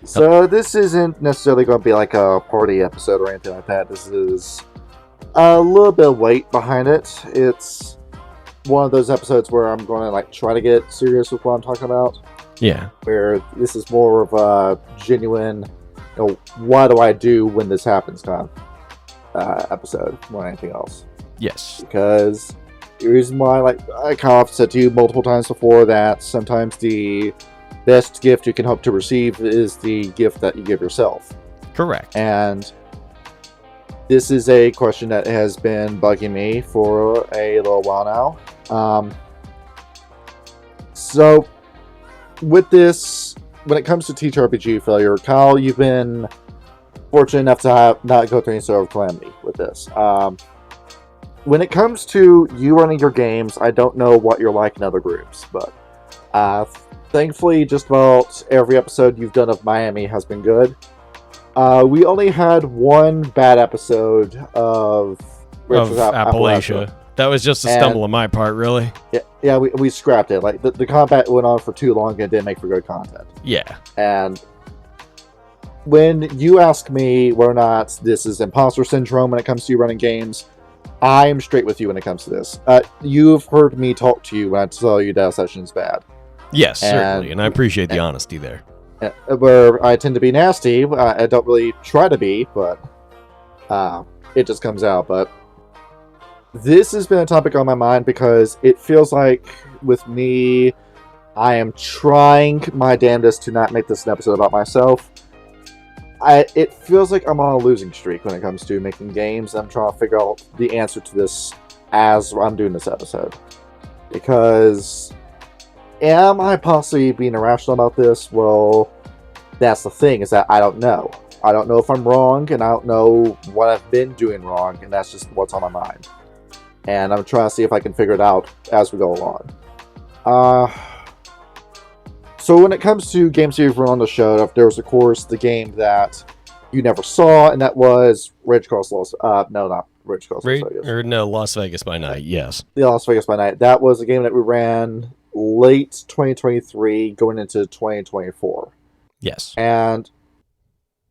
So this isn't necessarily going to be like a party episode or anything like that. This is a little bit of weight behind it. It's one of those episodes where I'm going to like try to get serious with what I'm talking about. Yeah. Where this is more of a genuine, what do I do when this happens kind of episode more than anything else. Yes. Because the reason why, like I kind of said to you multiple times before, that sometimes the best gift you can hope to receive is the gift that you give yourself. Correct. And this is a question that has been bugging me for a little while now. So, with this, when it comes to TTRPG failure, Kyle, you've been fortunate enough to not go through any sort of calamity with this. When it comes to you running your games, I don't know what you're like in other groups, but thankfully, just about every episode you've done of Miami has been good. We only had one bad episode of Appalachia. That was just a stumble on my part, really. Yeah, we scrapped it. Like the combat went on for too long and it didn't make for good content. Yeah. And when you ask me whether or not this is imposter syndrome when it comes to you running games, I'm straight with you when it comes to this. You've heard me talk to you when I tell you that a session is bad. Yes, certainly, and I appreciate the honesty there. Where I tend to be nasty, I don't really try to be, but it just comes out. But this has been a topic on my mind because it feels like, with me, I am trying my damnedest to not make this an episode about myself. It feels like I'm on a losing streak when it comes to making games. I'm trying to figure out the answer to this as I'm doing this episode. Because am I possibly being irrational about this? Well, that's the thing, is that I don't know. I don't know if I'm wrong, and I don't know what I've been doing wrong, and that's just what's on my mind. And I'm trying to see if I can figure it out as we go along. So when it comes to games you've run on the show, there was, of course, the game that you never saw, and that was Rage Cross Las... no, not Rage Cross Las Vegas. Las Vegas by Night, yes. The Las Vegas by Night. That was a game that we ran late 2023 going into 2024. Yes. And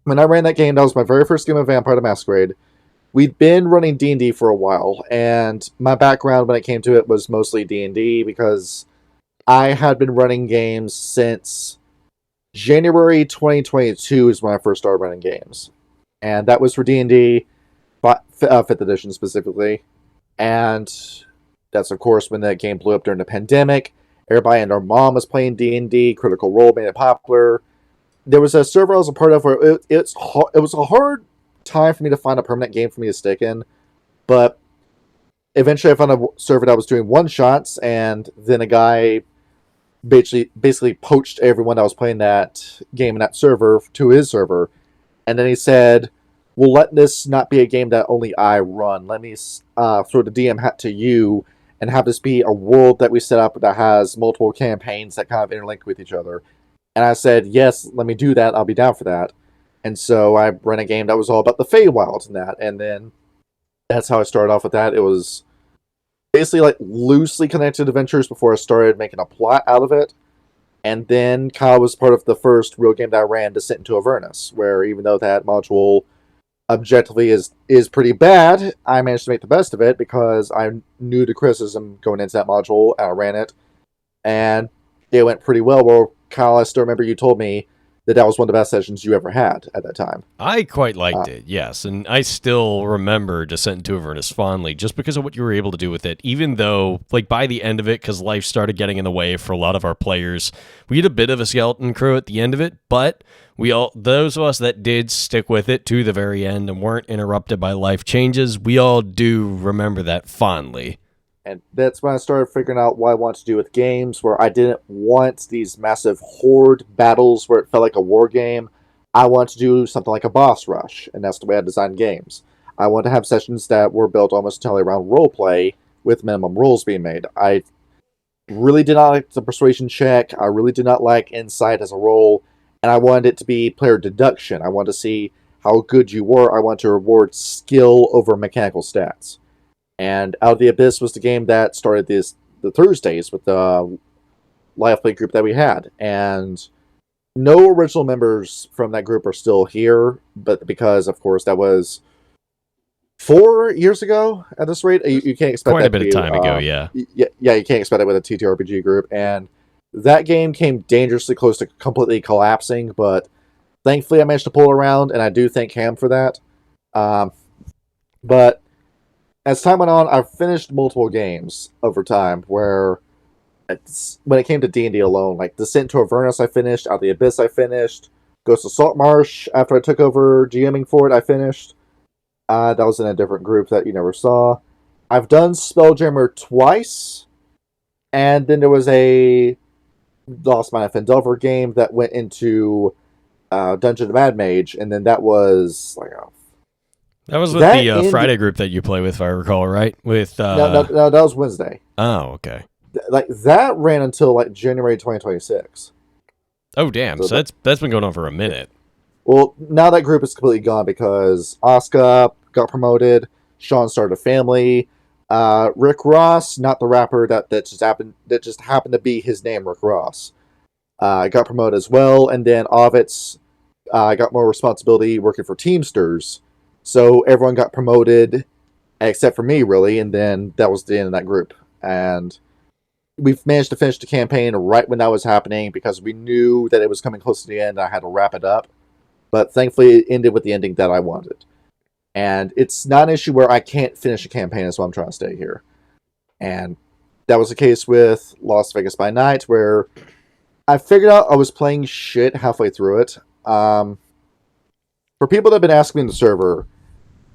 when I ran that game, that was my very first game of Vampire the Masquerade. We'd been running D&D for a while, and my background when it came to it was mostly D&D because I had been running games since January 2022 is when I first started running games. And that was for D&D, 5th edition specifically. And that's, of course, when that game blew up during the pandemic. Everybody and their mom was playing D&D. Critical Role made it popular. There was a server I was a part of where it was a hard time for me to find a permanent game for me to stick in. But eventually I found a server that was doing one-shots, and then a guy basically poached everyone that was playing that game in that server to his server. And then he said, well, let this not be a game that only I run. Let me throw the DM hat to you and have this be a world that we set up that has multiple campaigns that kind of interlink with each other. And I said, yes, let me do that. I'll be down for that. And so I ran a game that was all about the Feywild and that. And then that's how I started off with that. It was basically like loosely connected adventures before I started making a plot out of it. And then Kyle was part of the first real game that I ran, Descent into Avernus, where even though that module objectively is pretty bad, I managed to make the best of it because I knew the criticism going into that module, and I ran it, and it went pretty well. Well, Kyle, I still remember you told me that was one of the best sessions you ever had at that time. I quite liked it, yes, and I still remember Descent into Avernus fondly, just because of what you were able to do with it, even though, like, by the end of it, because life started getting in the way for a lot of our players, we had a bit of a skeleton crew at the end of it, but those of us that did stick with it to the very end and weren't interrupted by life changes, we all do remember that fondly. And that's when I started figuring out what I want to do with games, where I didn't want these massive horde battles where it felt like a war game. I want to do something like a boss rush, and that's the way I design games. I want to have sessions that were built almost entirely around roleplay, with minimum rolls being made. I really did not like the persuasion check. I really did not like insight as a role, and I wanted it to be player deduction. I wanted to see how good you were. I want to reward skill over mechanical stats. And Out of the Abyss was the game that started the Thursdays with the live play group that we had. And No original members from that group are still here, but because, of course, that was 4 years ago at this rate, you can't expect Quite a that to bit of be. time ago, yeah. Yeah, you can't expect it with a TTRPG group. And that game came dangerously close to completely collapsing, but thankfully I managed to pull around, and I do thank Ham for that. Um, but as time went on, I've finished multiple games over time where when it came to D&D alone, like Descent to Avernus I finished, Out of the Abyss I finished, Ghost of Saltmarsh, after I took over GMing for it, I finished. That was in a different group that you never saw. I've done Spelljammer twice, and then there was a Lost Mine of Fendelver game that went into Dungeon of Mad Mage, and then that was like That was with that the ended. Friday group that you play with, if I recall, right? With No, that was Wednesday. oh, okay. Like that ran until like January 2026. Oh, damn. So So that's been going on for a minute. well, now that group is completely gone because Asuka got promoted, Sean started a family. Rick Ross, not the rapper that just happened to be his name, Rick Ross, got promoted as well, and then Ovitz got more responsibility working for Teamsters. So everyone got promoted except for me, really, and then that was the end of that group. And we've managed to finish the campaign right when that was happening because we knew that it was coming close to the end. And I had to wrap it up, but thankfully it ended with the ending that I wanted. And it's not an issue where I can't finish a campaign, that's why I'm trying to stay here. And that was the case with Las Vegas by Night, where I figured out I was playing shit halfway through it. For people that have been asking me in the server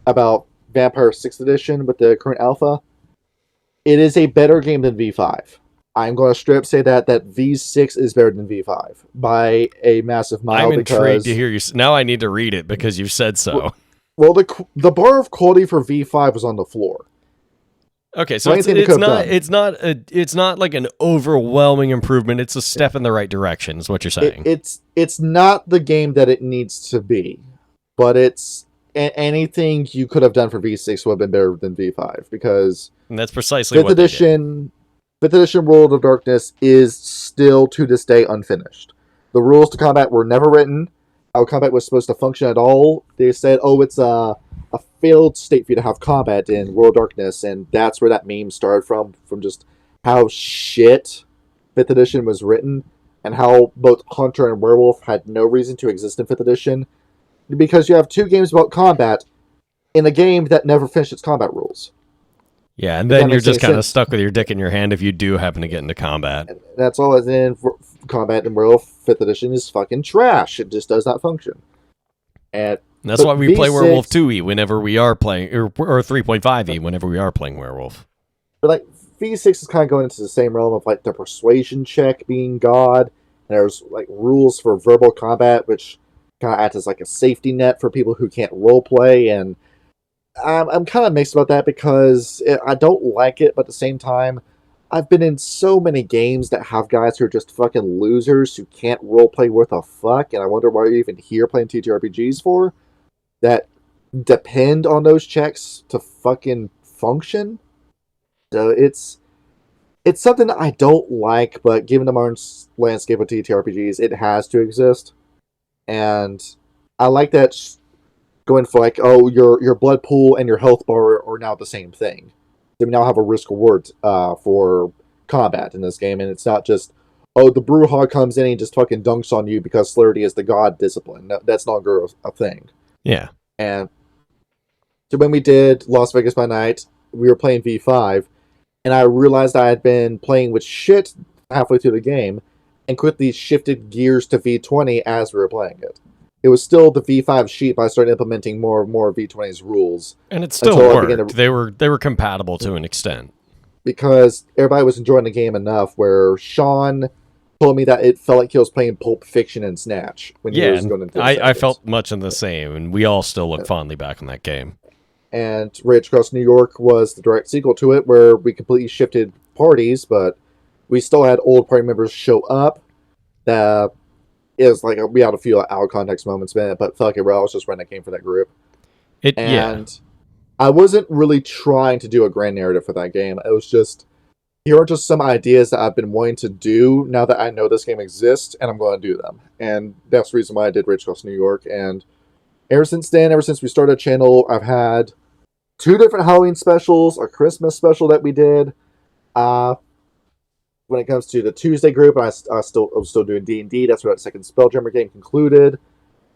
about Vampire 6th Edition with the current alpha, it is a better game than V5. I'm going to straight up say that V6 is better than V5 by a massive I'm mile intrigued to because, hear you. Now I need to read it because you've said so. well, the bar of quality for V5 was on the floor. Okay, For so anything they could have done. it's not like an overwhelming improvement. It's a step in the right direction, is what you're saying. It's not the game that it needs to be, but it's anything you could have done for V6 would have been better than V5 because And that's precisely fifth what they did. edition fifth edition World of Darkness is still to this day unfinished. The rules to combat were never written. How combat was supposed to function at all. They said, "Oh, it's a failed state for you to have combat in World of Darkness," and that's where that meme started from just how shit fifth edition was written and how both Hunter and Werewolf had no reason to exist in fifth edition because you have two games about combat in a game that never finished its combat rules. Yeah, and If that then you're makes any just kind of sense. stuck with your dick in your hand if you do happen to get into combat. And that's all. As in combat in Werewolf fifth edition is fucking trash. It just does not function. And And that's but why we play V6, Werewolf 2e whenever we are playing, or 3.5e whenever we are playing Werewolf. but like V6 is kind of going into the same realm of like the persuasion check being God. And there's like rules for verbal combat, which kind of act as like a safety net for people who can't role play. And I'm kind of mixed about that because I don't like it, but at the same time, I've been in so many games that have guys who are just fucking losers who can't roleplay worth a fuck, and I wonder why you're even here playing TTRPGs for, that depend on those checks to fucking function. So it's something that I don't like, but given the modern landscape of TTRPGs, it has to exist. And I like that going for like, oh, your blood pool and your health bar are now the same thing. So we now have a risk reward for combat in this game, and it's not just, oh, the Brewhog comes in and just fucking dunks on you because celerity is the god discipline. No, that's no longer a thing. Yeah. And so when we did Las Vegas by Night, we were playing V5, and I realized I had been playing with shit halfway through the game, and quickly shifted gears to V20 as we were playing it. It was still the V5 sheet, but I started implementing more and more of V20's rules And it still until I began worked. to, They were compatible to an extent. because everybody was enjoying the game enough where Sean told me that it felt like he was playing Pulp Fiction and Snatch when he Yeah, was and going into I sessions. felt much in the same, and we all still look fondly back on that game. And Rage Across New York was the direct sequel to it, where we completely shifted parties, but we still had old party members show up. That is like we had a few out of context moments, man. But fuck it, bro, I was just running that game for that group, Yeah. and I wasn't really trying to do a grand narrative for that game. It was just here are just some ideas that I've been wanting to do now that I know this game exists, and I'm going to do them. And that's the reason why I did Rage Cross New York. And ever since then, ever since we started a channel, I've had two different Halloween specials, a Christmas special that we did. Uh, when it comes to the Tuesday group, I was still doing D&D. That's where that second Spelljammer game concluded.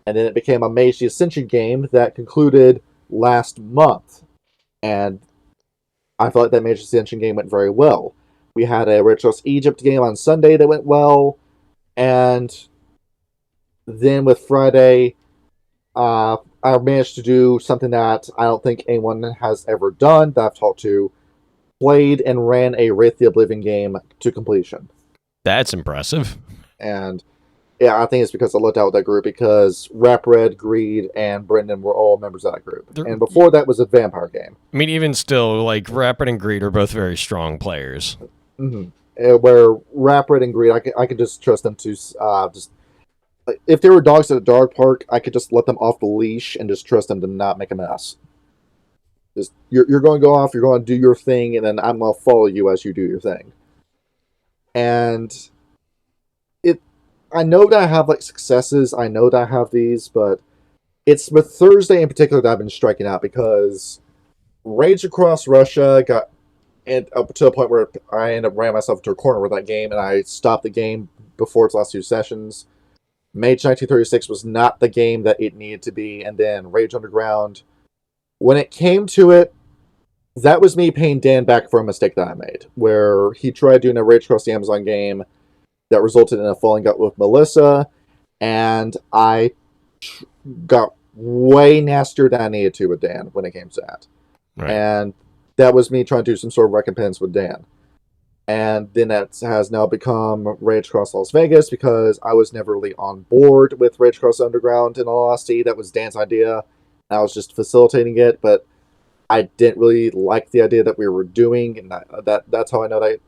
And then it became a Mage the Ascension game that concluded last month. And I felt like that Mage the Ascension game went very well. We had a Rage Cross Egypt game on Sunday that went well. And then with Friday, I managed to do something that I don't think anyone has ever done that I've talked to. Played and ran a Wraith the Oblivion game to completion. That's impressive. And yeah, I think it's because I looked out with that group because Rap Red, Greed, and Brendan were all members of that group. And before that was a vampire game. I mean, even still, like, Rapid and Greed are both very strong players. Mm-hmm. Where Rap Red and Greed, I could just trust them to just... If there were dogs at a dog park, I could just let them off the leash and just trust them to not make a mess. Just you're going to go off, you're going to do your thing, and then I'm going to follow you as you do your thing. And I know that I have like successes, I know that I have these, but it's with Thursday in particular that I've been striking out because Rage Across Russia got up to a point where I ended up running myself into a corner with that game, and I stopped the game before its last two sessions. Mage 1936 was not the game that it needed to be, and then Rage Underground, when it came to it, that was me paying Dan back for a mistake that I made, where he tried doing a Rage Across the Amazon game that resulted in a falling out with Melissa, and I got way nastier than I needed to with Dan when it came to that. Right. And that was me trying to do some sort of recompense with Dan. And then that has now become Rage Cross Las Vegas because I was never really on board with Rage Cross Underground, in all honesty. That was Dan's idea. I was just facilitating it, but I didn't really like the idea that we were doing, and that's how I know that.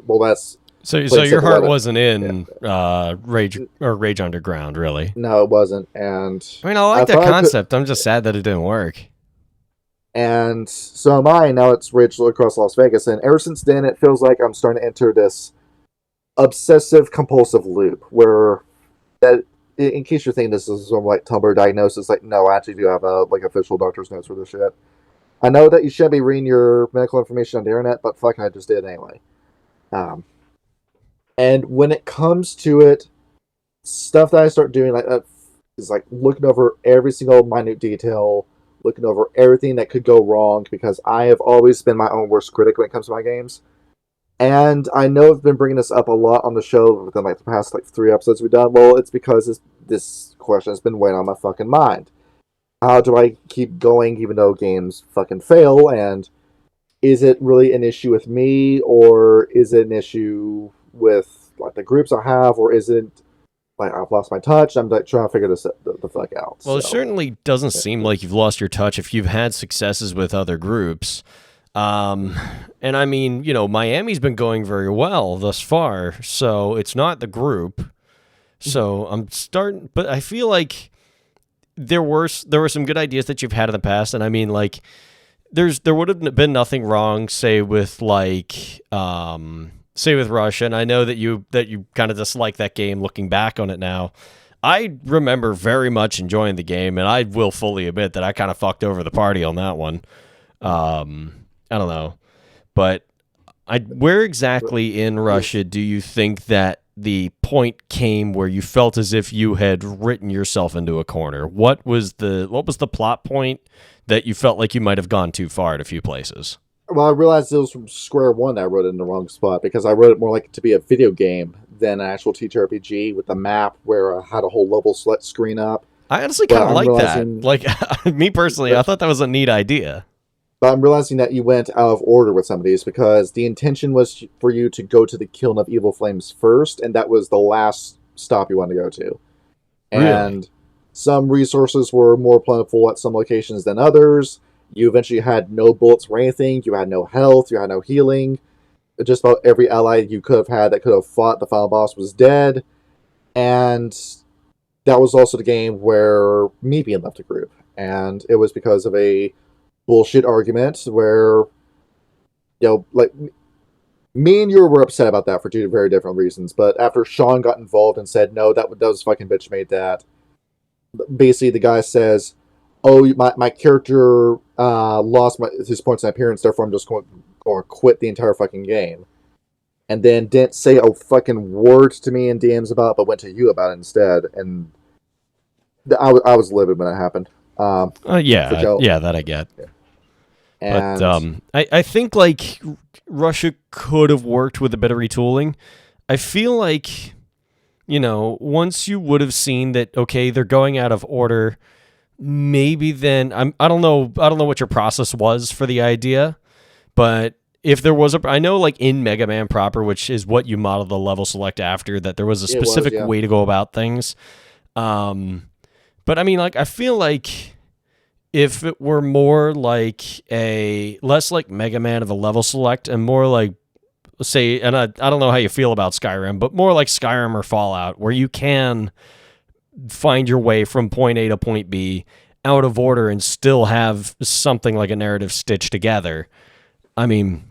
Well, that's so your heart wasn't in Rage Underground, really. No, it wasn't. And I mean, I like that concept. I'm just sad that it didn't work. And so am I. Now it's Rage Across Las Vegas, and ever since then, it feels like I'm starting to enter this obsessive compulsive loop where that. In case you're thinking this is some like Tumblr diagnosis, like no, I actually do have a like official doctor's notes for this shit. I know that you shouldn't be reading your medical information on the internet, but fuck, I just did anyway. And when it comes to it, stuff that I start doing like is like looking over every single minute detail, looking over everything that could go wrong, because I have always been my own worst critic when it comes to my games. And I know I've been bringing this up a lot on the show within like the past like 3 episodes we've done. Well, it's because this question has been weighing on my fucking mind. How do I keep going even though games fucking fail? And is it really an issue with me, or is it an issue with like the groups I have, or is it like I've lost my touch? I'm like trying to figure this the fuck out. Well, it certainly doesn't seem like you've lost your touch if you've had successes with other groups. And I mean, you know, Miami's been going very well thus far, so it's not the group. So I'm starting, but I feel like there were some good ideas that you've had in the past, and I mean, like, there would have been nothing wrong, say with like, say with Russia, and I know that you kind of dislike that game. Looking back on it now, I remember very much enjoying the game, and I will fully admit that I kind of fucked over the party on that one. I don't know, but where exactly in Russia do you think that the point came where you felt as if you had written yourself into a corner? What was the plot point that you felt like you might have gone too far at a few places? Well, I realized it was from square one that I wrote it in the wrong spot, because I wrote it more like to be a video game than an actual TTRPG with a map where I had a whole level select screen up. I honestly kind of like that. Like, me personally, I thought that was a neat idea. But I'm realizing that you went out of order with some of these, because the intention was for you to go to the Kiln of Evil Flames first, and that was the last stop you wanted to go to. And really? Some resources were more plentiful at some locations than others. You eventually had no bullets or anything. You had no health. You had no healing. Just about every ally you could have had that could have fought the final boss was dead. And that was also the game where Meepian left the group. And it was because of a bullshit argument where, you know, like, Me and you were upset about that for two very different reasons. But after Sean got involved and said, no, that was fucking bitch made that, basically the guy says, oh, my character lost his points and appearance, therefore I'm just going to quit the entire fucking game. And then didn't say a fucking word to me in DMs about it, but went to you about it instead. And I was livid when that happened. Yeah, that I get. Yeah. But And I think like Russia could have worked with a bit of retooling. I feel like, once you would have seen that, okay, they're going out of order, maybe then I don't know what your process was for the idea, but if there was I know like in Mega Man proper, which is what you model the level select after, that there was a specific way to go about things. But I mean, like, I feel like if it were more like less like Mega Man of a level select and more like, say, and I don't know how you feel about Skyrim, but more like Skyrim or Fallout, where you can find your way from point A to point B out of order and still have something like a narrative stitched together. I mean,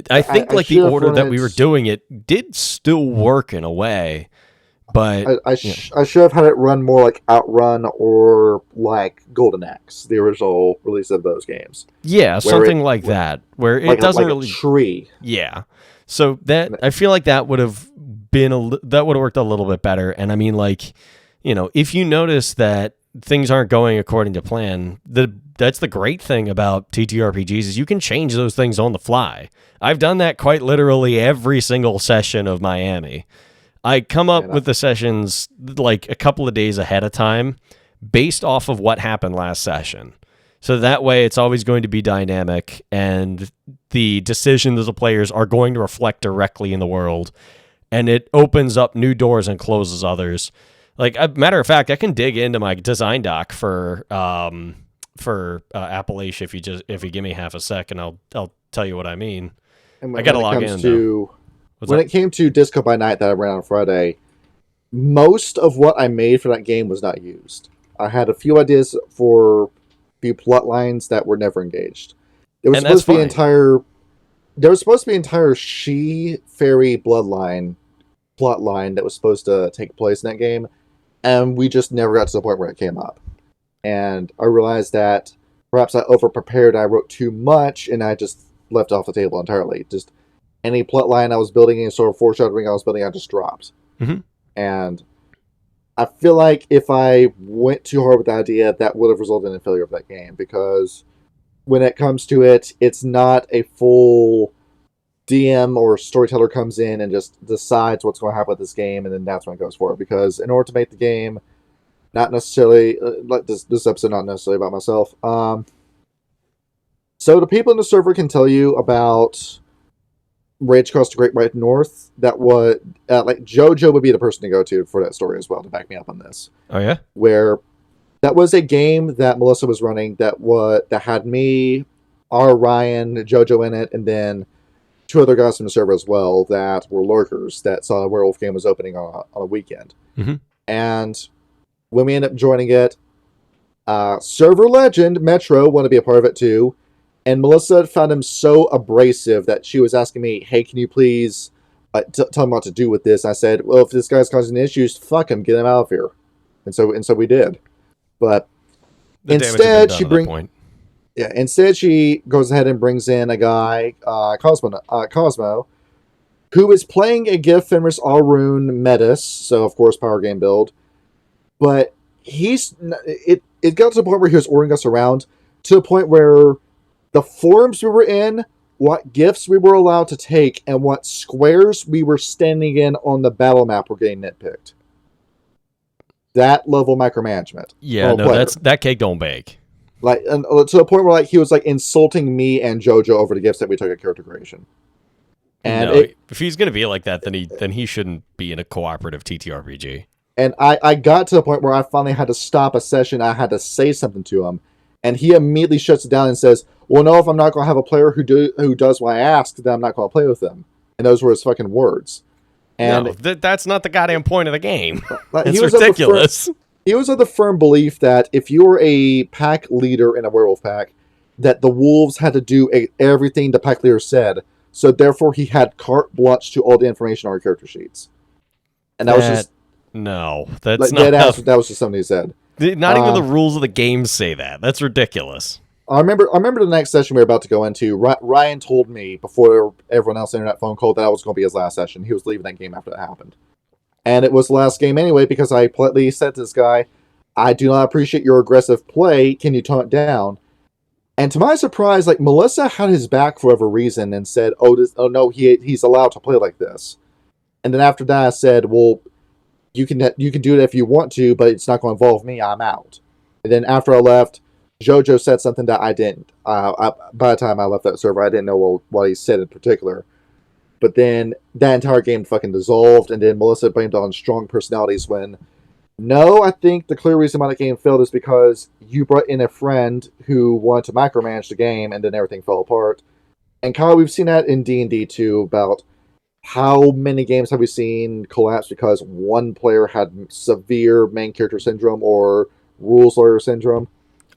I think like the order that we were doing it did still work in a way, but I should have had it run more like Outrun or like Golden Axe, the original release of those games. Yeah, something like that, where it doesn't like really a tree. Yeah, so that I feel like that would have worked a little bit better. And I mean, like, if you notice that things aren't going according to plan, that's the great thing about TTRPGs is you can change those things on the fly. I've done that quite literally every single session of Miami. I come up with the sessions like a couple of days ahead of time based off of what happened last session. So that way it's always going to be dynamic and the decisions of the players are going to reflect directly in the world, and it opens up new doors and closes others. Like, a matter of fact, I can dig into my design doc for Appalachia if you give me half a second, I'll tell you what I mean. I gotta log in. When it came to Disco by Night that I ran on Friday, most of what I made for that game was not used. I had a few ideas for a few plot lines that were never engaged. There was supposed to be an entire She Fairy bloodline plot line that was supposed to take place in that game, and we just never got to the point where it came up. And I realized that perhaps I over-prepared, I wrote too much, and I just left off the table entirely. Just any plot line I was building, any sort of foreshadowing I was building, I just dropped. Mm-hmm. And I feel like if I went too hard with the idea, that would have resulted in a failure of that game, because when it comes to it, it's not a full DM or storyteller comes in and just decides what's going to happen with this game, and then that's when it goes forward. Because in order to make the game, not necessarily, like this episode, not necessarily about myself. So the people in the server can tell you about Rage Across the Great White North. That was like JoJo would be the person to go to for that story as well to back me up on this. Oh yeah, where that was a game that Melissa was running that had me, Ryan, JoJo in it, and then two other guys from the server as well that were lurkers that saw a werewolf game was opening on a weekend. Mm-hmm. And when we ended up joining it, server legend Metro wanted to be a part of it too. And Melissa found him so abrasive that she was asking me, hey, can you please tell him what to do with this? And I said, well, if this guy's causing issues, fuck him, get him out of here. And so we did. But instead she goes ahead and brings in a guy, Cosmo, who is playing a Give Fenris Alrune Metis, so of course power game build. But it got to the point where he was ordering us around to the point where the forums we were in, what gifts we were allowed to take, and what squares we were standing in on the battle map were getting nitpicked. That level micromanagement. Yeah, no, that cake don't bake. Like, and to the point where like he was like insulting me and JoJo over the gifts that we took at character creation. And if he's gonna be like that, then he shouldn't be in a cooperative TTRPG. And I got to the point where I finally had to stop a session. I had to say something to him, and he immediately shuts it down and says, well, no, if I'm not going to have a player who does what I ask, then I'm not going to play with them. And those were his fucking words. And no, that's not the goddamn point of the game. Like, it's ridiculous. He was of the firm belief that if you were a pack leader in a werewolf pack, that the wolves had to do everything the pack leader said. So therefore, he had carte blanche to all the information on our character sheets, and that was That just no, that's like dead not how. ass. That was just something he said. Not even the Um, rules of the game say that. That's ridiculous. I remember the next session we were about to go into. Ryan told me before everyone else internet phone call that that was going to be his last session. He was leaving that game after that happened, and it was the last game anyway because I politely said to this guy, "I do not appreciate your aggressive play. Can you tone it down?" And to my surprise, like Melissa had his back for whatever reason and said, oh no, he's allowed to play like this." And then after that, I said, "Well, you can do it if you want to, but it's not going to involve me. I'm out." And then after I left, JoJo said something that I didn't. By the time I left that server, I didn't know what he said in particular. But then that entire game fucking dissolved, and then Melissa blamed it on strong personalities when no, I think the clear reason why the game failed is because you brought in a friend who wanted to micromanage the game, and then everything fell apart. And Kyle, we've seen that in D&D too, about how many games have we seen collapse because one player had severe main character syndrome or rules lawyer syndrome?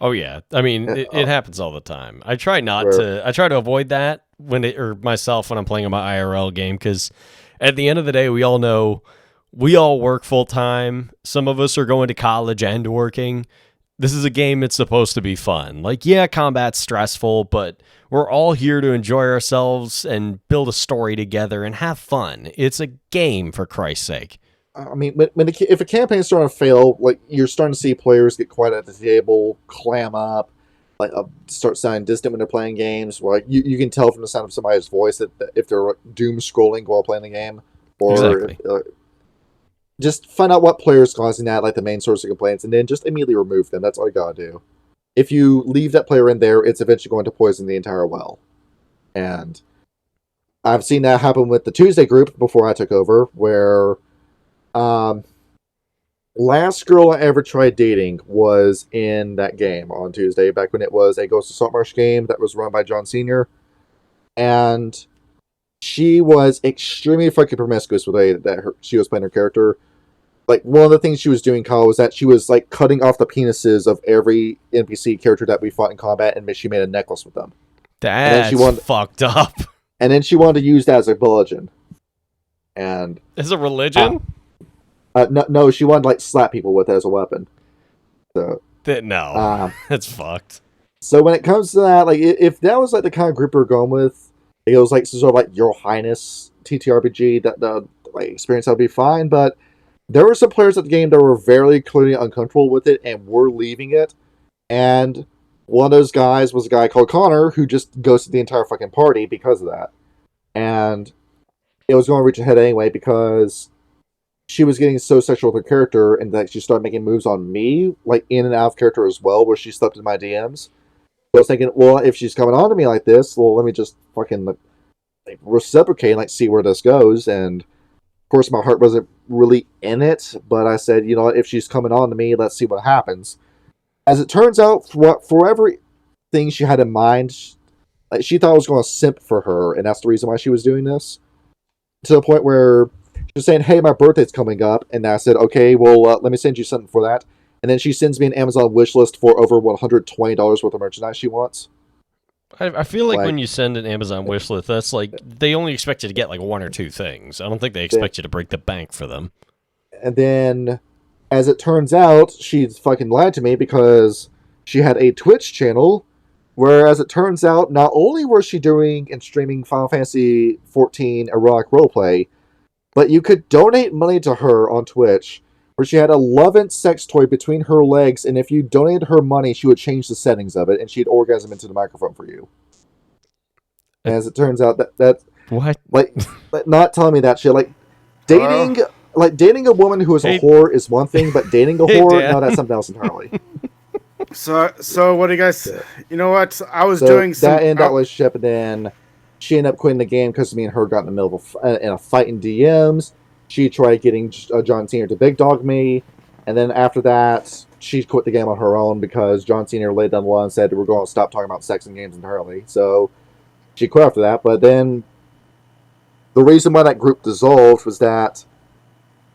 Oh yeah, I mean it Uh, happens all the time. I try not where to. I try to avoid that or myself when I'm playing on my IRL game because at the end of the day, we all know we all work full time. Some of us are going to college and working. This is a game that's supposed to be fun. Like, yeah, combat's stressful, but we're all here to enjoy ourselves and build a story together and have fun. It's a game, for Christ's sake. I mean, if a campaign's starting to fail, like you're starting to see players get quiet at the table, clam up, like start sounding distant when they're playing games. Like you can tell from the sound of somebody's voice that if they're doom scrolling while playing the game, or if, Exactly. just find out what players causing that, like the main source of complaints, and then just immediately remove them. That's all you gotta do. If you leave that player in there, it's eventually going to poison the entire well. And I've seen that happen with the Tuesday group before I took over, where um, last girl I ever tried dating was in that game on Tuesday, back when it was a Ghost of Saltmarsh game that was run by John Sr. And she was extremely fucking promiscuous with the way that she was playing her character. Like, one of the things she was doing, Kyle, was that she was, like, cutting off the penises of every NPC character that we fought in combat, and she made a necklace with them. And then she That's wanted, fucked up. and then she wanted to use that as a bludgeon. And, Is a uh, religion? no, she wanted to, like, slap people with it as a weapon. So, No, um, that's fucked. so when it comes to that, like, if that was, like, the kind of group we're going with, it was, like, sort of like Your Highness TTRPG, that the like, experience that would be fine, but there were some players at the game that were very clearly uncomfortable with it and were leaving it. And one of those guys was a guy called Connor who just ghosted the entire fucking party because of that. And it was going to reach a head anyway because she was getting so sexual with her character and that she started making moves on me, like in and out of character as well, where she slept in my DMs. So I was thinking, well, if she's coming on to me like this, well, let me just fucking like, reciprocate and like see where this goes. And of course, my heart wasn't really in it, but I said, you know, if she's coming on to me, let's see what happens. As it turns out, for everything she had in mind, like, she thought I was going to simp for her, and that's the reason why she was doing this. To the point where she was saying, "Hey, my birthday's coming up," and I said, "Okay, well, let me send you something for that." And then she sends me an Amazon wish list for over $120 worth of merchandise she wants. I feel like when Like, you send an Amazon wish list, that's like they only expect you to get like one or two things. I don't think they then, expect you to break the bank for them. and then, as it turns out, she's fucking lied to me because she had a Twitch channel. Whereas it turns out, not only was she doing and streaming Final Fantasy 14 erotic roleplay, but you could donate money to her on Twitch, where she had a love-in sex toy between her legs, and if you donated her money, she would change the settings of it, and she'd orgasm into the microphone for you. And as it turns out, that What? like not telling me that shit, Hello? dating dating a woman who is a Hey, whore is one thing, but dating a hey, whore, Dan. no, that's something else entirely. So what do you guys? So, You know what? I was so doing that some. ended that relationship, and then she ended up quitting the game because me and her got in the middle of in a fight in DMs. She tried getting John Cena to big dog me, and then after that, she quit the game on her own because John Cena laid down the law and said we're going to stop talking about sex in games entirely. So she quit after that. But then the reason why that group dissolved was that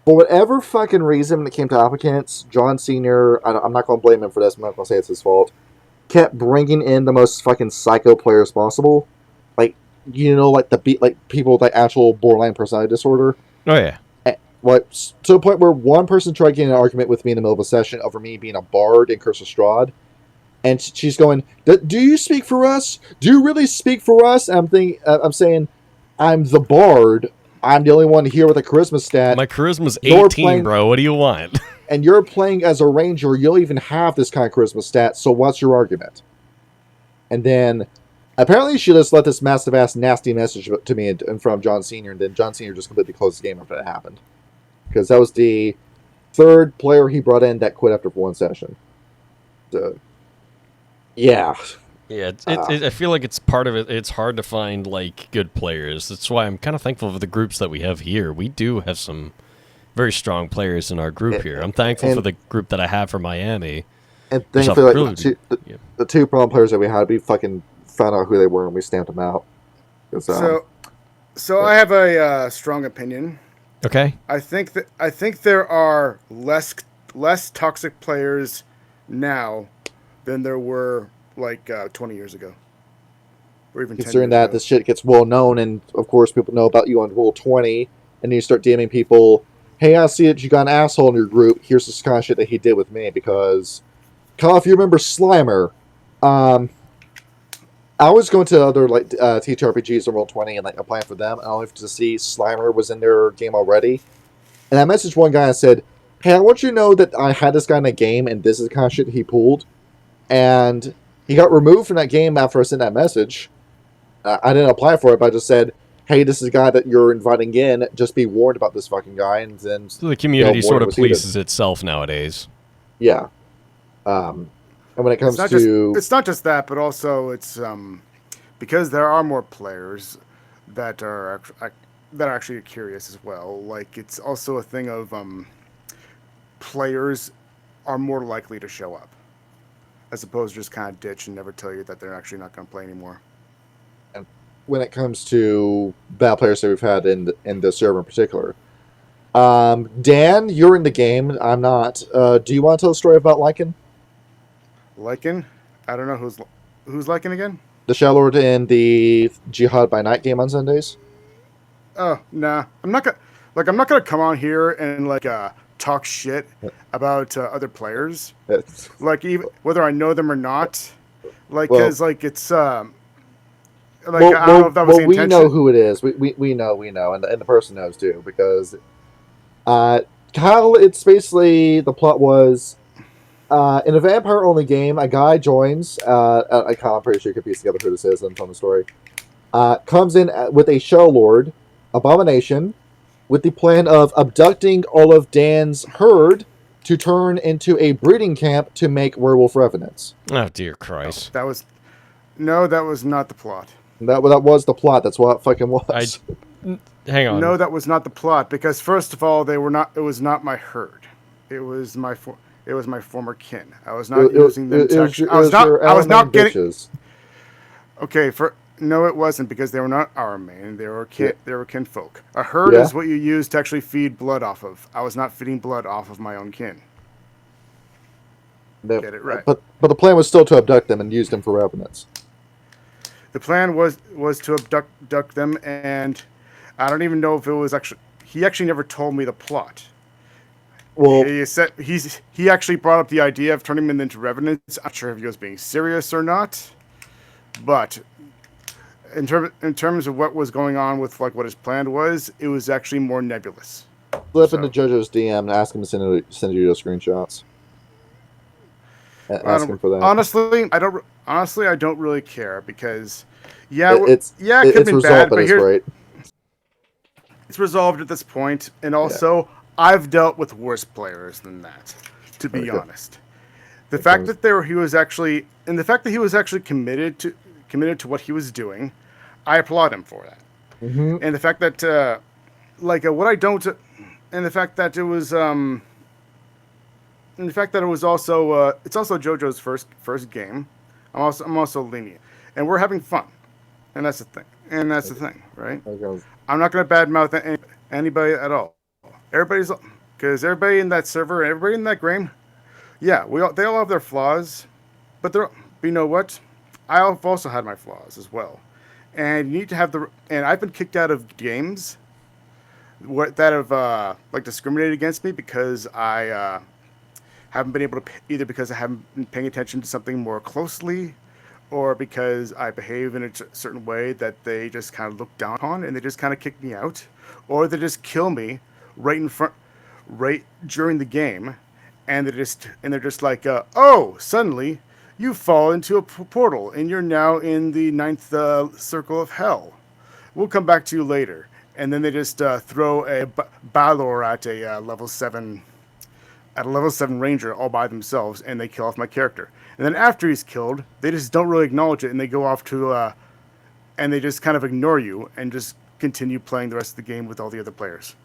for whatever fucking reason, when it came to applicants, John Senior, I'm not going to blame him for this. I'm not going to say it's his fault. Kept bringing in the most fucking psycho players possible. Like, like like people with like actual borderline personality disorder. Oh yeah. Like to the point where one person tried getting an argument with me in the middle of a session over me being a bard in Curse of Strahd, and she's going, "Do you speak for us? Do you really speak for us?" And I'm saying, I'm the bard. I'm the only one here with a charisma stat. My charisma's You're 18, playing- bro. What do you want? And you're playing as a ranger. You'll even have this kind of charisma stat. So what's your argument? And then apparently she just let this massive ass nasty message to me in front of John Senior, and then John Senior just completely closed the game after that happened. Because that was the third player he brought in that quit after one session. So, yeah. Yeah, I feel like it's part of it. It's hard to find like good players. That's why I'm kind of thankful for the groups that we have here. We do have some very strong players in our group here. I'm thankful for the group that I have for Miami. And thankfully, like, the two problem players that we had, we fucking found out who they were and we stamped them out. So I have a strong opinion. Okay. I think there are less toxic players now than there were like 20 years ago, or even 10 considering years that ago. this shit gets well known, and of course people know about you on Roll20, and you start DMing people, "Hey, I see that you got an asshole in your group. Here's this kind of shit that he did with me." Because, Kyle, if you remember Slimer, I was going to other like TTRPGs on Roll20 and like applying for them, and only to see Slimer was in their game already. And I messaged one guy and said, "Hey, I want you to know that I had this guy in a game, and this is the kind of shit he pulled." And he got removed from that game after I sent that message. I didn't apply for it, but I just said, "Hey, this is a guy that you're inviting in. Just be warned about this fucking guy." And then So the community sort of polices itself nowadays. Yeah. And when it comes to... It's not just that, but also it's because there are more players that are actually curious as well. Like, it's also a thing of players are more likely to show up, as opposed to just kind of ditch and never tell you that they're actually not going to play anymore. And when it comes to bad players that we've had in the server in particular, Dan, you're in the game. I'm not. Do you want to tell a story about Lycan? Lycan? I don't know who's Lycan again. The Shadow Lord in the Jihad by Night game on Sundays. Oh nah, I'm not gonna come on here and like talk shit about other players. Like, even whether I know them or not. Like, because like it's like, I don't know if that was the intention. We know who it is. We know, and the person knows too, because Kyle, it's basically, the plot was in a vampire only game, a guy joins, I'm pretty sure you could piece together who this is and tell the story, comes in with a Shadow Lord abomination with the plan of abducting all of Dan's herd to turn into a breeding camp to make werewolf revenants. Oh dear Christ. That was not the plot. That was the plot. That's what it fucking was. Hang on. No, that was not the plot, because first of all, it was not my herd. It was my former kin. I was not using them to I was not getting bitches. Okay, no, it wasn't, because they were not our main. They were kinfolk. A herd is what you use to actually feed blood off of. I was not feeding blood off of my own kin. Get it right. But the plan was still to abduct them and use them for revenants. The plan was to abduct them, and I don't even know if it was actually... He actually never told me the plot. Well, he actually brought up the idea of turning them into revenants. I'm not sure if he was being serious or not, but in terms of what was going on with like what his plan was, it was actually more nebulous. Flip into JoJo's DM and ask him to send you those screenshots. Ask him for that. Honestly, I don't really care, because it could have been bad, but it's resolved at this point, and also I've dealt with worse players than that, to be honest. The fact that he was actually committed to what he was doing, I applaud him for that. Mm-hmm. And the fact that what I don't, and the fact that it was and the fact that it was also it's also JoJo's first game. I'm also lenient, and we're having fun, and that's the thing. Right? Okay. I'm not going to badmouth anybody at all. Because everybody in that server, everybody in that game, they all have their flaws, but you know what? I've also had my flaws as well, and you need to have the. And I've been kicked out of games that have like discriminated against me because I haven't been able to either because I haven't been paying attention to something more closely, or because I behave in a certain way that they just kind of look down on and they just kind of kick me out, or they just kill me right in front, right during the game, and they're just like, oh, suddenly you fall into a portal and you're now in the ninth circle of hell. We'll come back to you later. And then they just throw a Balor at a level 7 ranger all by themselves, and they kill off my character. And then after he's killed, they just don't really acknowledge it, and they go off to and they just kind of ignore you and just continue playing the rest of the game with all the other players.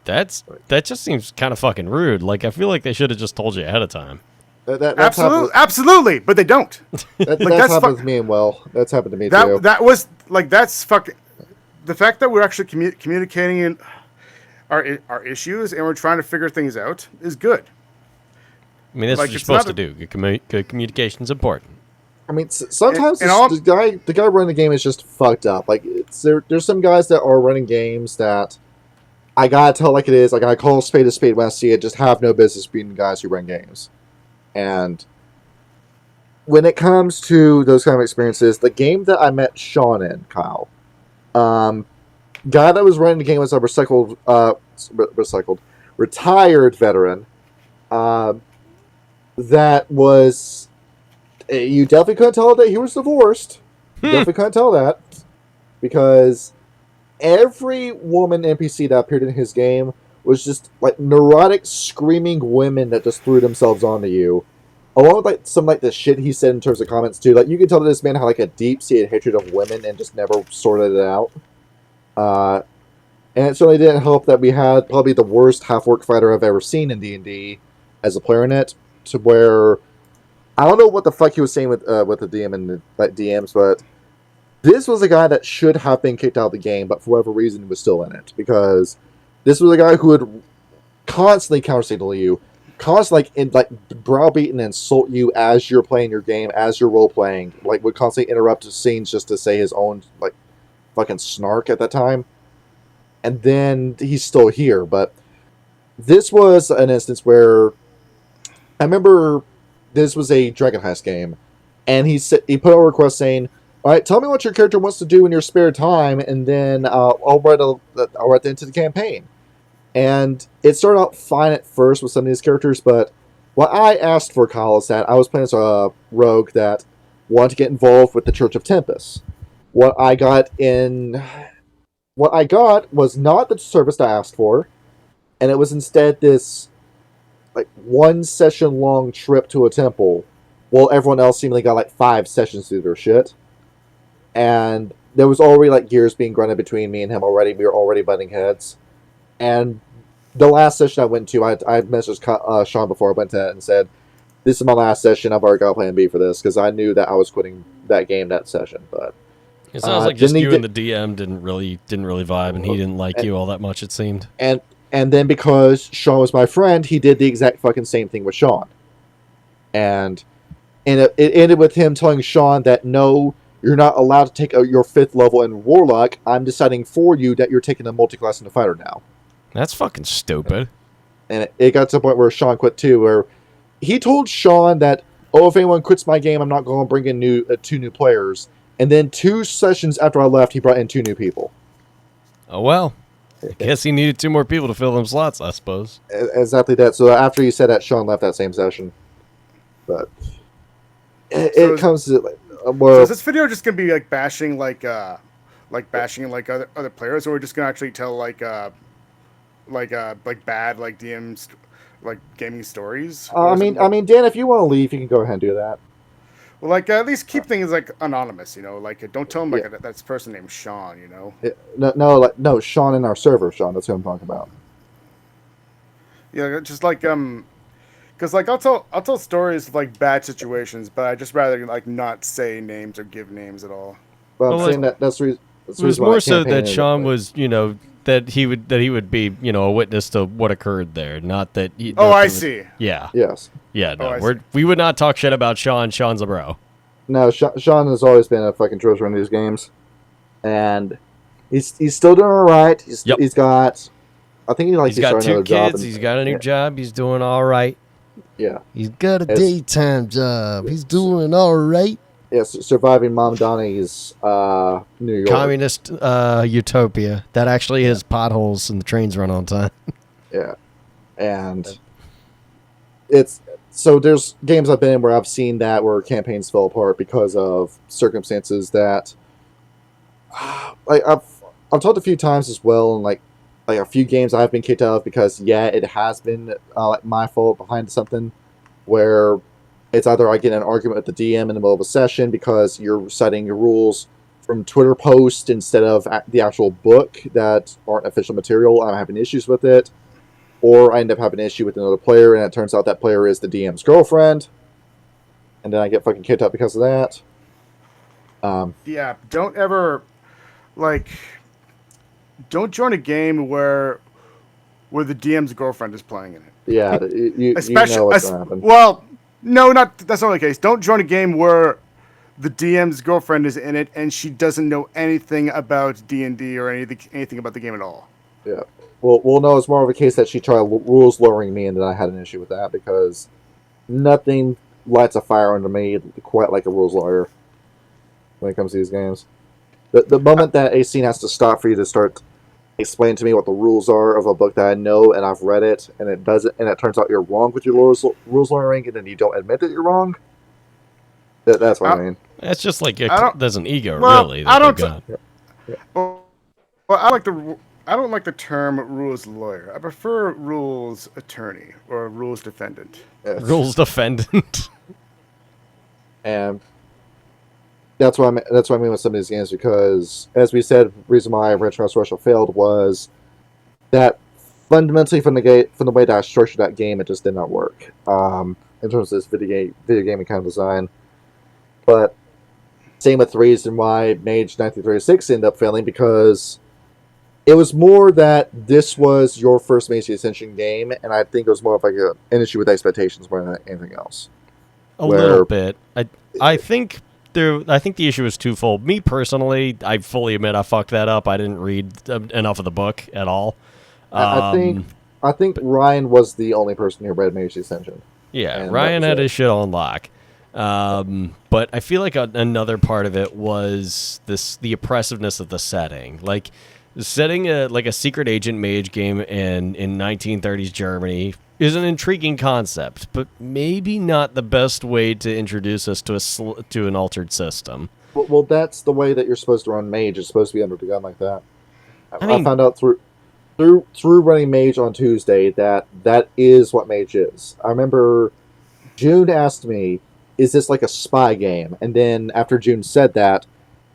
That just seems kind of fucking rude. Like, I feel like they should have just told you ahead of time. Absolutely, but they don't. That's happened to me, and that's happened to me too. That was like that's fucking. The fact that we're actually communicating in our issues and we're trying to figure things out is good. I mean, that's what you're supposed to do. Good communication is important. I mean, sometimes the guy running the game is just fucked up. Like, there's some guys that are running games that I gotta tell like it is. Like, I call a spade when I see it. Just have no business being the guys who run games. And when it comes to those kind of experiences, the game that I met Sean in, Kyle, guy that was running the game was a retired veteran. That was, you definitely couldn't tell that he was divorced. You definitely couldn't tell that because every woman NPC that appeared in his game was just like neurotic, screaming women that just threw themselves onto you. Along with like some like the shit he said in terms of comments too. Like, you could tell that this man had like a deep-seated hatred of women and just never sorted it out. And it certainly didn't help that we had probably the worst half-orc fighter I've ever seen in D&D as a player in it, to where I don't know what the fuck he was saying with the DM and the DMs, but this was a guy that should have been kicked out of the game, but for whatever reason he was still in it, because this was a guy who would constantly counter-signal you, constantly browbeat and insult you as you're playing your game, as you're role-playing, like would constantly interrupt the scenes just to say his own like fucking snark at that time. And then he's still here, but this was an instance where I remember this was a Dragon Heist game, and he put out a request saying, "All right, tell me what your character wants to do in your spare time, and then I'll write the end to the campaign." And it started out fine at first with some of these characters, but what I asked for, Kyle, is that I was playing as a rogue that wanted to get involved with the Church of Tempest. What I got was not the service I asked for, and it was instead this like 1 session long trip to a temple, while everyone else seemingly got like 5 sessions to do their shit. And there was already like gears being grunted between me and him already. We were already butting heads. And the last session I went to, I messaged Sean before I went to it and said, "This is my last session. I've already got plan B for this," because I knew that I was quitting that game that session. But it sounds like just you and the DM didn't really vibe, and he didn't like you all that much, it seemed. And then because Sean was my friend, he did the exact fucking same thing with Sean. And it ended with him telling Sean that, "No, you're not allowed to take your 5th level in Warlock. I'm deciding for you that you're taking a multi-class into Fighter now." That's fucking stupid. And it got to the point where Sean quit too, where he told Sean that, "Oh, if anyone quits my game, I'm not going to bring in 2 new players." And then 2 sessions after I left, he brought in 2 new people. Oh, well. I guess he needed 2 more people to fill them slots, I suppose. Exactly that. So after he said that, Sean left that same session. But it comes to so is this video just gonna be like bashing other players, or we're just gonna actually tell bad like DMs like gaming stories? I mean, Dan, if you want to leave, you can go ahead and do that. Well, like at least keep things like anonymous, you know. Like don't tell them that's a person named Sean, you know. No, Sean in our server, Sean. That's who I'm talking about. Yeah, just like because like I'll tell stories of like bad situations, but I just rather like not say names or give names at all. But I'm saying that's the reason. It was more so that Sean was, that he would be, a witness to what occurred there, not that. I see. Yeah. Yes. Yeah. No, we would not talk shit about Sean. Sean's a bro. No, Sean has always been a fucking treasure in these games. and he's still doing all right. He's got, I think he's he got started 2 another job. kids. He's got a new job. He's doing all right. Yeah, he's got a daytime job. He's doing all right. Yes, surviving Mom Donnie's New York communist utopia that actually has potholes and the trains run on time. Yeah, and it's so there's games I've been in where I've seen that where campaigns fell apart because of circumstances that, like I've talked a few times as well, and like a few games I've been kicked out of because it has been like my fault behind something where it's either I get in an argument with the DM in the middle of a session because you're citing your rules from Twitter posts instead of the actual book that aren't official material. I'm having issues with it. Or I end up having an issue with another player, and it turns out that player is the DM's girlfriend. And then I get fucking kicked out because of that. Yeah, don't ever, don't join a game where the DM's girlfriend is playing in it. Yeah, you know what's going to happen. Well, no, that's not the case. Don't join a game where the DM's girlfriend is in it and she doesn't know anything about D&D or anything about the game at all. Yeah. Well, no, it's more of a case that she tried rules lowering me, and then I had an issue with that because nothing lights a fire under me quite like a rules lawyer when it comes to these games. The moment that a scene has to stop for you to start explaining to me what the rules are of a book that I know and I've read it, and it doesn't, and it turns out you're wrong with your rules lawyering, and then you don't admit that you're wrong. That's what I mean. It's just like there's an ego, really. I don't. Well, I don't like the term rules lawyer. I prefer rules attorney or rules defendant. Yes. Rules defendant. And that's what I mean with some of these games, because, as we said, the reason why Red Mouse Russia failed was that fundamentally from the way that I structured that game, it just did not work in terms of this video gaming kind of design. But same with the reason why Mage 1936 ended up failing, because it was more that this was your first Mage Ascension game, and I think it was more of like an issue with expectations more than anything else. A little bit. I think the issue is twofold. Me personally, I fully admit I fucked that up. I didn't read enough of the book at all. I think Ryan was the only person who read Mage Ascension. Yeah, Ryan had his shit on lock. But I feel like another part of it was the oppressiveness of the setting. Like, setting a secret agent mage game in 1930s Germany is an intriguing concept, but maybe not the best way to introduce us to an altered system. Well, that's the way that you're supposed to run Mage. It's supposed to be under the gun like that. I found out through running Mage on Tuesday that is what Mage is. I remember June asked me, "Is this like a spy game?" And then after June said that,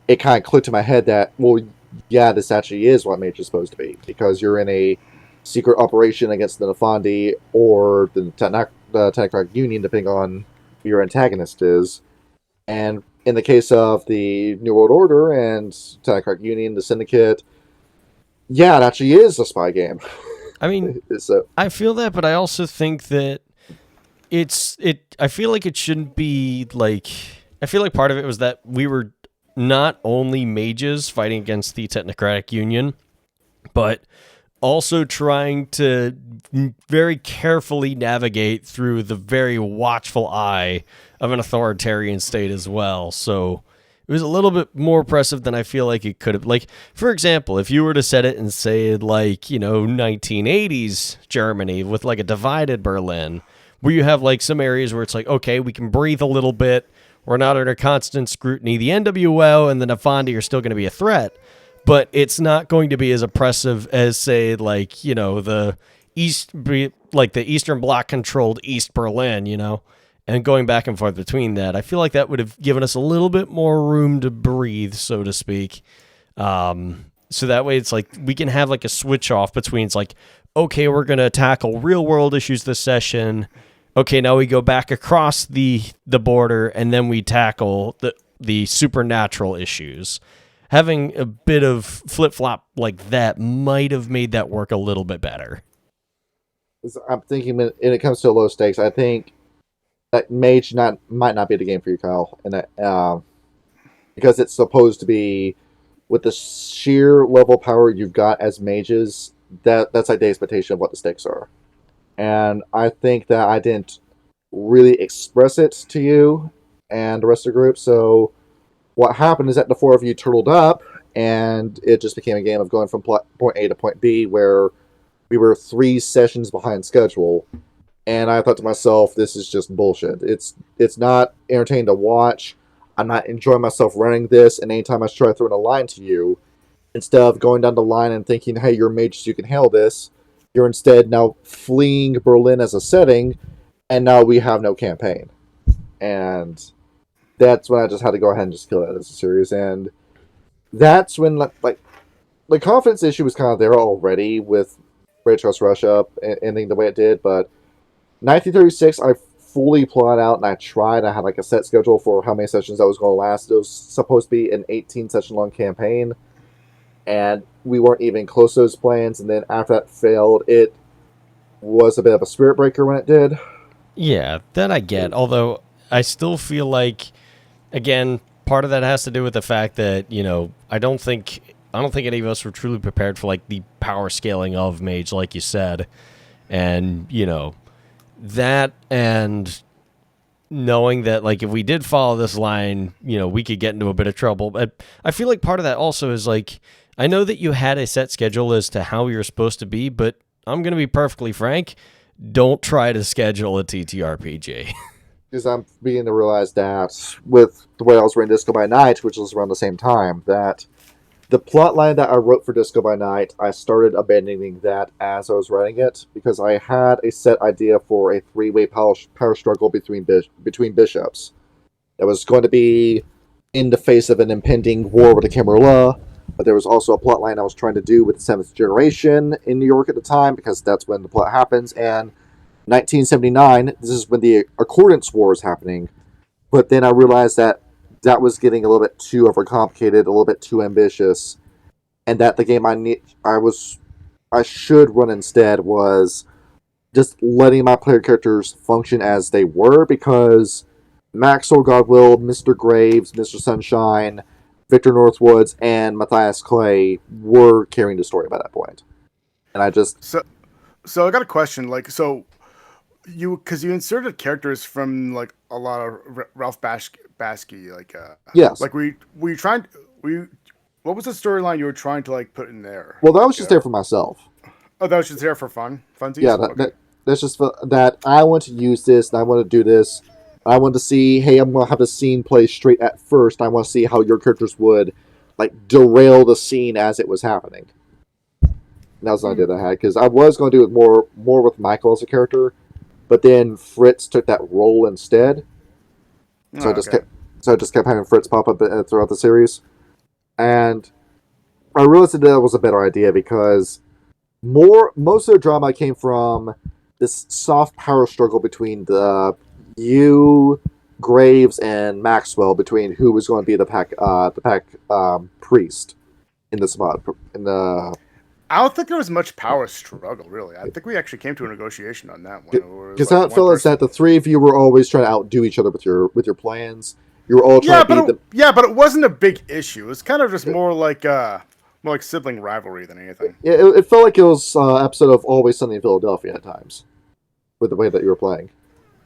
it kind of clicked in my head that, well, yeah, this actually is what Mage is supposed to be, because you're in a secret operation against the Nefandi or the Technocratic Union, depending on who your antagonist is. And in the case of the New World Order and Technocratic Union, the Syndicate, yeah, it actually is a spy game. I mean, so, I feel that, but I also think that I feel like it shouldn't be like... I feel like part of it was that we were not only mages fighting against the Technocratic Union, but also trying to very carefully navigate through the very watchful eye of an authoritarian state as well. So it was a little bit more oppressive than I feel like it could have. Like, for example, if you were to set it and say, like, 1980s Germany with like a divided Berlin, where you have like some areas where it's like, okay, we can breathe a little bit. We're not under constant scrutiny. The NWO and the Nefandi are still going to be a threat, but it's not going to be as oppressive as, say, like, the Eastern Bloc controlled East Berlin, and going back and forth between that. I feel like that would have given us a little bit more room to breathe, so to speak. So that way it's like we can have like a switch off between, it's like, okay, we're going to tackle real world issues this session. Okay, now we go back across the border, and then we tackle the supernatural issues. Having a bit of flip-flop like that might have made that work a little bit better. I'm thinking when it comes to low stakes, I think that Mage might not be the game for you, Kyle, and that because it's supposed to be with the sheer level of power you've got as mages, that's like the expectation of what the stakes are. And I think that I didn't really express it to you and the rest of the group. So what happened is that the four of you turtled up, and it just became a game of going from point A to point B, where we were 3 sessions behind schedule. And I thought to myself, this is just bullshit. It's not entertaining to watch. I'm not enjoying myself running this. And anytime I try throwing a line to you, instead of going down the line and thinking, hey, you're mages, you can handle this, you're instead now fleeing Berlin as a setting, and now we have no campaign. And that's when I just had to go ahead and just kill that as a series. And that's when, like, the confidence issue was kind of there already with Rage Across Russia ending the way it did, but 1936, I fully plotted out and I tried. I had like a set schedule for how many sessions that was going to last. It was supposed to be an 18-session long campaign, and we weren't even close to those plans. And then after that failed, it was a bit of a spirit breaker when it did. Yeah, that I get. Although I still feel like, again, part of that has to do with the fact that, you know, I don't think any of us were truly prepared for like the power scaling of Mage, like you said, and you know. That and knowing that, like, if we did follow this line, you know, we could get into a bit of trouble. But I feel like part of that also is, like, I know that you had a set schedule as to how you're supposed to be, but I'm going to be perfectly frank, don't try to schedule a TTRPG. Because I'm beginning to realize that with the way I was running Disco by Night, which was around the same time, that the plot line that I wrote for Disco by Night, I started abandoning that as I was writing it, because I had a set idea for a 3-way power struggle between bishops. It was going to be in the face of an impending war with the Camarilla, but there was also a plot line I was trying to do with the 7th generation in New York at the time, because that's when the plot happens, and 1979, this is when the Accordance War is happening, but then I realized that was getting a little bit too overcomplicated, a little bit too ambitious, and that the game I should run instead was just letting my player characters function as they were, because Maxwell Godwill, Mr. Graves, Mr. Sunshine, Victor Northwoods, and Matthias Clay were carrying the story by that point. And I just... So I got a question, like, so because you inserted characters from like a lot of Ralph Baskey, like yes, like were you trying what was the storyline you were trying to like put in there? Well, that was just there for myself. Oh, that was just there for funsies? Yeah, that's just that I want to use this and I want to do this. I want to see, hey, I'm going to have the scene play straight at first. I want to see how your characters would like derail the scene as it was happening. And that was an idea that I had, because I was going to do it more with Michael as a character, but then Fritz took that role instead. So I just kept having Fritz pop up throughout the series, and I realized that was a better idea, because most of the drama came from this soft power struggle between you, Graves, and Maxwell, between who was going to be the pack priest in the spot in the. I don't think there was much power struggle, really. I think we actually came to a negotiation on that one. Because I felt that the three of you were always trying to outdo each other with your plans. You were all trying to beat but it wasn't a big issue. It was kind of just more like sibling rivalry than anything. Yeah, it felt like it was an episode of Always Sunny in Philadelphia at times, with the way that you were playing.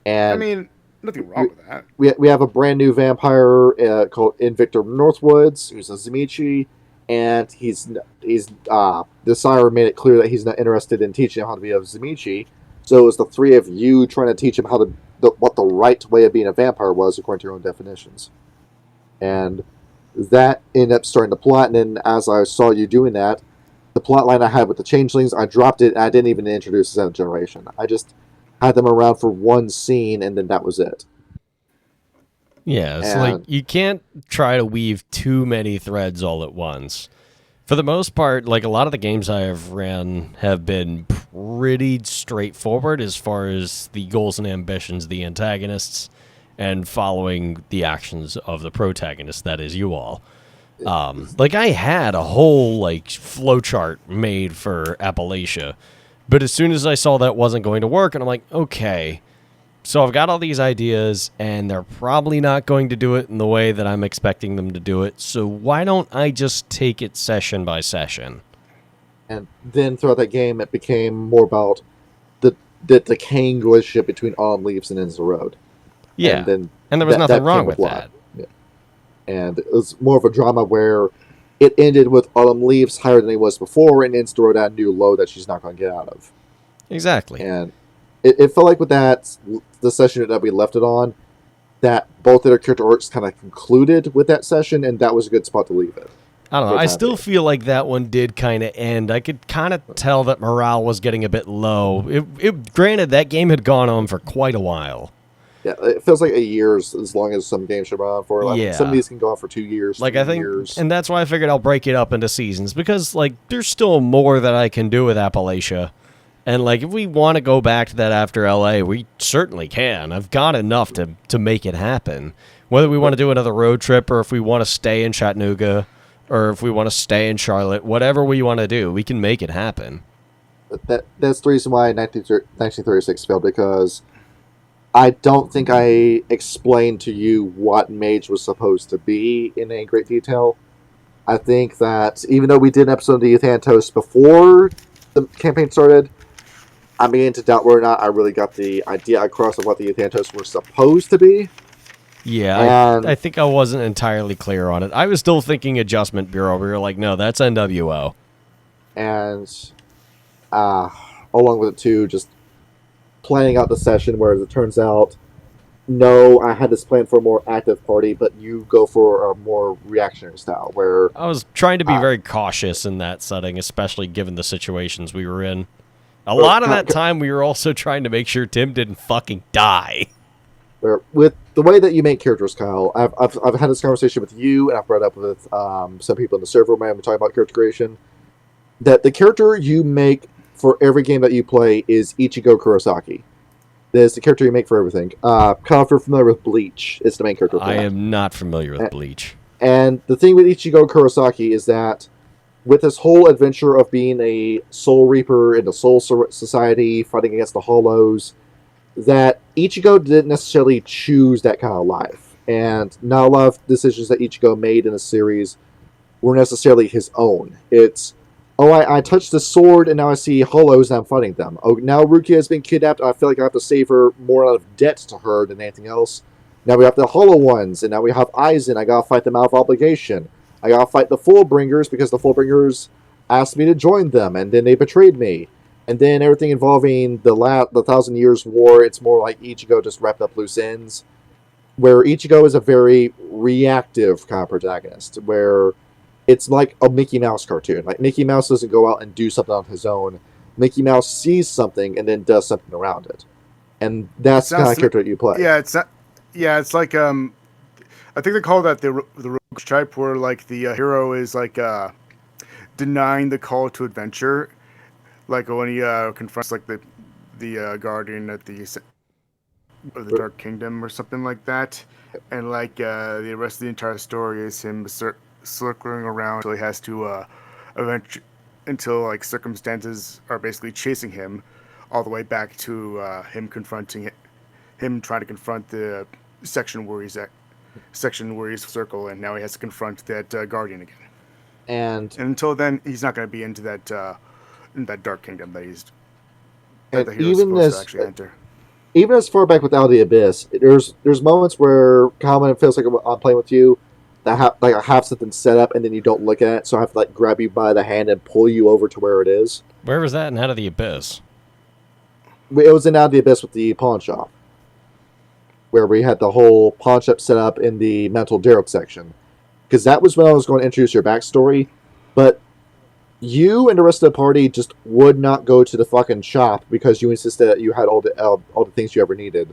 And I mean, nothing wrong with that. We have a brand new vampire called Victor Northwoods, who's a Zimichi, and he's the sire made it clear that he's not interested in teaching him how to be a Zimichi. So it was the three of you trying to teach him what the right way of being a vampire was according to your own definitions. And that ended up starting the plot, and then as I saw you doing that, the plot line I had with the changelings, I dropped it, and I didn't even introduce the 7th generation. I just had them around for one scene, and then that was it. Yeah, it's like you can't try to weave too many threads all at once. For the most part, like a lot of the games I have ran have been pretty straightforward as far as the goals and ambitions of the antagonists and following the actions of the protagonist, that is you all. Like I had a whole like flowchart made for Appalachia, but as soon as I saw that wasn't going to work, and I'm like, okay, So I've got all these ideas, and they're probably not going to do it in the way that I'm expecting them to do it. So why don't I just take it session by session? And then throughout that game, it became more about the decaying relationship between Autumn Leaves and Ends the Road. Yeah, And then and there was nothing wrong came with plot. that. Yeah. And it was more of a drama where it ended with Autumn Leaves higher than he was before, and Ends the Road at a new low that she's not going to get out of. Exactly. And it felt like with that, the session that we left it on, that both of their character arcs kind of concluded with that session, and that was a good spot to leave it. I don't know. I still feel like that one did kind of end. I could kind of tell that morale was getting a bit low. Granted, that game had gone on for quite a while. Yeah, it feels like a year is as long as some games should run on for. Like, Yeah. some of these can go on for 2 years. Like, 3 I think, years. and that's why I figured I'll break it up into seasons, because, like, there's still more that I can do with Appalachia. And, like, if we want to go back to that after LA, we certainly can. I've got enough to make it happen. Whether we want to do another road trip, or if we want to stay in Chattanooga, or if we want to stay in Charlotte, whatever we want to do, we can make it happen. But that's the reason why 1936 failed, because I don't think I explained to you what Mage was supposed to be in any great detail. I think that even though we did an episode of the Euthantos before the campaign started, I'm beginning to doubt whether or not I really got the idea across of what the Euthantos were supposed to be. Yeah, I think I wasn't entirely clear on it. I was still thinking Adjustment Bureau. We were like, no, that's NWO. And along with it too, just planning out the session, where it turns out, no, I had this plan for a more active party, but you go for a more reactionary style, where I was trying to be very cautious in that setting, especially given the situations we were in. A lot of that time, we were also trying to make sure Tim didn't fucking die. With the way that you make characters, Kyle, I've had this conversation with you, and I've brought it up with some people in the server when I'm talking about character creation, that the character you make for every game that you play is Ichigo Kurosaki. That is the character you make for everything. Kyle, if you're familiar with Bleach, it's the main character. I am not familiar with Bleach. And the thing with Ichigo Kurosaki is that with this whole adventure of being a Soul Reaper in the Soul Society, fighting against the Hollows, that Ichigo didn't necessarily choose that kind of life. And not a lot of decisions that Ichigo made in the series were necessarily his own. It's, oh, I touched the sword and now I see Hollows and I'm fighting them. Oh, now Rukia has been kidnapped and I feel like I have to save her more out of debt to her than anything else. Now we have the Hollow Ones, and now we have Aizen. I gotta fight them out of obligation. I gotta fight the Fullbringers because the Fullbringers asked me to join them, and then they betrayed me. And then everything involving the 1,000 Years War, it's more like Ichigo just wrapped up loose ends. Where Ichigo is a very reactive kind of protagonist, where it's like a Mickey Mouse cartoon. Like, Mickey Mouse doesn't go out and do something on his own. Mickey Mouse sees something and then does something around it. And that's the kind of character that you play. It's like I think they call that the rogue type, where like the hero is like denying the call to adventure, like when he confronts like the guardian at the Dark Kingdom or something like that, and like the rest of the entire story is him circling around until he has to until like circumstances are basically chasing him all the way back to him trying to confront the section where he's circle, and now he has to confront that guardian again. And until then, he's not going to be into that in that Dark Kingdom that the hero's supposed to actually enter. Even as far back with Out of the Abyss, there's moments where Common feels like I'm playing with you, that I have something set up and then you don't look at it, so I have to like grab you by the hand and pull you over to where it is. Where was that in Out of the Abyss? It was in Out of the Abyss with the pawn shop, where we had the whole pawn shop set up in the mental Derek section. Because that was when I was going to introduce your backstory, but you and the rest of the party just would not go to the fucking shop because you insisted that you had all the things you ever needed.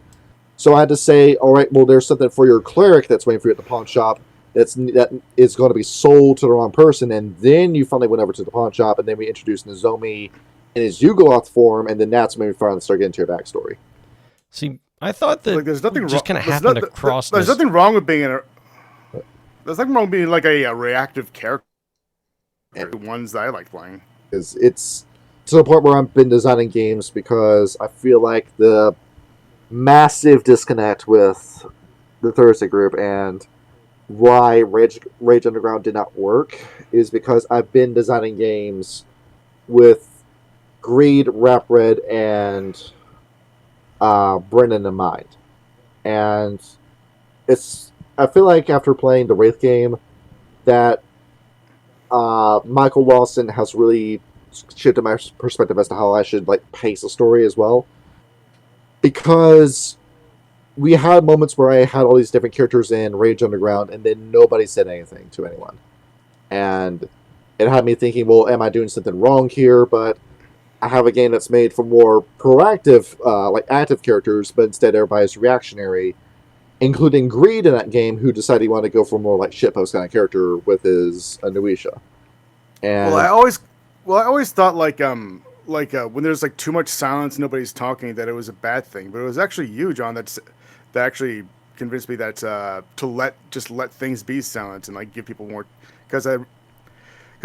So I had to say, all right, well, there's something for your cleric that's waiting for you at the pawn shop that is going to be sold to the wrong person, and then you finally went over to the pawn shop, and then we introduced Nozomi in his Yugoloth form, and then that's when we finally start getting to your backstory. See, I thought that there's nothing just kind of happened across. There's nothing wrong with being there's nothing wrong with being like a reactive character. The ones that I like playing. It's to the point where I've been designing games because I feel like the massive disconnect with the Thursday group, and why Rage Underground did not work is because I've been designing games with Greed, Rap Red, and Brennan in mind. And I feel like after playing the Wraith game, that Michael Lawson has really shifted my perspective as to how I should pace a story as well. Because we had moments where I had all these different characters in Rage Underground, and then nobody said anything to anyone, and it had me thinking, well, am I doing something wrong here? But I have a game that's made for more proactive, active characters, but instead everybody's reactionary, including Greed in that game, who decided he wanted to go for more shitpost kind of character with his Anuisha. And Well, I always thought when there's too much silence, nobody's talking, that it was a bad thing. But it was actually you, John, that actually convinced me that to let things be silent and give people more, because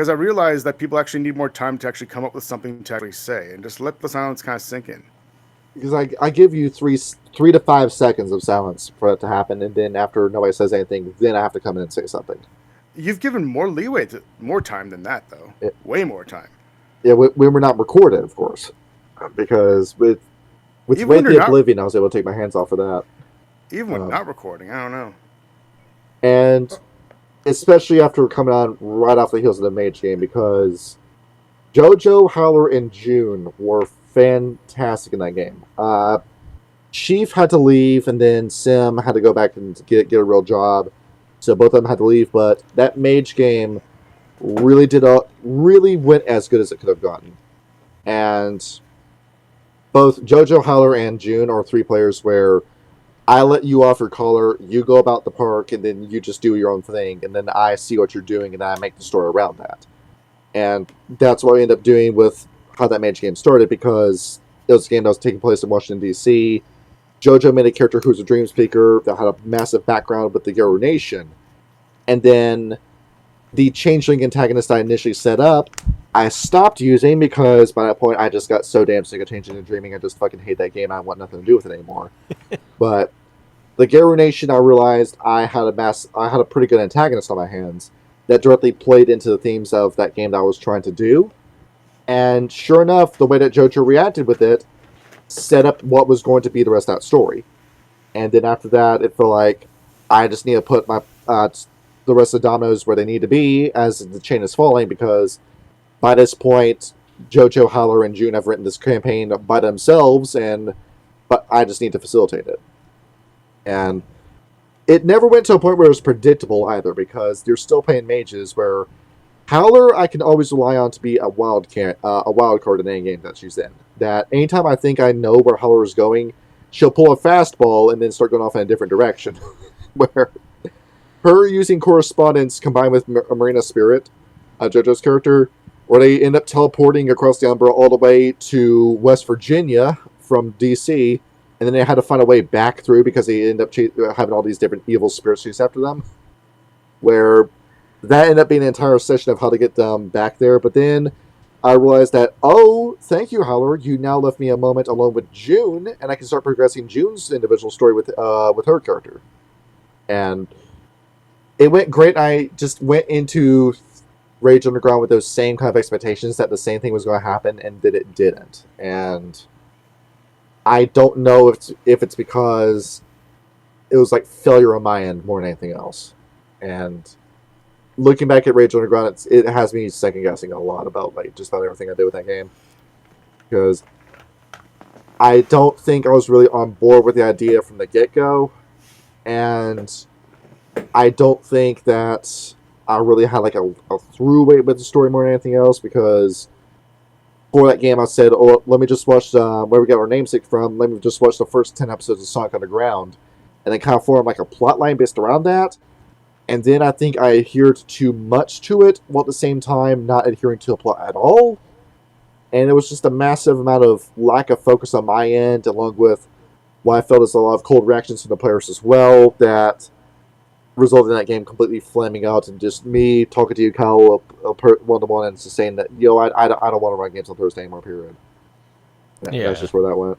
I realized that people actually need more time to actually come up with something to actually say, and just let the silence kind of sink in. because I give you 3 to 5 seconds of silence for that to happen, and then after nobody says anything, then I have to come in and say something. You've given more leeway to more time than that, though. Way more time. Yeah, when we're not recorded, of course, because with Wait the Oblivion, I was able to take my hands off of that. Even when not recording, I don't know. And especially after coming on right off the heels of the Mage game, because JoJo, Howler, and June were fantastic in that game. Chief had to leave, and then Sim had to go back and get a real job. So both of them had to leave, but that Mage game really went as good as it could have gotten. And both JoJo, Howler, and June are 3 players where I let you off your collar, you go about the park, and then you just do your own thing, and then I see what you're doing, and I make the story around that. And that's what I ended up doing with how that Mage game started, because it was a game that was taking place in Washington, D.C. JoJo made a character who was a dream speaker that had a massive background with the Garo Nation. And then the changeling antagonist I initially set up, I stopped using because by that point I just got so damn sick of Changing and Dreaming. I just fucking hate that game. I want nothing to do with it anymore. But the Garo Nation, I realized I had a pretty good antagonist on my hands that directly played into the themes of that game that I was trying to do. And sure enough, the way that JoJo reacted with it set up what was going to be the rest of that story. And then after that, it felt like I just need to put my the rest of the dominoes where they need to be as the chain is falling, because by this point, JoJo, Howler, and June have written this campaign by themselves, but I just need to facilitate it. And it never went to a point where it was predictable either, because you're still playing mages where Howler I can always rely on to be a wild card in any game that she's in. That anytime I think I know where Howler is going, she'll pull a fastball and then start going off in a different direction. Where her using correspondence combined with Marina Spirit, JoJo's character, where they end up teleporting across the Umbra all the way to West Virginia from DC, and then they had to find a way back through because they end up having all these different evil spirits chase after them. Where that ended up being an entire session of how to get them back there, but then I realized that, oh, thank you, Howler, you now left me a moment alone with June, and I can start progressing June's individual story with her character. And it went great. I just went into Rage Underground with those same kind of expectations that the same thing was going to happen, and that it didn't. And I don't know if it's because it was failure on my end more than anything else. And looking back at Rage Underground, it has me second guessing a lot about just about everything I did with that game, because I don't think I was really on board with the idea from the get-go, and I don't think that I really had a throughway with the story more than anything else, because for that game I said, oh, let me just watch where we got our namesake from, let me just watch the first 10 episodes of Sonic Underground, and then kind of form a plot line based around that. And then I think I adhered too much to it, while at the same time not adhering to the plot at all. And it was just a massive amount of lack of focus on my end, along with what I felt as a lot of cold reactions from the players as well, that resulted in that game completely flaming out, and just me talking to you, Kyle, one-to-one, and just saying that, I don't want to run games on Thursday anymore, period. That's just where that went.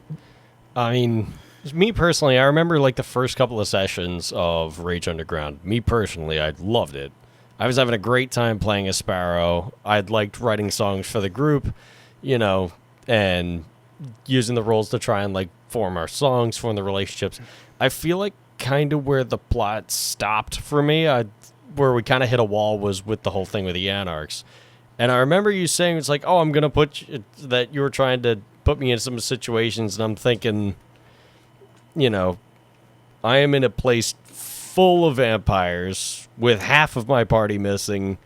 I mean, Me personally, I remember like the first couple of sessions of Rage Underground. Me personally, I loved it. I was having a great time playing as Sparrow. I'd liked writing songs for the group, you know, and using the roles to try and like form our songs, form the relationships. I feel like kind of where the plot stopped for me, where we kind of hit a wall was with the whole thing with the Anarchs. And I remember you saying it's like, oh, I'm gonna that you were trying to put me in some situations, and I'm thinking, you know, I am in a place full of vampires with half of my party missing.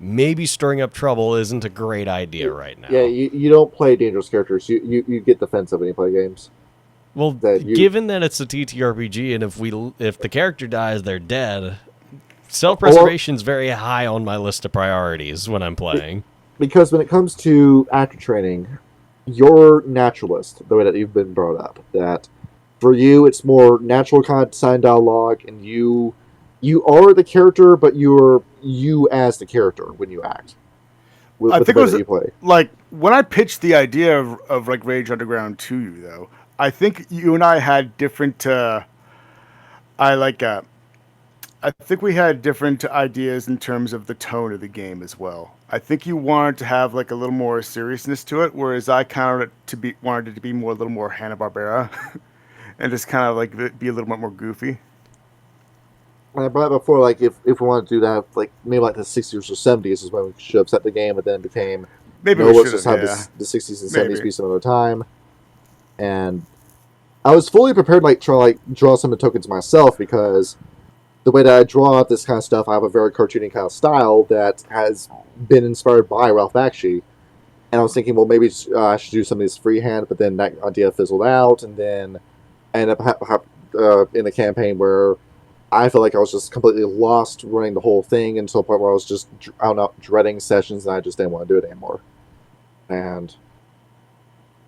Maybe stirring up trouble isn't a great idea right now. Yeah, you don't play dangerous characters. You get defensive when you play games. Well, given that it's a TTRPG, and if the character dies, they're dead. Self-preservation is very high on my list of priorities when I'm playing. Because when it comes to actor training, you're naturalist, the way that you've been brought up. That for you, it's more natural kind dialogue, and you are the character, but you're you as the character when you act. I think it was you play. Like when I pitched the idea of like Rage Underground to you, though. I think you and I had different. I think we had different ideas in terms of the tone of the game as well. I think you wanted to have like a little more seriousness to it, whereas I wanted it to be more a little more Hanna-Barbera, and just kind of like be a little bit more goofy. And I brought up before, like if we want to do that, like maybe like the 60s or 70s is when we should have set the game, but then it became maybe let's just have the 60s and 70s be some other time. And I was fully prepared, like try like draw some of the tokens myself because the way that I draw out this kind of stuff, I have a very cartoony kind of style that has been inspired by Ralph Bakshi. And I was thinking, well, maybe I should do some of these freehand, but then that idea fizzled out, and then I ended up in a campaign where I felt like I was just completely lost running the whole thing until a point where I was just out dreading sessions, and I just didn't want to do it anymore. And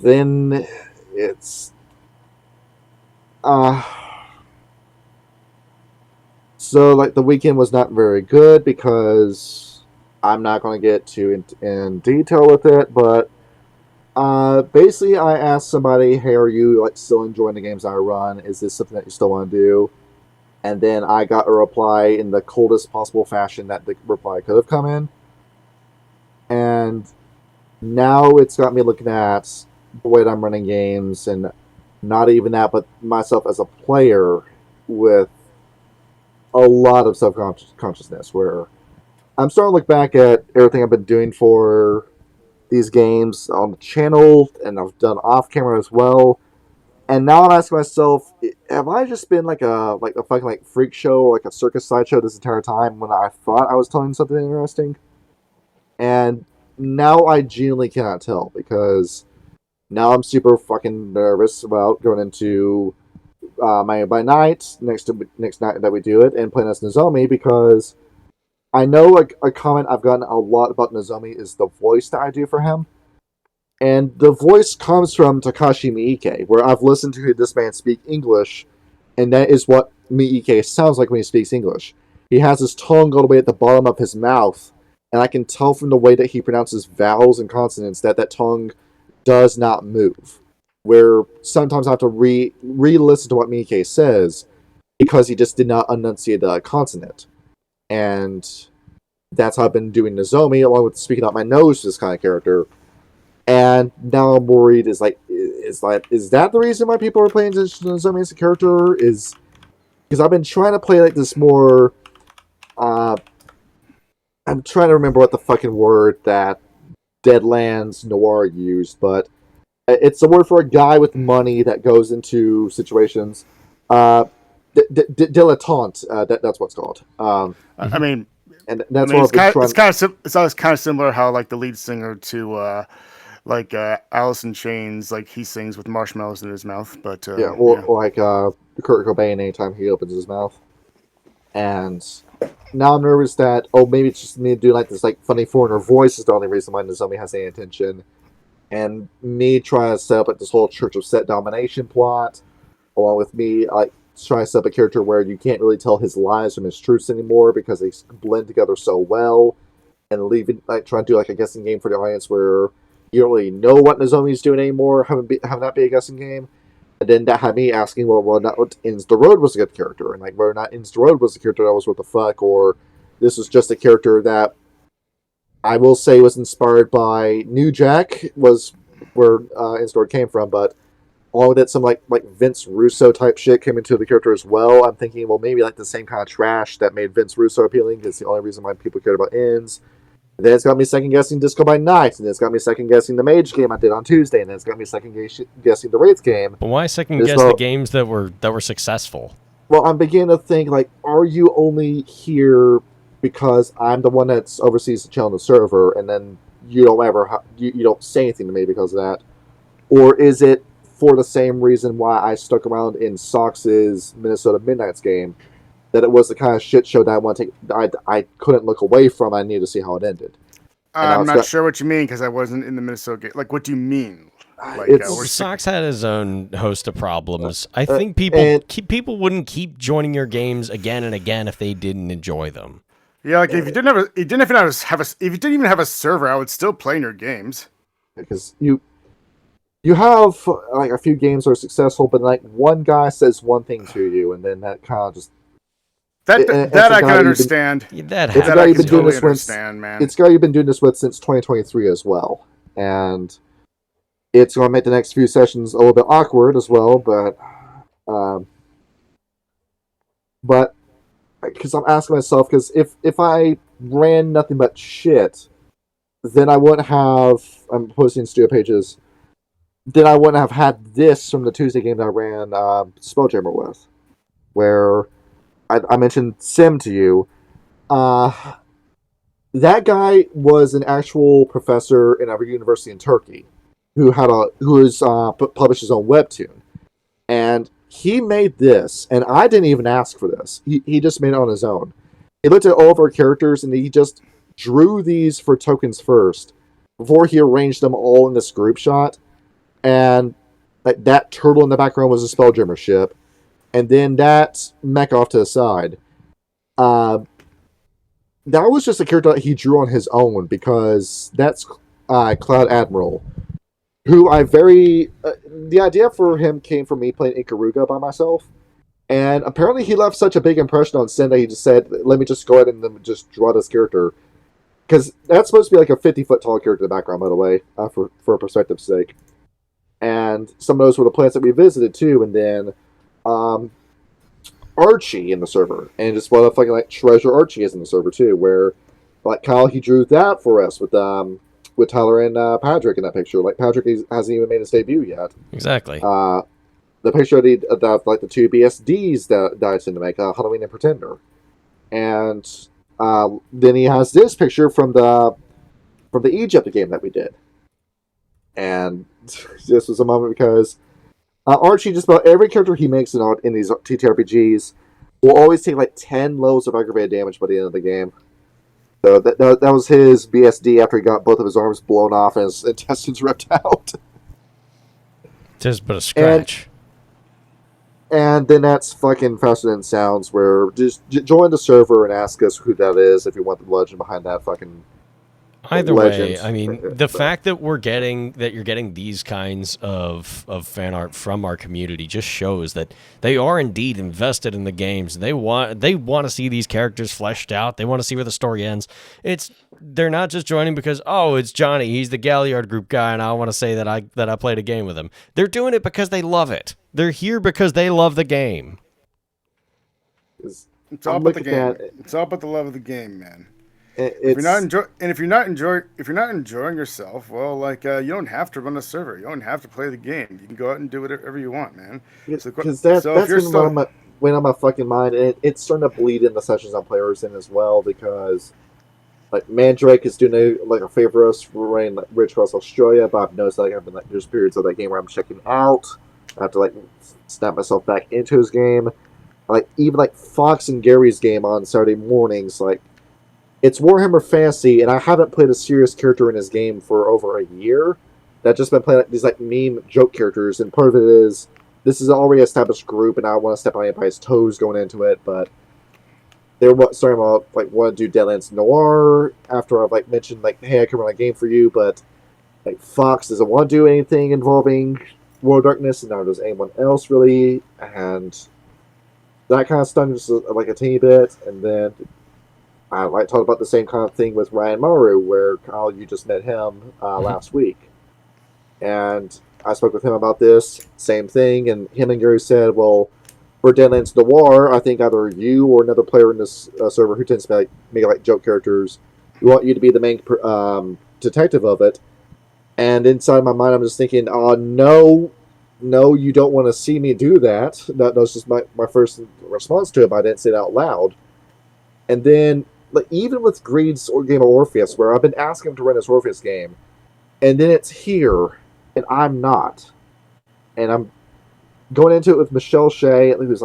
then it's so like the weekend was not very good because I'm not going to get too in detail with it, but basically I asked somebody, hey, are you like still enjoying the games I run? Is this something that you still want to do? And then I got a reply in the coldest possible fashion that the reply could have come in. And now it's got me looking at the way that I'm running games, and not even that, but myself as a player with a lot of self-consciousness, where I'm starting to look back at everything I've been doing for these games on the channel, and I've done off-camera as well. And now I'm asking myself, have I just been like a fucking like freak show or like a circus sideshow this entire time when I thought I was telling something interesting? And now I genuinely cannot tell, because now I'm super fucking nervous about going into Miami by Night next night that we do it and playing as Nozomi, because I know like a comment I've gotten a lot about Nozomi is the voice that I do for him. And the voice comes from Takashi Miike, where I've listened to this man speak English, and that is what Miike sounds like when he speaks English. He has his tongue all the way at the bottom of his mouth, and I can tell from the way that he pronounces vowels and consonants that tongue does not move. Where sometimes I have to re-listen to what Miike says because he just did not enunciate the consonant. And that's how I've been doing Nozomi, along with speaking out my nose to this kind of character. And now I'm worried, is that the reason why people are playing Nozomi as a character? Is because I've been trying to play like this more, I'm trying to remember what the fucking word that Deadlands Noir used, but it's a word for a guy with money that goes into situations. Dilettante, that's what it's called. I mean, and that's what it's kind of similar how like the lead singer to Alice in Chains, like he sings with marshmallows in his mouth, but or like Kurt Cobain anytime he opens his mouth. And now I'm nervous that maybe it's just me doing like this like funny foreigner voice is the only reason why Nozomi has any attention, and me trying to set up like this whole Church of Set domination plot, along with me like trying to set up a character where you can't really tell his lies from his truths anymore because they blend together so well, and leaving like trying to do like a guessing game for the audience where you don't really know what Nozomi's doing anymore, having that be a guessing game. And then that had me asking, well, whether or not Ins the Road was a good character, and like whether or not Ins the Road was a character that was what the fuck, or this was just a character that I will say was inspired by New Jack, was where Ins the Road came from, but along with it, some like Vince Russo type shit came into the character as well. I'm thinking, well, maybe like the same kind of trash that made Vince Russo appealing is the only reason why people cared about Ins. And then it's got me second guessing Disco by Night, and it's got me second guessing the Mage game I did on Tuesday, and then it's got me second guessing the Wraith game. But why second guess the games that were successful? Well, I'm beginning to think like, are you only here because I'm the one that's oversees the channel and the server, and then you don't ever you don't say anything to me because of that, or is it for the same reason why I stuck around in Sox's Minnesota Midnight's game? That it was the kind of shit show that I want to take. I couldn't look away from. I needed to see how it ended. I'm not sure what you mean because I wasn't in the Minnesota game. Like, what do you mean? Like, Sox had his own host of problems. I think people wouldn't keep joining your games again and again if they didn't enjoy them. Yeah, like if you didn't even have a server, I would still play in your games. Because you have like a few games that are successful, but like one guy says one thing to you, and then that kind of just. That I can understand. That it's a guy you've been doing this with, man. It's a guy you've been doing this with since 2023 as well, and it's going to make the next few sessions a little bit awkward as well. But because I'm asking myself, because if I ran nothing but shit, then I wouldn't have. I'm posting studio pages. Then I wouldn't have had this from the Tuesday game that I ran Spelljammer with, where. I mentioned Sim to you. That guy was an actual professor in a university in Turkey who published his own webtoon, and he made this. And I didn't even ask for this. He just made it on his own. He looked at all of our characters and he just drew these for tokens first before he arranged them all in this group shot. And like that turtle in the background was a Spelljammer ship. And then that mech off to the side. That was just a character that he drew on his own because that's Cloud Admiral, who the idea for him came from me playing Ikaruga by myself, and apparently he left such a big impression on Sin that he just said, "Let me just go ahead and just draw this character," because that's supposed to be like a 50-foot tall character in the background, by the way, for perspective's sake. And some of those were the planets that we visited too, and then. Archie in the server, and just what a fucking like treasure Archie is in the server too. Where like Kyle, he drew that for us with Tyler and Patrick in that picture. Like Patrick hasn't even made his debut yet. Exactly. The picture of like the two BSDs that I tend to make, Halloween and Pretender, and then he has this picture from the Egypt game that we did, and this was a moment because. Archie, just about every character he makes in these TTRPGs will always take like 10 levels of aggravated damage by the end of the game. So that was his BSD after he got both of his arms blown off and his intestines ripped out. Just but a scratch. And then that's fucking faster than it sounds, where just join the server and ask us who that is if you want the legend behind that fucking. Either way, I mean, the fact that you're getting these kinds of fan art from our community just shows that they are indeed invested in the games. They want to see these characters fleshed out. They want to see where the story ends. They're not just joining because it's Johnny, he's the Galliard group guy, and I want to say that I played a game with him. They're doing it because they love it. They're here because they love the game. It's all about the game. It's all about the love of the game, man. If you're not enjoying yourself, well, like you don't have to run a server. You don't have to play the game. You can go out and do whatever you want, man. Because that's when on my fucking mind, and it's starting to bleed in the sessions on players in as well. Because like Mandrake is doing a favor us for running like Ridge Cross Australia, but I've noticed that I've been like there's periods of that game where I'm checking out. I have to like snap myself back into his game. Like even like Fox and Gary's game on Saturday mornings, like. It's Warhammer Fantasy, and I haven't played a serious character in his game for over a year. I've just been playing these like meme joke characters, and part of it is this is an already established group, and I don't want to step on anybody's toes going into it. But they're starting about like want to do Deadlands Noir after I've mentioned hey, I can run a game for you, but Fox doesn't want to do anything involving World of Darkness, and neither does anyone else really, and that kind of stung just like a teeny bit. And then I like talked about the same kind of thing with Ryan Maru, where Kyle, you just met him last week, and I spoke with him about this same thing, and him and Gary said, well, for Deadlands Noir, I think either you or another player in this server who tends to make like joke characters, we want you to be the main detective of it. And inside my mind, I'm just thinking, no, you don't want to see me do that. That was just my first response to it, but I didn't say it out loud. And then, like, even with Greed's game of Orpheus, where I've been asking him to run this Orpheus game, and then it's here, and I'm not. And I'm going into it with Michelle Shea, who's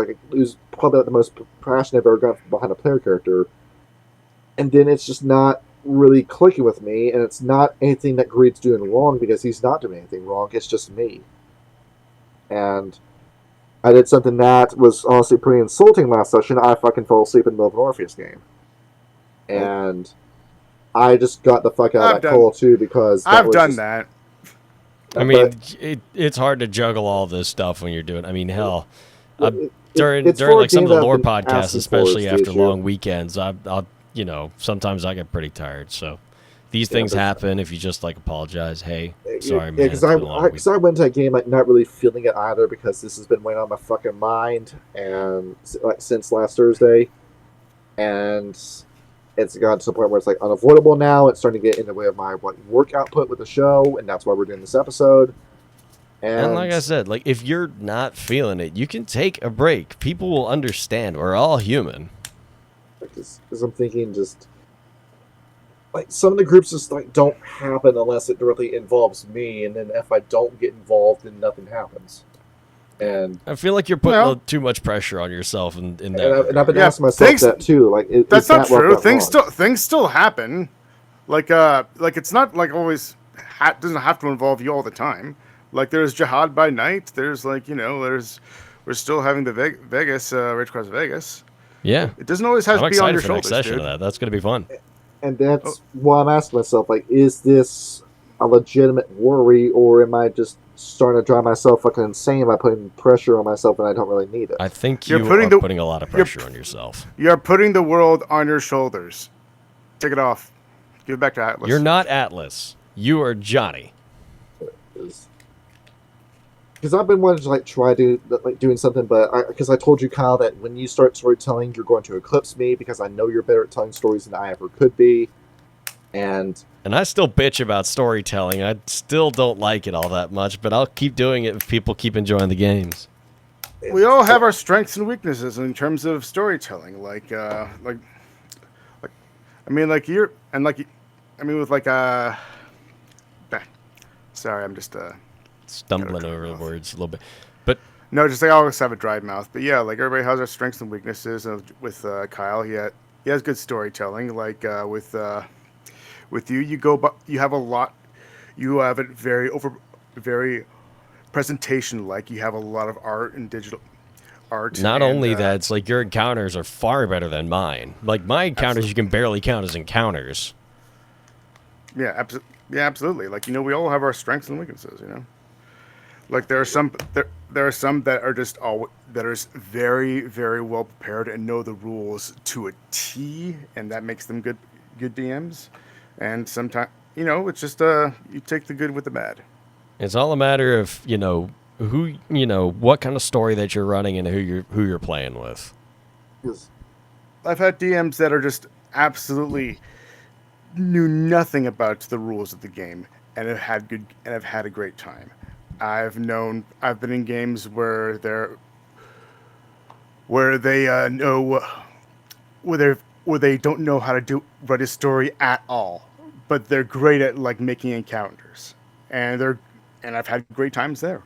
probably like the most passionate I've ever got behind a player character. And then it's just not really clicking with me, and it's not anything that Greed's doing wrong, because he's not doing anything wrong. It's just me. And I did something that was honestly pretty insulting last session. I fucking fell asleep in the middle of an Orpheus game. And I just got the fuck out of that call too, because I've done that. I mean, it's hard to juggle all this stuff when you're doing. I mean, hell, during like some of the lore podcasts, especially after long weekends, I'll sometimes I get pretty tired. So these things happen. If you just like apologize, hey, sorry, man. Because I went to that game like not really feeling it either, because this has been weighing on my fucking mind and like since last Thursday, and it's gotten to the point where it's like unavoidable now. It's starting to get in the way of my work output with the show, and that's why we're doing this episode. And like I said, like if you're not feeling it, you can take a break. People will understand. We're all human. Because I'm thinking, just like some of the groups just like don't happen unless it directly involves me, and then if I don't get involved, then nothing happens. And I feel like you're putting too much pressure on yourself in that. And I've been asking myself that too. Like, that's not true. Things still happen. Like it's not like always doesn't have to involve you all the time. Like there's Jihad by Night. There's we're still having the Vegas Rage Across Vegas. Yeah, it doesn't always have to be on your shoulders, dude. Of that. That's gonna be fun. And that's why I'm asking myself, like, is this a legitimate worry, or am I just starting to drive myself fucking insane by putting pressure on myself when I don't really need it? I think you're putting a lot of pressure on yourself. You're putting the world on your shoulders. Take it off. Give it back to Atlas. You're not Atlas. You are Johnny. Because I've been wanting to try doing something, but because I told you, Kyle, that when you start storytelling, you're going to eclipse me, because I know you're better at telling stories than I ever could be. And I still bitch about storytelling. I still don't like it all that much, but I'll keep doing it if people keep enjoying the games. We all have our strengths and weaknesses in terms of storytelling. Sorry, I'm just stumbling over the words a little bit, but no, just like I always have a dry mouth. But yeah, like everybody has their strengths and weaknesses. And with Kyle, he has good storytelling. Like with you, you have a lot. You have it very presentation. Like you have a lot of art and digital art. Not only that, it's like your encounters are far better than mine. Like my encounters, you can barely count as encounters. Yeah, absolutely. Like we all have our strengths and weaknesses. Like there are some that are just very, very well prepared and know the rules to a T, and that makes them good DMs. And sometimes it's just you take the good with the bad. It's all a matter of who what kind of story that you're running and who you're playing with. I've had DMs that are just absolutely knew nothing about the rules of the game and have had a great time. I've been in games where they don't know how to write a story at all, but they're great at like making encounters, and I've had great times there.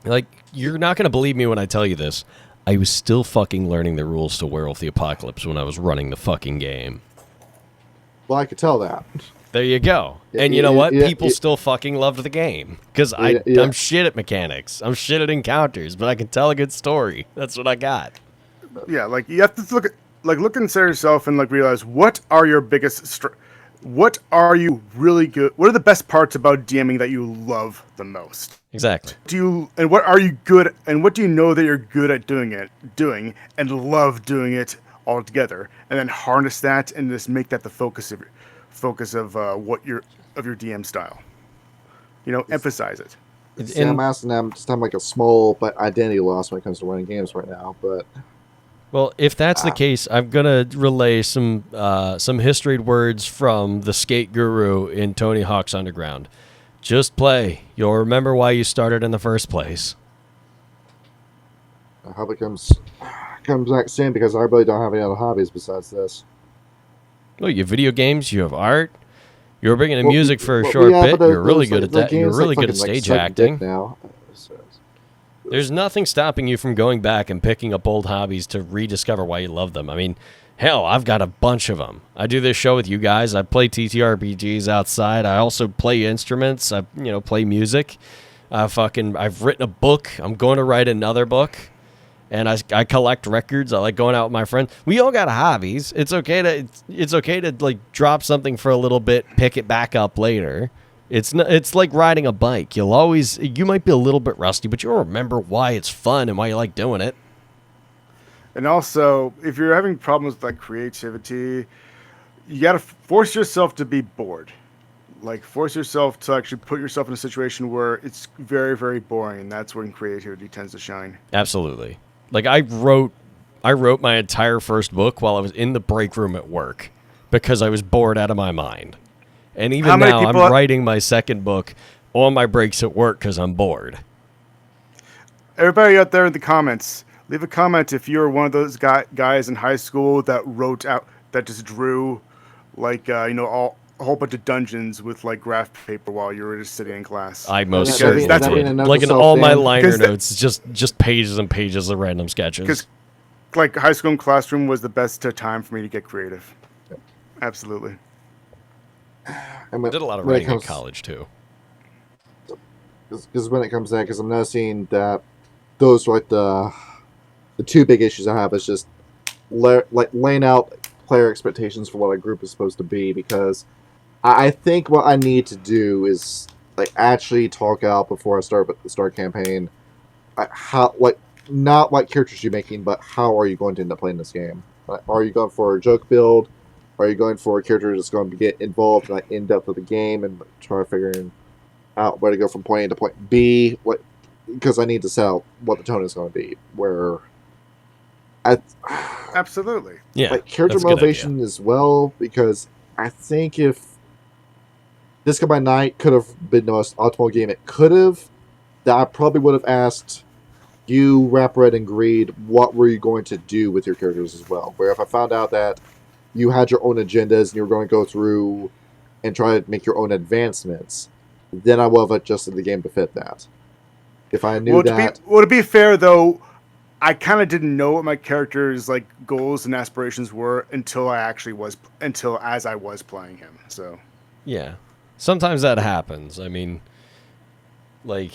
Like, you're not gonna believe me when I tell you this. I was still fucking learning the rules to Werewolf the Apocalypse when I was running the fucking game. Well, I could tell that. There you go. And you know what? People still fucking loved the game. Because I'm shit at mechanics. I'm shit at encounters, but I can tell a good story. That's what I got. Yeah, like you have to look inside yourself and like realize what are your biggest what are you really good? What are the best parts about DMing that you love the most? Exactly. What are you good and what do you know that you're good at doing and love doing it all together, and then harness that and just make that the focus of of your DM style. Emphasize it. See, I'm asking them just have like a small but identity loss when it comes to running games right now. But Well, if that's the case, I'm gonna relay some history words from the skate guru in Tony Hawk's Underground. Just play. You'll remember why you started in the first place. I hope it comes back soon because I really don't have any other hobbies besides this. Well, you have video games, you have art. You were bringing in Well, music for a well, short yeah, bit. but You're really those, good at the that. You're games, really like, good at fucking, stage suck dick acting. now. So, There's nothing stopping you from going back and picking up old hobbies to rediscover why you love them. I mean, hell, I've got a bunch of them. I do this show with you guys. I play TTRPGs outside. I also play instruments. I play music. I've written a book. I'm going to write another book. And I collect records. I like going out with my friends. We all got hobbies. It's okay to like drop something for a little bit, pick it back up later. It's like riding a bike. You might be a little bit rusty, but you'll remember why it's fun and why you like doing it. And also, if you're having problems with like creativity, you got to force yourself to be bored. Like, force yourself to actually put yourself in a situation where it's very, very boring. And that's when creativity tends to shine. Absolutely. Like, I wrote my entire first book while I was in the break room at work because I was bored out of my mind. And even now, I'm writing my second book on my breaks at work because I'm bored. Everybody out there in the comments, leave a comment if you're one of those guys in high school that just drew, like, a whole bunch of dungeons with, like, graph paper while you were just sitting in class. I most Because certainly that's did. what- Like in all my liner 'Cause notes, just pages and pages of random sketches. Because, like, high school and classroom was the best time for me to get creative. Absolutely. I did a lot of writing in college, too. Because when it comes to that, because I'm noticing that those are like the two big issues I have is just laying out player expectations for what a group is supposed to be. Because I think what I need to do is like actually talk out before I start campaign. How not what characters you're making, but how are you going to end up playing this game? Are you going for a joke build? Are you going for a character that's going to get involved in depth of the game and try figuring out where to go from point A to point B? Because I need to set out what the tone is going to be. Absolutely. Yeah, like character motivation as well. Because I think if Disco by Night could have been the most optimal game it could have, that I probably would have asked you, Rap Red and Greed, what were you going to do with your characters as well? Where if I found out that you had your own agendas and you were going to go through and try to make your own advancements, then I would have adjusted the game to fit that. If I knew that... To be fair, though, I kind of didn't know what my character's like goals and aspirations were until as I was playing him. So yeah, sometimes that happens. I mean, like,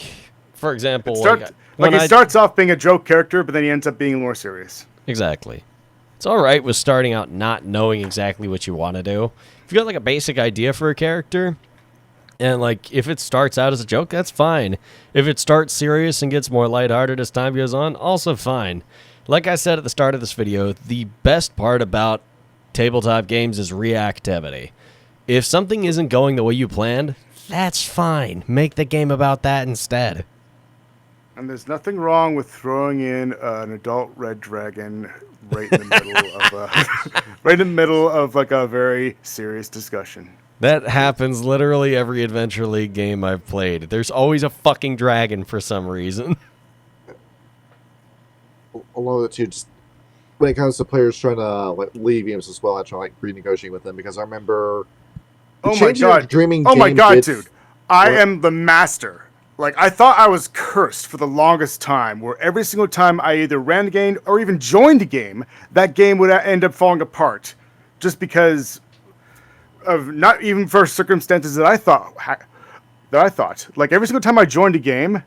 for example, it starts off being a joke character, but then he ends up being more serious. Exactly. It's all right with starting out not knowing exactly what you want to do. If you got like a basic idea for a character, and like if it starts out as a joke, that's fine. If it starts serious and gets more lighthearted as time goes on, also fine. Like I said at the start of this video, the best part about tabletop games is reactivity. If something isn't going the way you planned, that's fine. Make the game about that instead. And there's nothing wrong with throwing in an adult red dragon right in the middle of like a very serious discussion. That happens literally every Adventure League game I've played. There's always a fucking dragon for some reason. Along with the two, just when it comes to players trying to leave games as well, I try renegotiating with them because I remember. Oh my god, dude! I am the master. Like, I thought I was cursed for the longest time, where every single time I either ran a game or even joined a game, that game would end up falling apart, just because of not even for circumstances that I thought. Like, every single time I joined a game,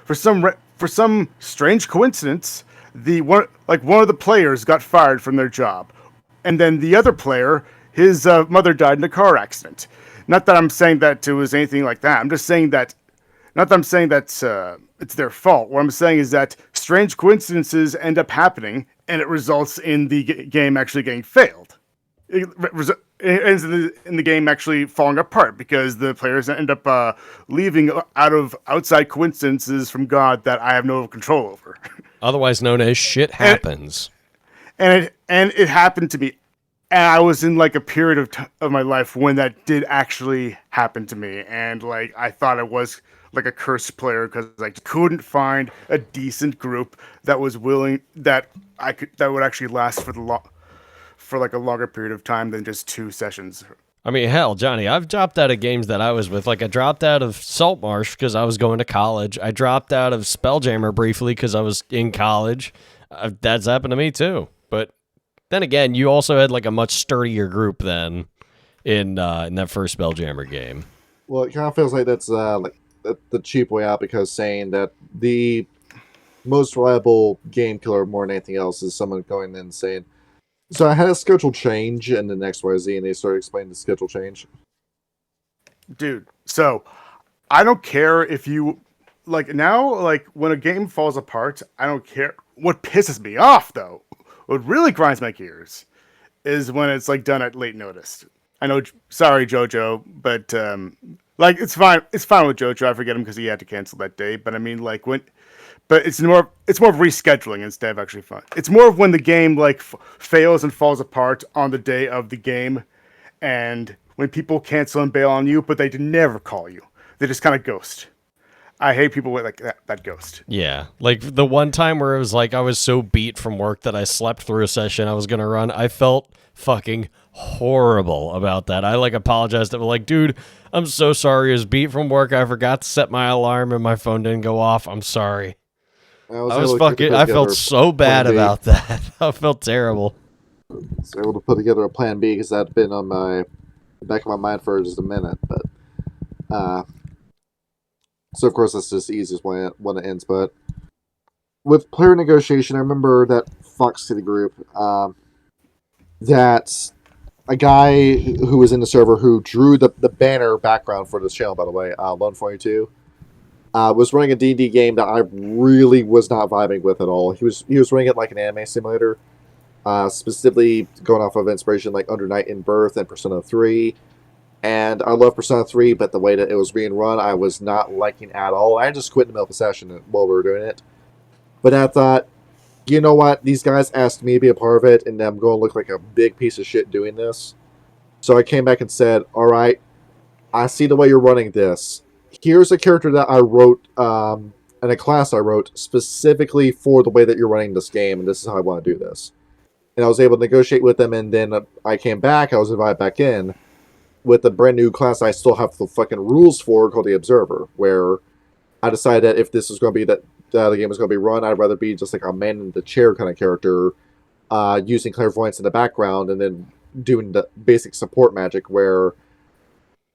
for some strange coincidence, one of the players got fired from their job, and then the other player, his mother died in a car accident. Not that I'm saying that it was anything like that. I'm just saying that, not that I'm saying that it's their fault. What I'm saying is that strange coincidences end up happening, and it results in the game actually getting failed. It ends in the game actually falling apart because the players end up leaving out of outside coincidences from God that I have no control over. Otherwise known as shit happens. And it happened to me. And I was in like a period of my life when that did actually happen to me, and like I thought I was like a cursed player because I couldn't find a decent group that was willing that would actually last for like a longer period of time than just 2 sessions. I mean, hell, Johnny, I've dropped out of games that I was with. Like, I dropped out of Saltmarsh because I was going to college. I dropped out of Spelljammer briefly because I was in college. That's happened to me, too. But then again, you also had, like, a much sturdier group then in that first Spelljammer game. Well, it kind of feels like that's like the cheap way out, because saying that the most reliable game killer more than anything else is someone going in and saying, so I had a schedule change in the next XYZ, and they started explaining the schedule change. Dude, so I don't care if you like now, like when a game falls apart, I don't care. What pisses me off though, what really grinds my gears, is when it's like done at late notice. I know, sorry Jojo, but like it's fine with Jojo. I forget him because he had to cancel that day. But I mean, like but it's more of rescheduling instead of actually fun. It's more of when the game like fails and falls apart on the day of the game, and when people cancel and bail on you, but they never call you. They just kind of ghost. I hate people with like that ghost. Yeah, like the one time where it was like I was so beat from work that I slept through a session I was gonna run. I felt fucking horrible about that. I like apologized. I was like, dude, I'm so sorry. I was beat from work. I forgot to set my alarm and my phone didn't go off. I'm sorry. I felt so bad about that. I felt terrible. I was able to put together a plan B because that'd been on the back of my mind for just a minute. But so of course that's just the easiest way when it ends. But with player negotiation, I remember that Fox City group that a guy who was in the server who drew the banner background for this channel, by the way, Lone42. Was running a D&D game that I really was not vibing with at all. He was running it like an anime simulator, specifically going off of inspiration like Under Night in Birth and Persona 3. And I love Persona 3, but the way that it was being run, I was not liking at all. I just quit in the middle of a session while we were doing it. But I thought, you know what? These guys asked me to be a part of it, and I'm going to look like a big piece of shit doing this. So I came back and said, all right, I see the way you're running this. Here's a character that I wrote, and a class I wrote specifically for the way that you're running this game, and this is how I want to do this. And I was able to negotiate with them, and then I came back, I was invited back in with a brand new class I still have the fucking rules for, called the Observer, where I decided that if this is going to be that the game is going to be run, I'd rather be just like a man in the chair kind of character, using clairvoyance in the background, and then doing the basic support magic, where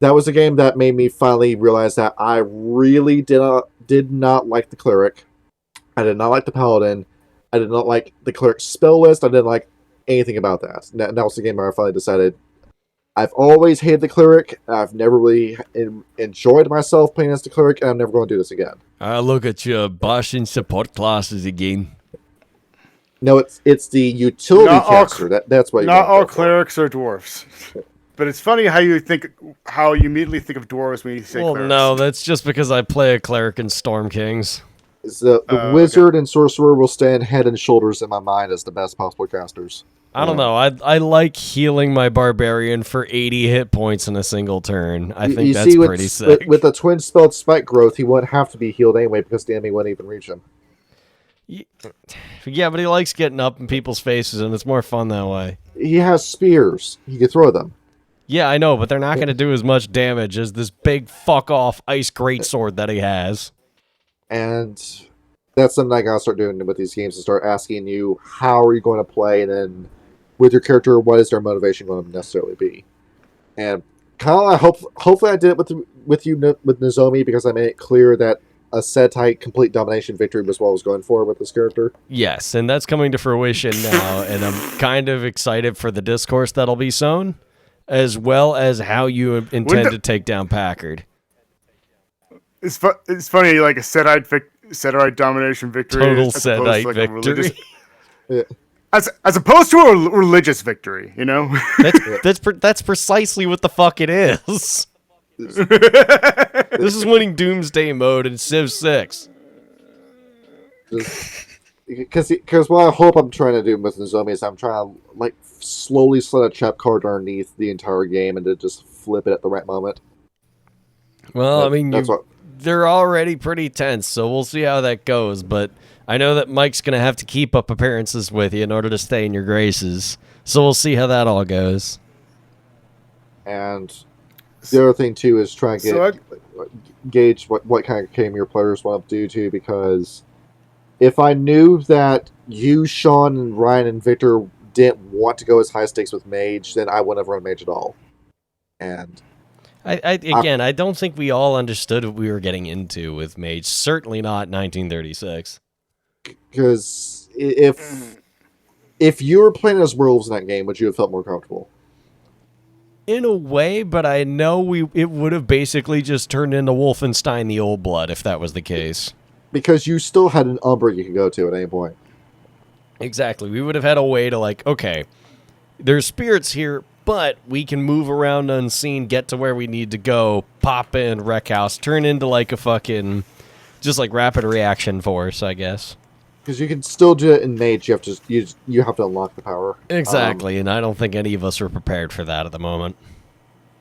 that was a game that made me finally realize that I really did not like the cleric. I did not like the paladin. I did not like the cleric's spell list. I didn't like anything about that. And that was the game where I finally decided I've always hated the cleric. I've never really enjoyed myself playing as the cleric, and I'm never going to do this again. I look at your bashing support classes again. No, it's the utility caster. That's what. Not all clerics are dwarves. But it's funny how you immediately think of dwarves when you say clerics. Well, no, that's just because I play a cleric in Storm Kings. The wizard and sorcerer will stand head and shoulders in my mind as the best possible casters. I don't know. I like healing my barbarian for 80 hit points in a single turn. I think that's pretty sick. With a twin spelled spike growth, he wouldn't have to be healed anyway because the enemy wouldn't even reach him. Yeah, but he likes getting up in people's faces, and it's more fun that way. He has spears. He can throw them. Yeah, I know, but they're not going to do as much damage as this big fuck-off ice greatsword that he has. And that's something I gotta start doing with these games, to start asking you, how are you going to play, and then with your character, what is their motivation going to necessarily be? And kind of, hopefully I did it with Nozomi, because I made it clear that a set-height complete domination victory was what I was going for with this character. Yes, and that's coming to fruition now, and I'm kind of excited for the discourse that'll be sown. as well as how you intend Wouldn't to take down Packard. It's funny, like a Setite domination victory, Total as opposed to Setite like a religious, victory. Yeah. as opposed to a religious victory. You know, That's precisely what the fuck it is. This is winning Doomsday mode in Civ 6. Because what I hope I'm trying to do with Nozomi is I'm trying to like slowly slide a trap card underneath the entire game and to just flip it at the right moment. Well, I mean, that's what. They're already pretty tense, so we'll see how that goes. But I know that Mike's going to have to keep up appearances with you in order to stay in your graces. So we'll see how that all goes. And the other thing, too, is trying to gauge what kind of game your players want to do, too, because if I knew that you, Sean, and Ryan, and Victor didn't want to go as high stakes with Mage, then I wouldn't have run Mage at all. And I don't think we all understood what we were getting into with Mage. Certainly not 1936. Because if you were playing as werewolves in that game, would you have felt more comfortable? In a way, but I know it would have basically just turned into Wolfenstein the Old Blood if that was the case. Because you still had an Umbra you could go to at any point. Exactly. We would have had a way to, like, okay, there's spirits here, but we can move around unseen, get to where we need to go, pop in, wreck house, turn into, like, a fucking, just, like, rapid reaction force, I guess. Because you can still do it in Mage, you have to unlock the power. Exactly, and I don't think any of us are prepared for that at the moment.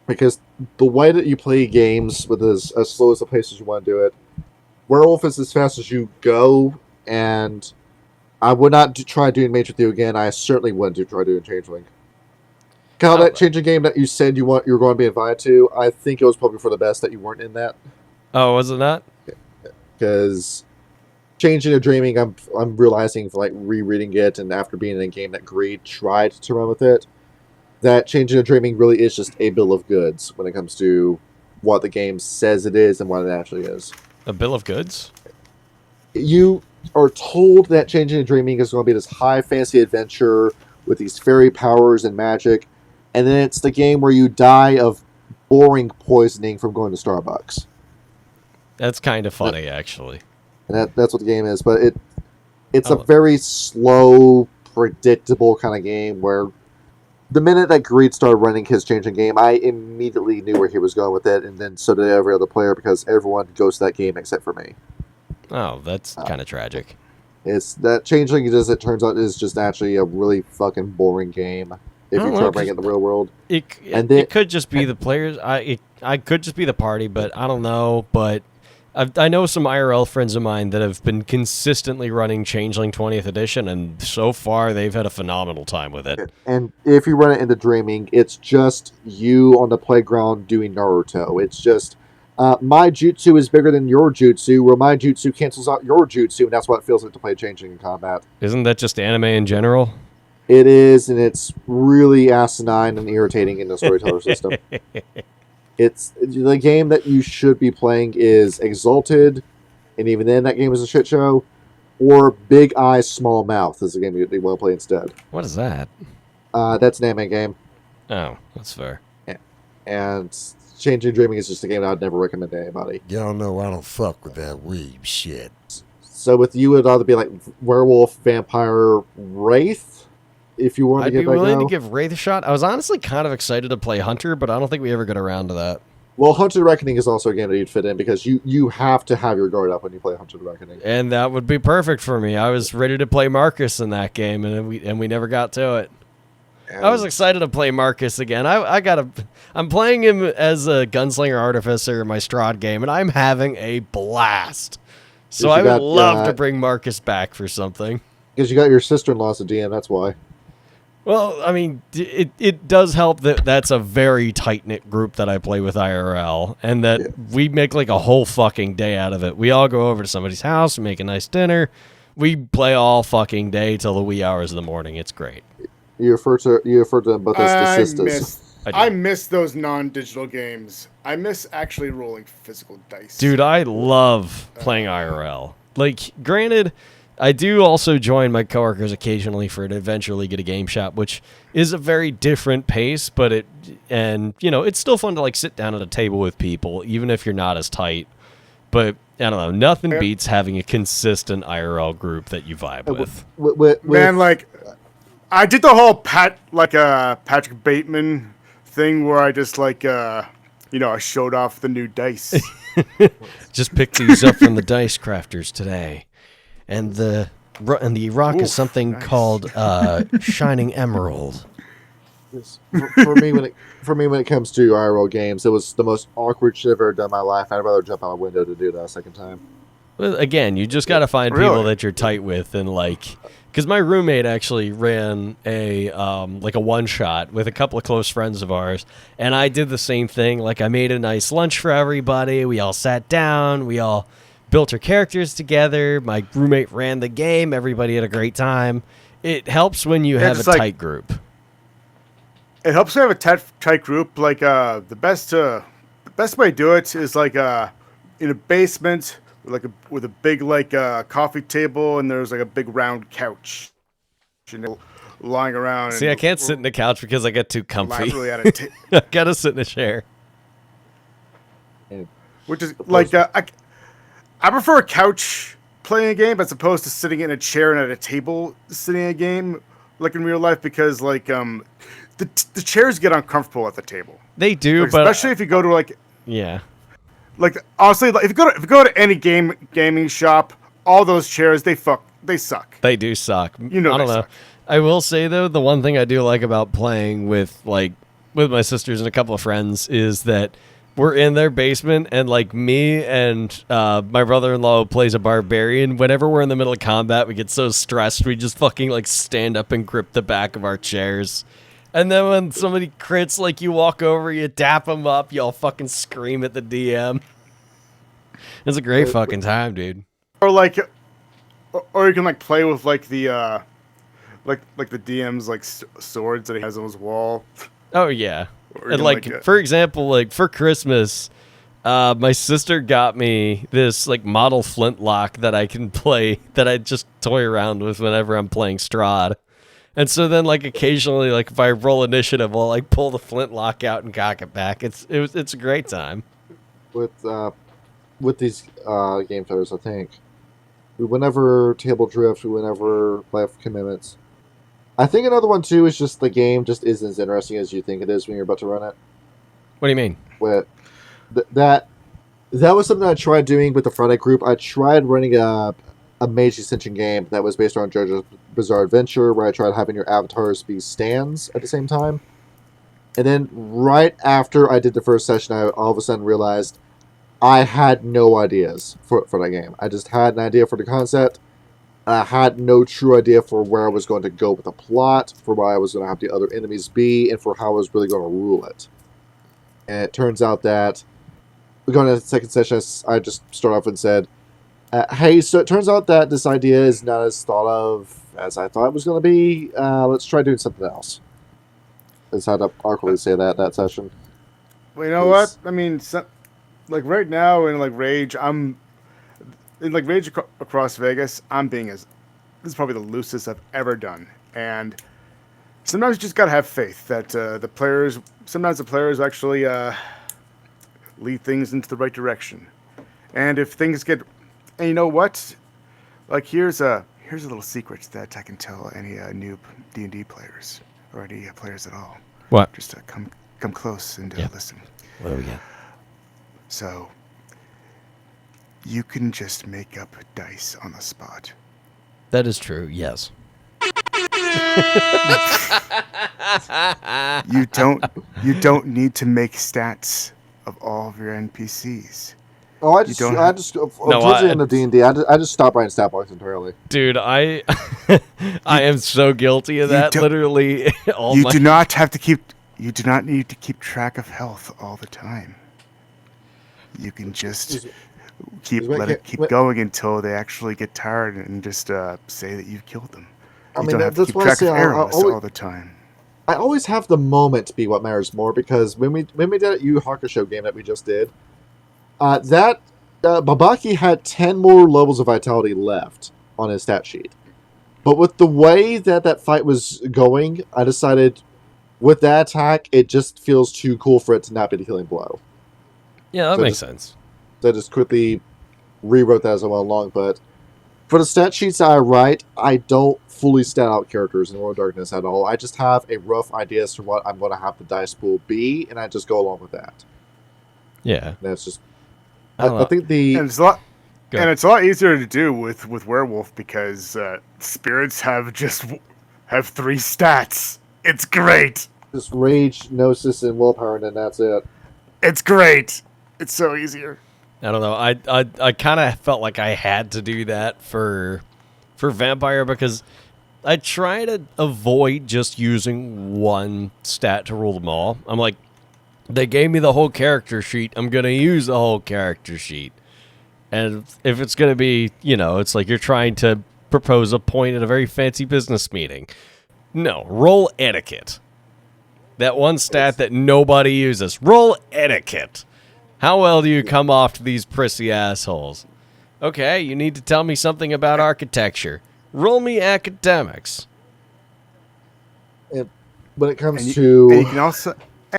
Because the way that you play games with as slow as the pace as you want to do it, Werewolf is as fast as you go, and I would not try doing Mage with you again. I certainly wouldn't try doing Changeling. Kyle, that changing game that you said you were going to be invited to, I think it was probably for the best that you weren't in that. Oh, was it not? Because Changing a Dreaming, I'm realizing, for like rereading it, and after being in a game that Greed tried to run with it, that Changing a Dreaming really is just a bill of goods when it comes to what the game says it is and what it actually is. A bill of goods? You are told that Changing a Dreaming is going to be this high fantasy adventure with these fairy powers and magic, and then it's the game where you die of boring poisoning from going to Starbucks. That's kind of funny, actually. And that's what the game is, but it's a very slow, predictable kind of game where the minute that Greed started running his Changing game, I immediately knew where he was going with it, and then so did every other player because everyone goes to that game except for me. Oh, that's kind of tragic. It's that Changeling, as it turns out, is just actually a really fucking boring game if you try to bring it in the real world. It could just be the players. I could just be the party, but I don't know. But I know some IRL friends of mine that have been consistently running Changeling 20th edition, and so far they've had a phenomenal time with it. And if you run it into Dreaming, it's just you on the playground doing Naruto. It's just my jutsu is bigger than your jutsu, where my jutsu cancels out your jutsu, and that's what it feels like to play Changeling in combat. Isn't that just anime in general? It is, and it's really asinine and irritating in the storyteller system. It's the game that you should be playing is Exalted, and even then that game is a shit show. Or Big Eye Small Mouth is the game you want to play instead. What is that? That's an anime game. Oh, that's fair. And Changing Dreaming is just a game I'd never recommend to anybody. Y'all know I don't fuck with that weeb shit. So with you, it'd either be like Werewolf, Vampire, Wraith. If you wanted I'd to be get willing now. to give Wraith a shot. I was honestly kind of excited to play Hunter, but I don't think we ever got around to that. Well, Hunter the Reckoning is also a game that you'd fit in because you have to have your guard up when you play Hunter the Reckoning. And that would be perfect for me. I was ready to play Marcus in that game, and we never got to it. I was excited to play Marcus again. I'm playing him as a gunslinger artificer in my Strahd game, and I'm having a blast. So I would love to bring Marcus back for something. Because you got your sister-in-law as a DM, that's why. Well, I mean, it does help that that's a very tight-knit group that I play with IRL, and that we make like a whole fucking day out of it. We all go over to somebody's house, make a nice dinner. We play all fucking day till the wee hours of the morning. It's great. You refer to them both as the sisters. I miss those non-digital games. I miss actually rolling physical dice. Dude, I love playing IRL. Like, granted, I do also join my coworkers occasionally for to eventually get a game shop, which is a very different pace, but it's still fun to like sit down at a table with people, even if you're not as tight. But I don't know, nothing beats having a consistent IRL group that you vibe with. Man, like I did the whole Patrick Bateman thing where I just I showed off the new dice. Just picked these up from the Dice Crafters today. And the rock is something called Shining Emerald. For me, when it comes to IRL games, it was the most awkward shit I've ever done in my life. I'd rather jump out a window to do that a second time. Well, again, you just got to find people that you're tight with, and because my roommate actually ran a one shot with a couple of close friends of ours, and I did the same thing. Like I made a nice lunch for everybody. We all sat down. We all built our characters together. My roommate ran the game. Everybody had a great time. It helps when you have a tight group. It helps to have a tight group. Like the best way to do it is in a basement with a big coffee table, and there's a big round couch, lying around. See, I can't sit in the couch because I get too comfy. Really I gotta sit in a chair. Which is I prefer a couch playing a game as opposed to sitting in a chair and at a table sitting a game like in real life, because the chairs get uncomfortable at the table. They do, but especially if you go to yeah. Honestly, if you go to any gaming shop, all those chairs they suck. They do suck. I don't know. Suck. I will say though, the one thing I do like about playing with my sisters and a couple of friends is that we're in their basement, and me and my brother-in-law plays a barbarian. Whenever we're in the middle of combat, we get so stressed we just fucking stand up and grip the back of our chairs. And then when somebody crits, you walk over, you dap them up, you all fucking scream at the DM. It's a great fucking time, dude. Or you can play with the DM's swords that he has on his wall. Oh yeah. And for example, for Christmas, my sister got me this model flintlock that I can play, that I just toy around with whenever I'm playing Strahd. And so then, occasionally, if I roll initiative, I'll pull the flintlock out and cock it back. It's a great time. With these game players, I think we whenever table drift, we whenever life commitments. I think another one too is just the game just isn't as interesting as you think it is when you're about to run it. What do you mean? With that was something I tried doing with the Friday group. I tried running a Mage Ascension game that was based on JoJo's Bizarre Adventure, where I tried having your avatars be stands at the same time. And then right after I did the first session, I all of a sudden realized I had no ideas for that game. I just had an idea for the concept. I had no true idea for where I was going to go with the plot, for why I was going to have the other enemies be, and for how I was really going to rule it. And it turns out that, going to the second session, I just started off and said, hey, so it turns out that this idea is not as thought of as I thought it was going to be. Let's try doing something else. That's how to awkwardly say that session. Well, you know what? I mean, right now in Rage, Rage Across Vegas, this is probably the loosest I've ever done. And sometimes you just gotta have faith that the players actually lead things into the right direction. And if things get, and you know what? Here's a little secret that I can tell any new D&D players, or any players at all. What? Just to come close and listen. What do we got? So, you can just make up dice on the spot. That is true, yes. You don't need to make stats of all of your NPCs. Oh, I just towards the end of D&D, I just stopped writing stat blocks entirely. Dude, I am so guilty of that. Literally, you do not need to keep track of health all the time. You can just keep going until they actually get tired and just say that you've killed them. You don't have to keep track of arrows all the time. I always have the moment to be what matters more, because when we did that Yu Hakusho game that we just did, Babaki had 10 more levels of vitality left. on his stat sheet. But with the way that fight was going, I decided with that attack, it just feels too cool for it to not be the killing blow. Yeah, that makes sense. So I just quickly rewrote that as I went along. But for the stat sheets I write, I don't fully stat out characters in World of Darkness at all. I just have a rough idea as to what I'm going to have the dice pool be, and I just go along with that. Yeah. And that's just... I think the... And it's a lot easier to do with Werewolf because spirits have 3 stats. It's great. Just rage, gnosis, and willpower, and then that's it. It's great. It's so easier. I don't know. I kind of felt like I had to do that for Vampire because I try to avoid just using one stat to rule them all. I'm like, they gave me the whole character sheet. I'm going to use the whole character sheet. And if it's going to be, it's like you're trying to propose a point at a very fancy business meeting. No, roll etiquette. That one stat that nobody uses. Roll etiquette. How well do you come off to these prissy assholes? Okay, you need to tell me something about architecture. Roll me academics. When it comes and to... you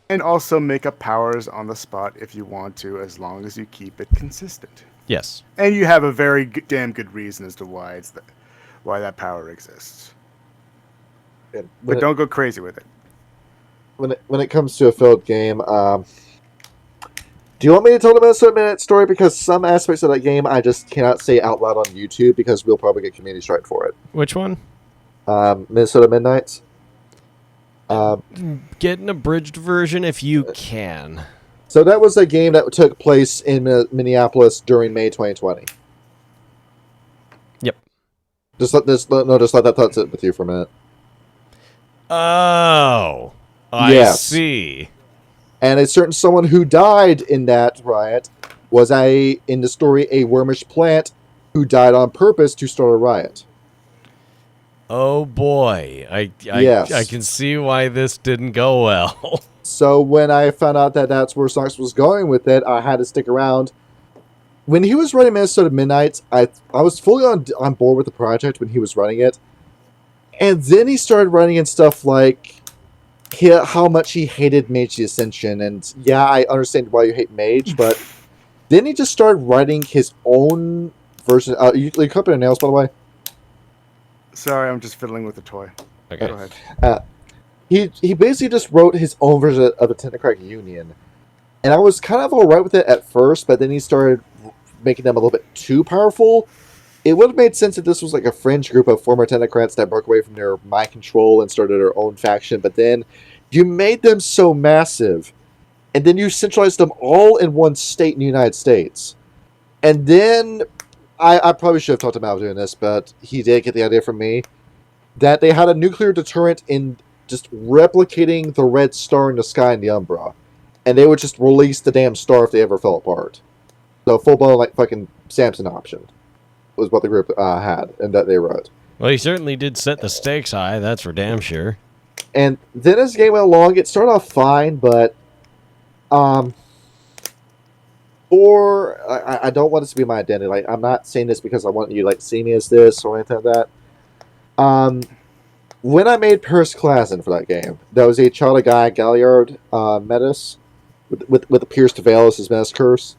can also make up powers on the spot if you want to, as long as you keep it consistent. Yes. And you have a very damn good reason as to why that power exists. But don't go crazy with it. When it comes to a field game, do you want me to tell the Minnesota-Minute story? Because some aspects of that game I just cannot say out loud on YouTube because we'll probably get community strike for it. Which one? Minnesota Midnights. Get an abridged version if you can. So that was a game that took place in Minneapolis during May 2020. Yep. Just let that thought sit with you for a minute. Oh, I see. And a certain someone who died in that riot was in the story a wormish plant who died on purpose to start a riot. Oh boy, I can see why this didn't go well. So when I found out that that's where Sox was going with it, I had to stick around. When he was running Minnesota Midnights, I was fully on board with the project when he was running it. And then he started running in stuff like how much he hated Mage the Ascension. And yeah, I understand why you hate Mage, but then he just started writing his own version. You cut your nails, by the way? Sorry, I'm just fiddling with the toy. Okay. Go ahead. He basically just wrote his own version of the Technocratic Union. And I was kind of alright with it at first, but then he started making them a little bit too powerful. It would have made sense if this was like a fringe group of former technocrats that broke away from their mind control and started their own faction, but then you made them so massive, and then you centralized them all in one state in the United States. And then, I probably should have talked him out of doing this, but he did get the idea from me, that they had a nuclear deterrent in just replicating the red star in the sky in the Umbra, and they would just release the damn star if they ever fell apart. So full-blown, like, fucking Samson option was what the group had, and that they wrote. Well, he certainly did set the stakes high, that's for damn sure. And then as the game went along, it started off fine, but I don't want this to be my identity. Like, I'm not saying this because I want you to see me as this or anything like that. When I made Paris Klassen for that game, that was a child guy, Galliard Metis, with the pierced veil as his Metis curse.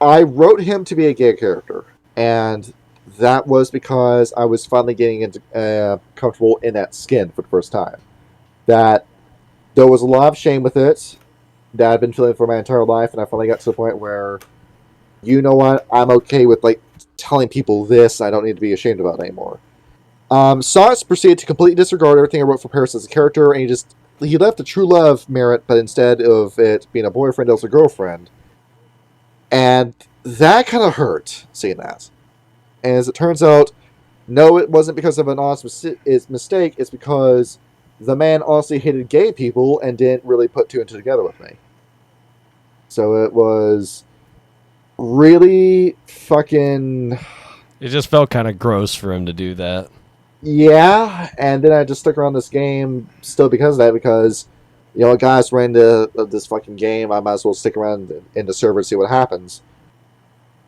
I wrote him to be a gay character. And that was because I was finally getting comfortable in that skin for the first time. That there was a lot of shame with it that I've been feeling for my entire life, and I finally got to the point where, you know what, I'm okay with telling people this. I don't need to be ashamed about it anymore. Sauce proceeded to completely disregard everything I wrote for Paris as a character, and he left the true love merit, but instead of it being a boyfriend, it was a girlfriend. And that kind of hurt, seeing that. And as it turns out, no, it wasn't because of an honest mistake. It's because the man honestly hated gay people and didn't really put two and two together with me. So it was really fucking... It just felt kind of gross for him to do that. Yeah, and then I just stuck around this game still because of that, because, guys ran into this fucking game, I might as well stick around in the server and see what happens.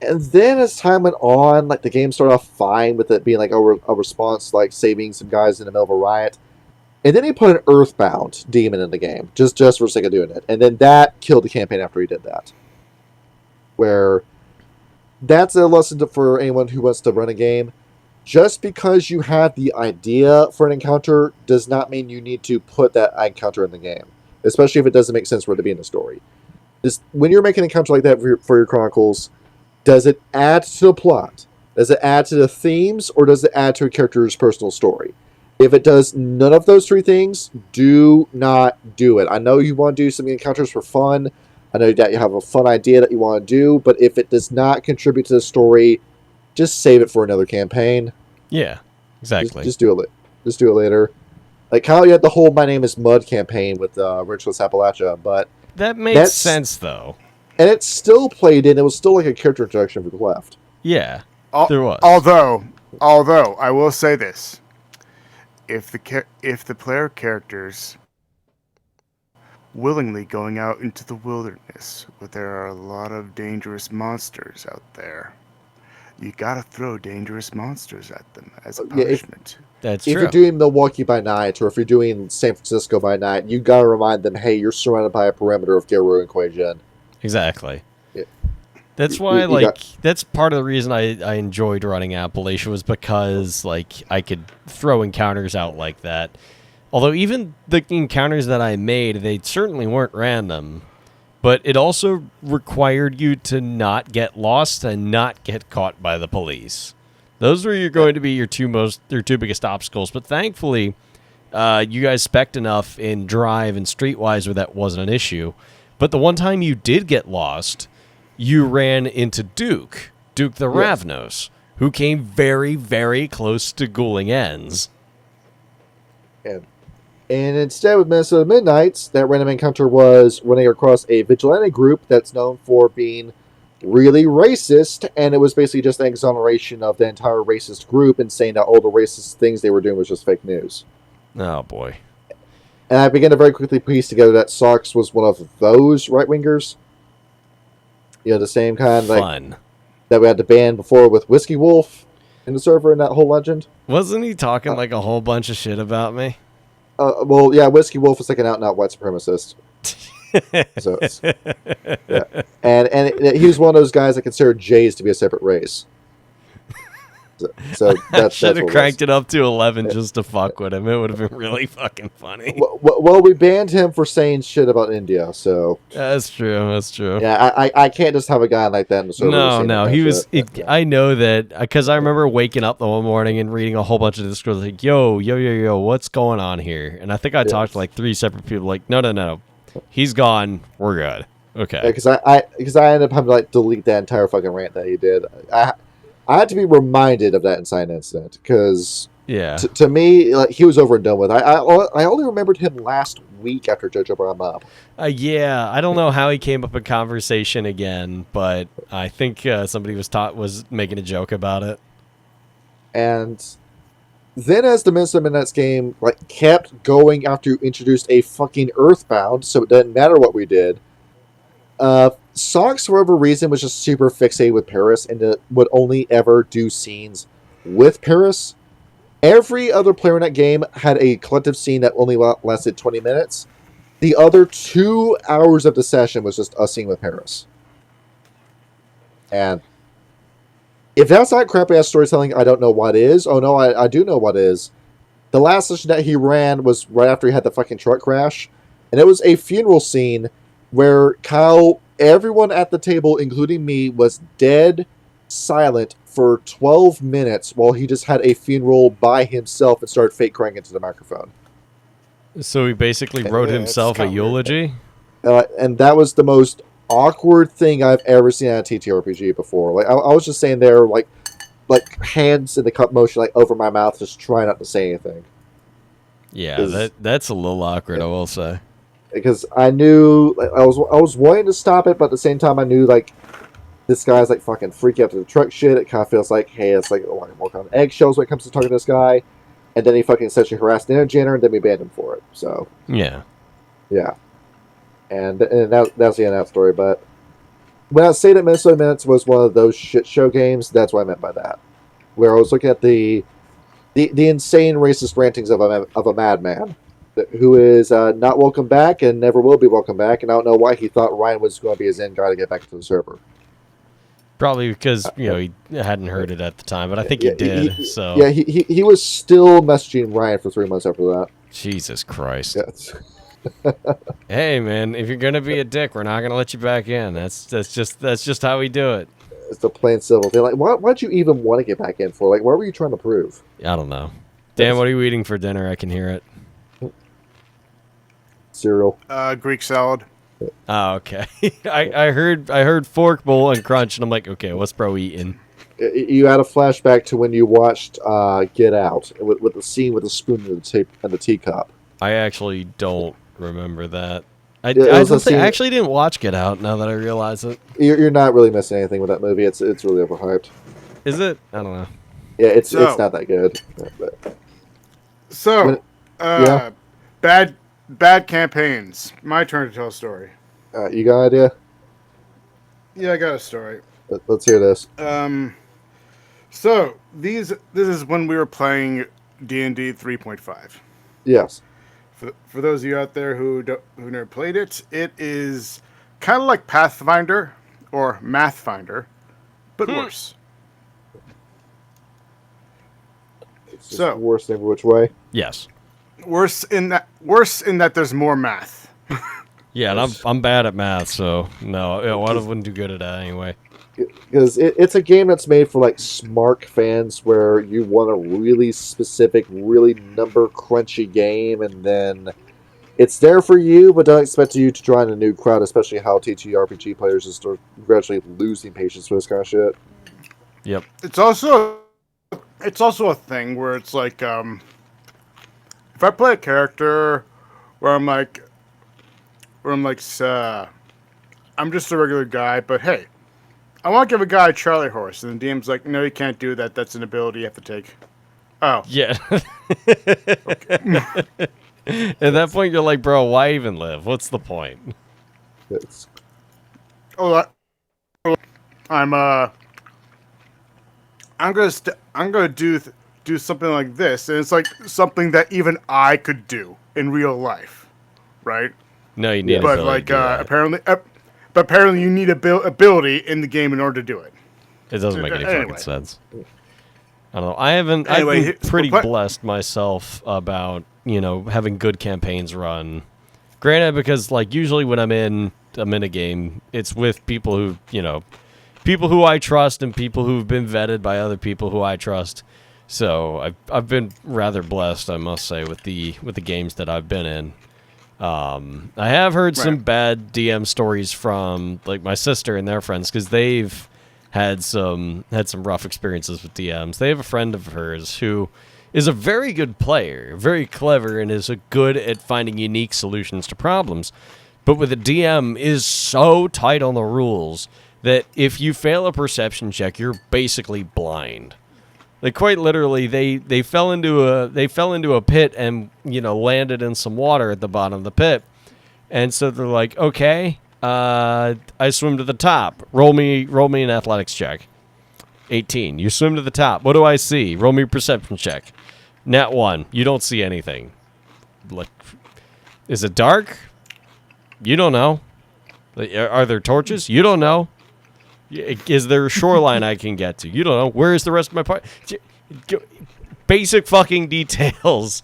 And then as time went on, like the game started off fine with it being like a response, like saving some guys in the middle of a riot. And then he put an Earthbound demon in the game, just for the sake of doing it. And then that killed the campaign after he did that. Where that's a lesson for anyone who wants to run a game. Just because you have the idea for an encounter does not mean you need to put that encounter in the game. Especially if it doesn't make sense for it to be in the story. When you're making an encounter like that for your Chronicles, does it add to the plot? Does it add to the themes? Or does it add to a character's personal story? If it does none of those three things, do not do it. I know you want to do some encounters for fun. I know that you have a fun idea that you want to do, but if it does not contribute to the story, just save it for another campaign. Yeah, exactly. Just do it. Just do it later. Like Kyle, you had the whole "My Name Is Mud" campaign with Richless Appalachia, but that makes sense though. And it still played in. It was still like a character introduction for the left. Yeah, there was. Although I will say this. If the player characters willingly going out into the wilderness where there are a lot of dangerous monsters out there, you gotta throw dangerous monsters at them as a punishment. That's true. If you're doing Milwaukee by night, or if you're doing San Francisco by night, you gotta remind them, hey, you're surrounded by a perimeter of Gero and Quajan. Exactly. Yeah. That's why, that's part of the reason I enjoyed running Appalachia was because, I could throw encounters out like that. Although even the encounters that I made, they certainly weren't random. But it also required you to not get lost and not get caught by the police. Those were going to be your two biggest obstacles. But thankfully, you guys spec'd enough in Drive and Streetwise where that wasn't an issue. But the one time you did get lost, you ran into Duke the Ravnos, who came very, very close to ghouling ends. And instead with Minnesota Midnights, that random encounter was running across a vigilante group that's known for being really racist, and it was basically just an exoneration of the entire racist group and saying that all the racist things they were doing was just fake news. Oh, boy. And I began to very quickly piece together that Sox was one of those right-wingers. You know, the same kind that we had to ban before with Whiskey Wolf in the server and that whole legend. Wasn't he talking a whole bunch of shit about me? Well, yeah, Whiskey Wolf is like an out-and-out white supremacist. So, yeah. And he was one of those guys that considered Jays to be a separate race. So that's should have cranked it up to 11 just to fuck with him. It would have been really fucking funny. Well, we banned him for saying shit about India, so that's true. Yeah, I can't just have a guy like that in the server. No, he was. I know that because I remember waking up the one morning and reading a whole bunch of Discord like, yo, what's going on here? And I think I talked to like 3 separate people. Like, no, he's gone. We're good. Okay. Because I ended up having to delete that entire fucking rant that he did. I had to be reminded of that inside incident because to me, he was over and done with. I only remembered him last week after JoJo brought him up. I don't know how he came up in conversation again, but I think somebody was making a joke about it. And then as the Minnesota Midnights game kept going after you introduced a fucking Earthbound, so it doesn't matter what we did. Sox, for whatever reason, was just super fixated with Paris and would only ever do scenes with Paris. Every other player in that game had a collective scene that only lasted 20 minutes. The other 2 hours of the session was just a scene with Paris. And if that's not crappy-ass storytelling, I don't know what is. Oh, no, I do know what is. The last session that he ran was right after he had the fucking truck crash. And it was a funeral scene where everyone at the table, including me, was dead silent for 12 minutes while he just had a funeral by himself and started fake crying into the microphone. So he basically wrote himself a eulogy? And that was the most awkward thing I've ever seen at a TTRPG before. I was just saying there, hands in the cup motion, over my mouth, just trying not to say anything. Yeah, that's a little awkward, I will say. Because I knew I was wanting to stop it, but at the same time I knew this guy's fucking freaking out to the truck shit. It kind of feels like, hey, it's more kind of eggshells when it comes to talking to this guy, and then he fucking sexually harassed the intergener, and then we banned him for it. So yeah, and that was the end of that story. But when I say that Minnesota Minutes was one of those shit show games, that's what I meant by that. Where I was looking at the insane racist rantings of a madman who is not welcome back and never will be welcome back, and I don't know why he thought Ryan was going to be his end guy to get back to the server. Probably because he hadn't heard it at the time, but I think he did. He was still messaging Ryan for 3 months after that. Jesus Christ. Yes. Hey man, if you're gonna be a dick, we're not gonna let you back in. That's just how we do it. It's the plain civil. They're like, why'd you even want to get back in for? Like, what were you trying to prove? I don't know. Dan, what are you eating for dinner? I can hear it. Cereal. Greek salad. Oh, okay. I heard fork, bowl, and crunch, and I'm like, okay, what's bro eating? You had a flashback to when you watched Get Out with the scene with the spoon and the teacup. I actually don't remember that. I actually didn't watch Get Out. Now that I realize it, you're not really missing anything with that movie. It's really overhyped. Is it? I don't know. Yeah, it's not that good. Bad campaigns. My turn to tell a story. You got an idea? Yeah, I got a story. Let's hear this. So this is when we were playing D&D 3.5. Yes. For those of you out there who never played it, it is kind of like Pathfinder or Mathfinder, but worse. It's just worse in every which way. Yes. Worse in that there's more math. Yeah, and I'm bad at math, so no, I wouldn't do good at that anyway. Because it's a game that's made for like smart fans, where you want a really specific, really number crunchy game, and then it's there for you, but don't expect you to join a new crowd. Especially how TTRPG players just start gradually losing patience for this kind of shit. Yep. It's also a thing where it's like, if I play a character where I'm just a regular guy, but hey, I want to give a guy a Charlie horse, and the DM's like, no, you can't do that. That's an ability you have to take. Oh. Yeah. At that point, you're like, bro, why even live? What's the point? I'm gonna do something like this, and it's like something that even I could do in real life, right? No, you need. But like apparently you need ability in the game in order to do it. It doesn't make any fucking sense. I don't know. I've been pretty blessed myself about having good campaigns run. Granted, because like usually when I'm in a game, it's with people who I trust and people who've been vetted by other people who I trust. So I've been rather blessed, I must say, with the games that I've been in. I have heard some bad DM stories from like my sister and their friends, because they've had some rough experiences with DMs. They have a friend of hers who is a very good player, very clever, and is good at finding unique solutions to problems. But with a DM is so tight on the rules that if you fail a perception check, you're basically blind. Like quite literally, they fell into a pit and landed in some water at the bottom of the pit, and so they're like, okay, I swim to the top. Roll me an athletics check. 18. You swim to the top. What do I see? Roll me a perception check. Nat 1. You don't see anything. Like, is it dark? You don't know. Are there torches? You don't know. Is there a shoreline I can get to? You don't know. Where is the rest of my part? Basic fucking details.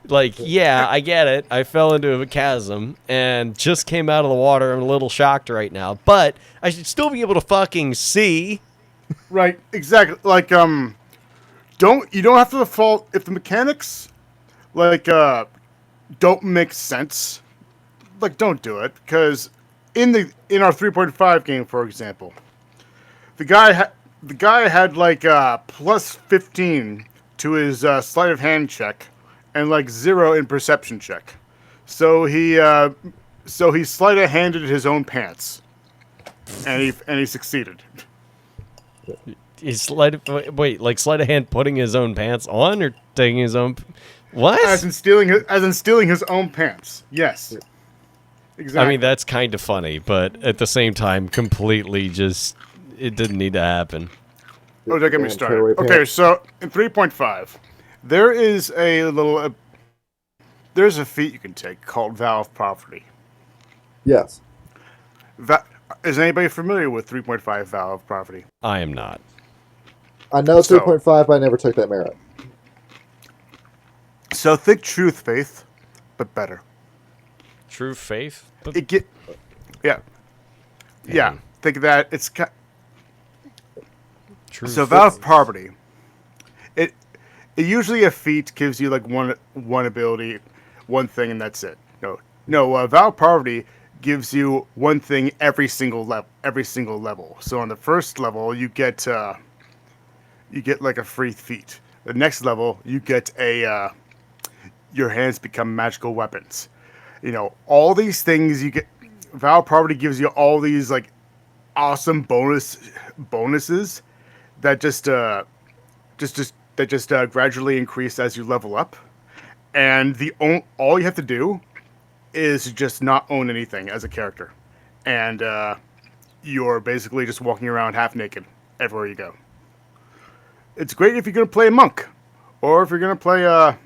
Like, yeah, I get it. I fell into a chasm and just came out of the water. I'm a little shocked right now, but I should still be able to fucking see. Right, exactly. Like, you don't have to default if the mechanics, like, don't make sense. Like, don't do it, because in our 3.5 game, for example, the guy had like plus 15 to his sleight of hand check, and like 0 in perception check. So he sleight of handed his own pants, and he succeeded. He's sleight of hand putting his own pants on, or taking his own. What? As in stealing his own pants. Yes. Exactly. I mean, that's kind of funny, but at the same time, completely just it didn't need to happen. Oh, don't get me Damn started. tearaway Okay, pants. so in 3.5, there is a little, there's a feat you can take called Vow of Poverty. Yes. Va- is anybody familiar with 3.5 Vow of Poverty? I am not. I know So, 3.5, but I never took that merit. so think truth, faith, but better. True faith? But It get, yeah, yeah. Think that it's true so faith. Vow of Poverty. It usually a feat gives you like one ability, one thing, and that's it. No. Vow of Poverty gives you one thing every single level. Every single level. So on the first level, you get like a free feat. The next level, you get a your hands become magical weapons. All these things you get. Vow of Poverty gives you all these like awesome bonuses that just gradually increase as you level up. And all you have to do is just not own anything as a character, and you're basically just walking around half naked everywhere you go. It's great if you're gonna play a monk, or if you're gonna play a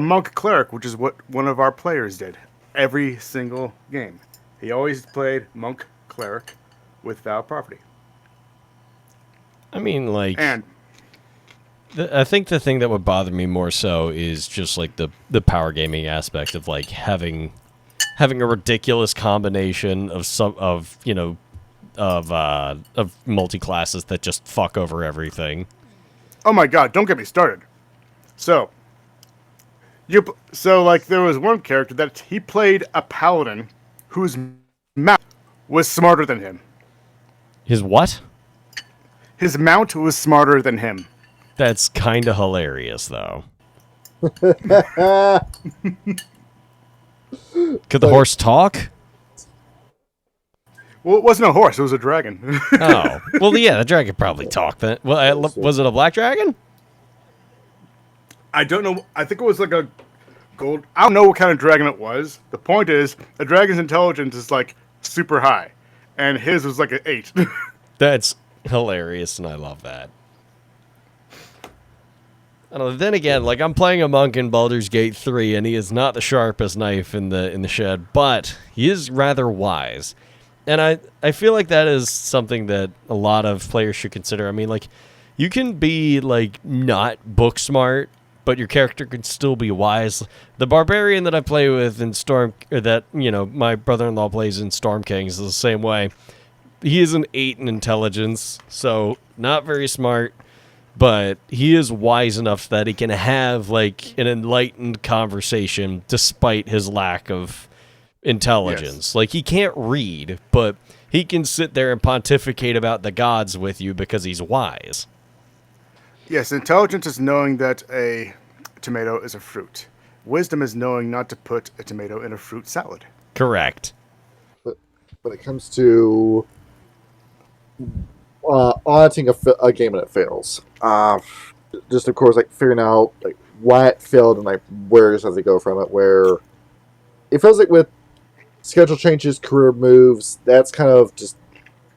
monk cleric, which is what one of our players did every single game. He always played monk cleric with Vow of Poverty. I mean, like, And I think the thing that would bother me more so is just like the power gaming aspect of like having a ridiculous combination of of multi classes that just fuck over everything. oh my god, don't get me started. So like there was one character that he played a paladin whose mount was smarter than him. His what? His mount was smarter than him. That's kind of hilarious, though. Could the horse talk? Well, it wasn't a horse; it was a dragon. Oh, well, yeah, the dragon probably talked. Then, well, was it a black dragon? I don't know. I think it was like a gold. I don't know what kind of dragon it was. The point is, a dragon's intelligence is like super high, and his was like an 8. That's hilarious, and I love that. I don't know. Then again, like I'm playing a monk in Baldur's Gate 3, and he is not the sharpest knife in the shed, but he is rather wise. And I feel like that is something that a lot of players should consider. I mean, like, you can be, like, not book smart, but your character can still be wise. The barbarian that I play with in my brother-in-law plays in Storm Kings is the same way. He is an 8 in intelligence, so not very smart, but he is wise enough that he can have, like, an enlightened conversation despite his lack of intelligence. Yes. Like, he can't read, but he can sit there and pontificate about the gods with you because he's wise. Yes, intelligence is knowing that a tomato is a fruit. Wisdom is knowing not to put a tomato in a fruit salad. Correct. But when it comes to auditing a game and it fails, just of course like figuring out like why it failed and like where does it go from it. Where it feels like with schedule changes, career moves, that's kind of just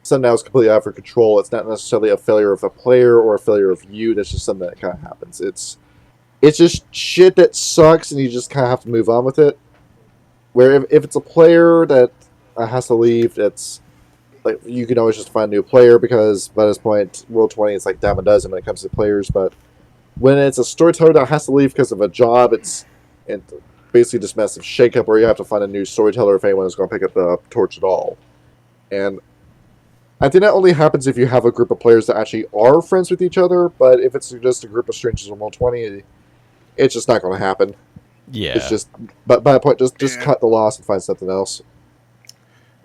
something that was completely out of control. It's not necessarily a failure of a player or a failure of you. That's just something that kind of happens. It's just shit that sucks, and you just kind of have to move on with it. Where if it's a player that has to leave, it's like you can always just find a new player because by this point, World 20 is like dime a dozen when it comes to players. But when it's a storyteller that has to leave because of a job, it's basically just massive shakeup where you have to find a new storyteller if anyone is going to pick up the torch at all. And I think that only happens if you have a group of players that actually are friends with each other, but if it's just a group of strangers on Roll20, it's just not going to happen. Yeah. It's just, but by that point, just cut the loss and find something else.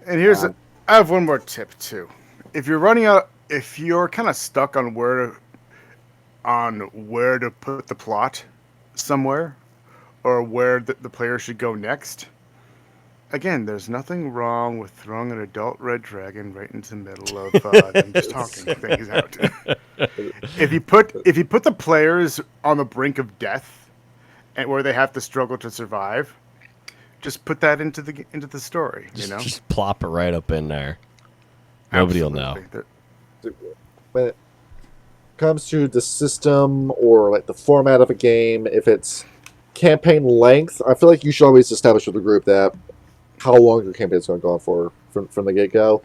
And I have one more tip too. If you're kind of stuck on where to put the plot somewhere, or where the player should go next. Again, there's nothing wrong with throwing an adult red dragon right into the middle of them just talking things out. If you put the players on the brink of death, and where they have to struggle to survive, just put that into the story. Just plop it right up in there. Nobody will know. When it comes to the system or like the format of a game, if it's campaign length, I feel like you should always establish with the group that how long your campaign is going to go on for from the get go.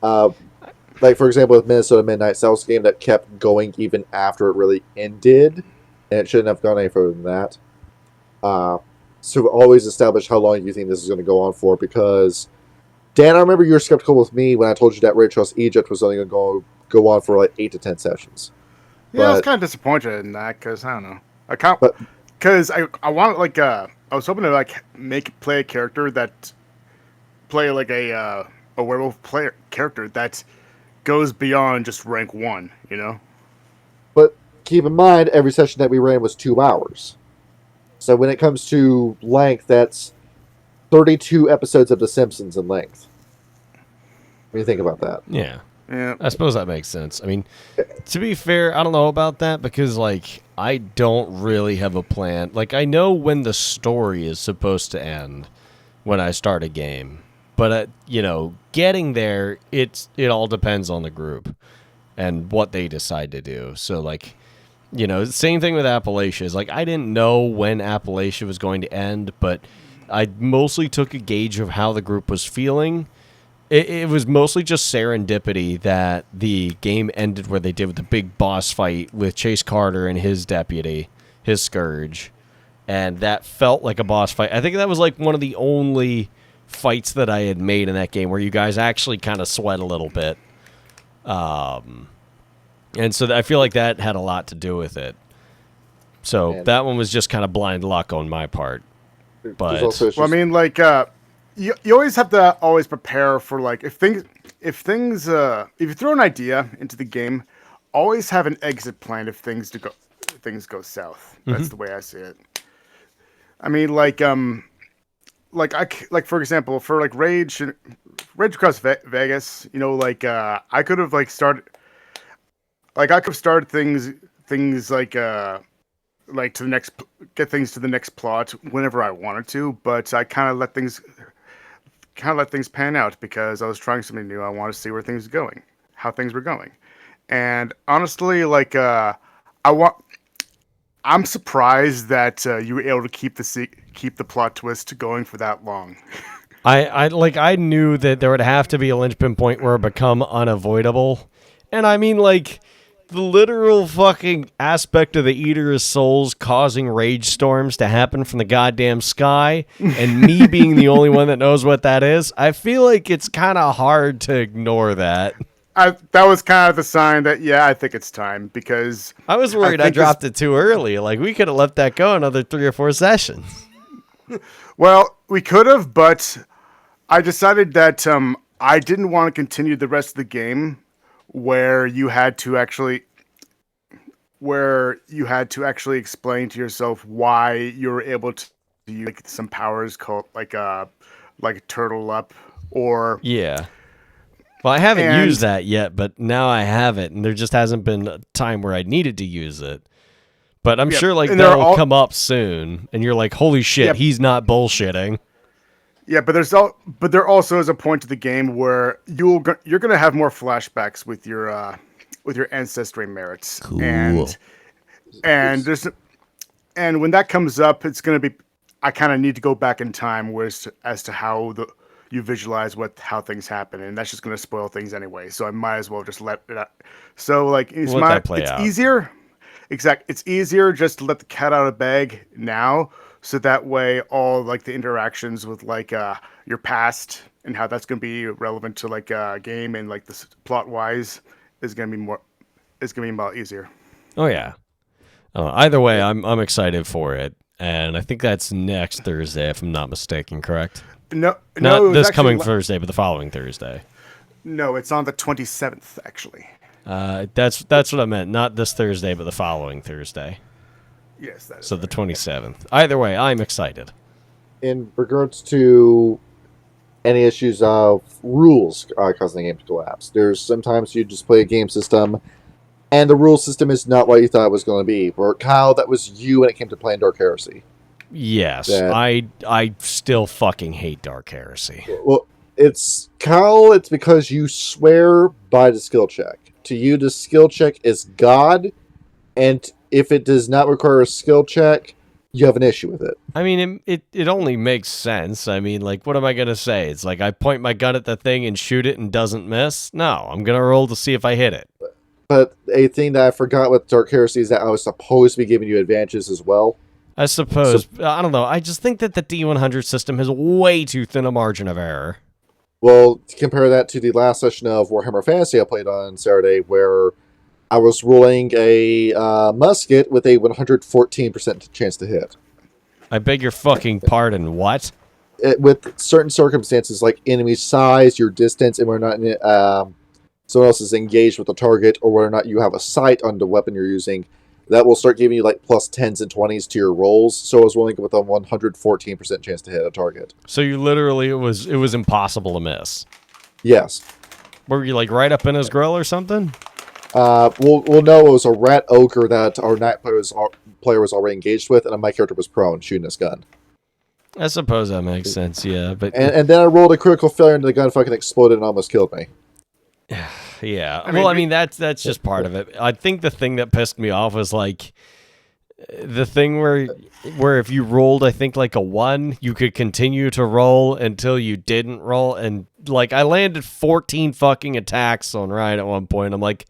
Like for example, with Minnesota Midnight, that was a game that kept going even after it really ended, and it shouldn't have gone any further than that. So always establish how long you think this is going to go on for, because Dan, I remember you were skeptical with me when I told you that Raid Trust Egypt was only going to go on for like 8 to 10 sessions. Yeah, I was kind of disappointed in that because I don't know. I can't because I wanted like I was hoping to like play a character that play like a werewolf player character that goes beyond just rank 1, you know. But keep in mind, every session that we ran was 2 hours. So when it comes to length, that's 32 episodes of The Simpsons in length. What do you think about that? Yeah. I suppose that makes sense. I mean, to be fair, I don't know about that because, like, I don't really have a plan. Like, I know when the story is supposed to end when I start a game. But, getting there, it all depends on the group and what they decide to do. So, like, same thing with Appalachia. Is like, I didn't know when Appalachia was going to end, but I mostly took a gauge of how the group was feeling. It was mostly just serendipity that the game ended where they did with the big boss fight with Chase Carter and his deputy, his Scourge. And that felt like a boss fight. I think that was like one of the only fights that I had made in that game where you guys actually kind of sweat a little bit. And so I feel like that had a lot to do with it. So that one was just kind of blind luck on my part. But I mean, like, you always have to prepare for like if you throw an idea into the game, always have an exit plan if things go south. That's the way I see it. I mean, like for example, for like Rage Across Vegas, I could have started things like get things to the next plot whenever I wanted to, but I kind of let things pan out because I was trying something new. I wanted to see how things were going, and honestly, I'm surprised that you were able to keep the plot twist going for that long. I knew that there would have to be a linchpin point where it become unavoidable, and I mean like. The literal fucking aspect of the Eater of Souls causing rage storms to happen from the goddamn sky, and me being the only one that knows what that is, I feel like it's kind of hard to ignore that. That was kind of the sign that, I think it's time, because... I was worried I dropped it too early. Like, we could have let that go another 3 or 4 sessions. Well, we could have, but I decided that I didn't want to continue the rest of the game where you had to actually explain to yourself why you were able to use some powers called like turtle up or well, I haven't used that yet, but now I have it, and there just hasn't been a time where I needed to use it. But I'm sure like that'll come up soon, and you're like, holy shit, he's not bullshitting. Yeah, but there also is a point to the game where you're gonna have more flashbacks with your ancestry merits, cool. and when that comes up, it's gonna be I kind of need to go back in time as to how you visualize how things happen, and that's just gonna spoil things anyway. So I might as well just let it out. So like it's easier. Exactly, it's easier just to let the cat out of the bag now. So that way, all like the interactions with like your past and how that's going to be relevant to like a game and like this plot wise is going to be a lot easier. Oh yeah. Either way, I'm excited for it, and I think that's next Thursday, if I'm not mistaken. Correct? No, not this coming Thursday, but the following Thursday. No, it's on the 27th actually. That's what I meant. Not this Thursday, but the following Thursday. Yes, that is so the 27th. Either way, I'm excited. In regards to any issues of rules causing the game to collapse, there's sometimes you just play a game system and the rule system is not what you thought it was going to be. Or Kyle, that was you when it came to playing Dark Heresy. Yes, That- I still fucking hate Dark Heresy. Well, it's Kyle. It's because you swear by the skill check. To you, the skill check is God, and if it does not require a skill check, you have an issue with it. I mean, it only makes sense. I mean, like, what am I gonna say? It's like I point my gun at the thing and shoot it and doesn't miss. No, I'm gonna roll to see if I hit it. But a thing that I forgot with Dark Heresy is that I was supposed to be giving you advantages as well. I suppose. I don't know. I just think that the D100 system has way too thin a margin of error. Well, compare that to the last session of Warhammer Fantasy I played on Saturday, where I was rolling a musket with a 114% chance to hit. I beg your fucking pardon. What? With certain circumstances, like enemy size, your distance, and whether or not someone else is engaged with the target, or whether or not you have a sight on the weapon you're using, that will start giving you like plus 10s and 20s to your rolls. So I was rolling with a 114% chance to hit a target. So you literally, it was impossible to miss. Yes. Were you like right up in his grill or something? We'll know it was a rat ogre that our knight player was already engaged with, and my character was prone shooting his gun. I suppose that makes sense, yeah. But And then I rolled a critical failure, and the gun fucking exploded and almost killed me. yeah. I mean, that's just part of it. I think the thing that pissed me off was like the thing where if you rolled, I think like a 1, you could continue to roll until you didn't roll, and like I landed 14 fucking attacks on Ryan at one point. I'm like,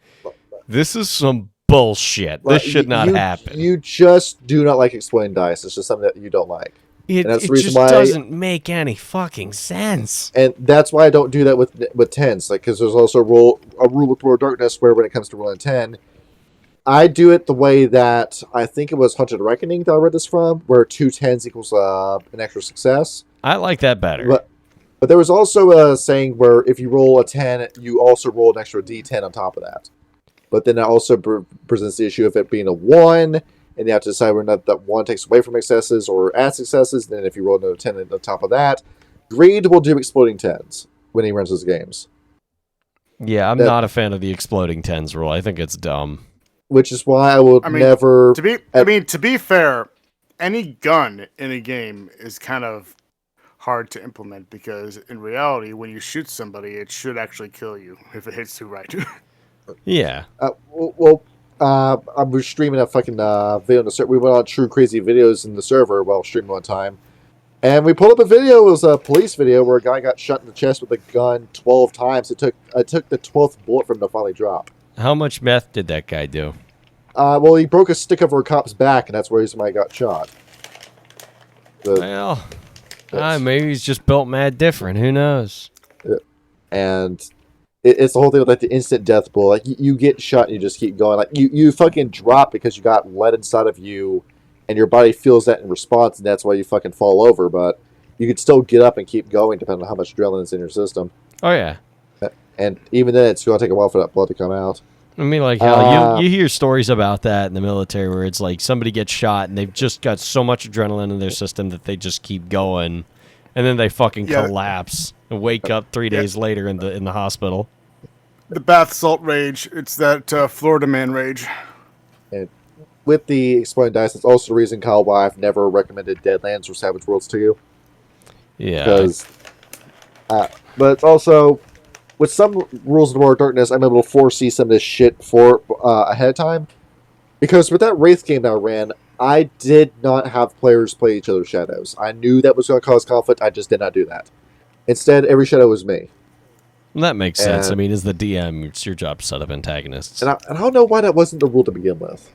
this is some bullshit. This should not happen. You just do not like exploding dice. It's just something that you don't like. It that's the reason just why doesn't make any fucking sense. And that's why I don't do that with 10s. Like, because there's also a rule with World of Darkness where when it comes to rolling 10, I do it the way that I think it was Haunted Reckoning that I read this from, where 2 10s equals an extra success. I like that better. But there was also a saying where if you roll a 10, you also roll an extra d10 on top of that. But then it also presents the issue of it being a 1, and you have to decide whether or not that 1 takes away from successes or adds successes. And then if you roll another 10 on top of that, Greed will do exploding 10s when he runs his games. Yeah, I'm not a fan of the exploding 10s rule. I think it's dumb. Which is why I will never... To be fair, any gun in a game is kind of hard to implement because in reality, when you shoot somebody, it should actually kill you if it hits you right. Yeah. I was streaming a fucking video on the server. We went on True Crazy Videos in the server while streaming one time. And we pulled up a video. It was a police video where a guy got shot in the chest with a gun 12 times. It took the 12th bullet from him to finally drop. How much meth did that guy do? Well, he broke a stick over a cop's back, and that's where he got shot. Maybe he's just built mad different. Who knows? And it's the whole thing with like the instant death blow. Like you get shot and you just keep going. Like you fucking drop because you got lead inside of you, and your body feels that in response, and that's why you fucking fall over. But you could still get up and keep going depending on how much adrenaline is in your system. Oh yeah. And even then, it's going to take a while for that blood to come out. I mean, like, hell, you hear stories about that in the military where it's like somebody gets shot and they've just got so much adrenaline in their system that they just keep going, and then they fucking collapse and wake up 3 days later in the hospital. The bath salt rage. It's that Florida man rage. And with the exploding dice, that's also the reason, Kyle, why I've never recommended Deadlands or Savage Worlds to you. Yeah. Because, but it's also... With some rules of the War of Darkness, I'm able to foresee some of this shit ahead of time. Because with that Wraith game that I ran, I did not have players play each other's shadows. I knew that was going to cause conflict, I just did not do that. Instead, every shadow was me. Well, that makes sense. I mean, as the DM, it's your job to set up antagonists. And I don't know why that wasn't the rule to begin with.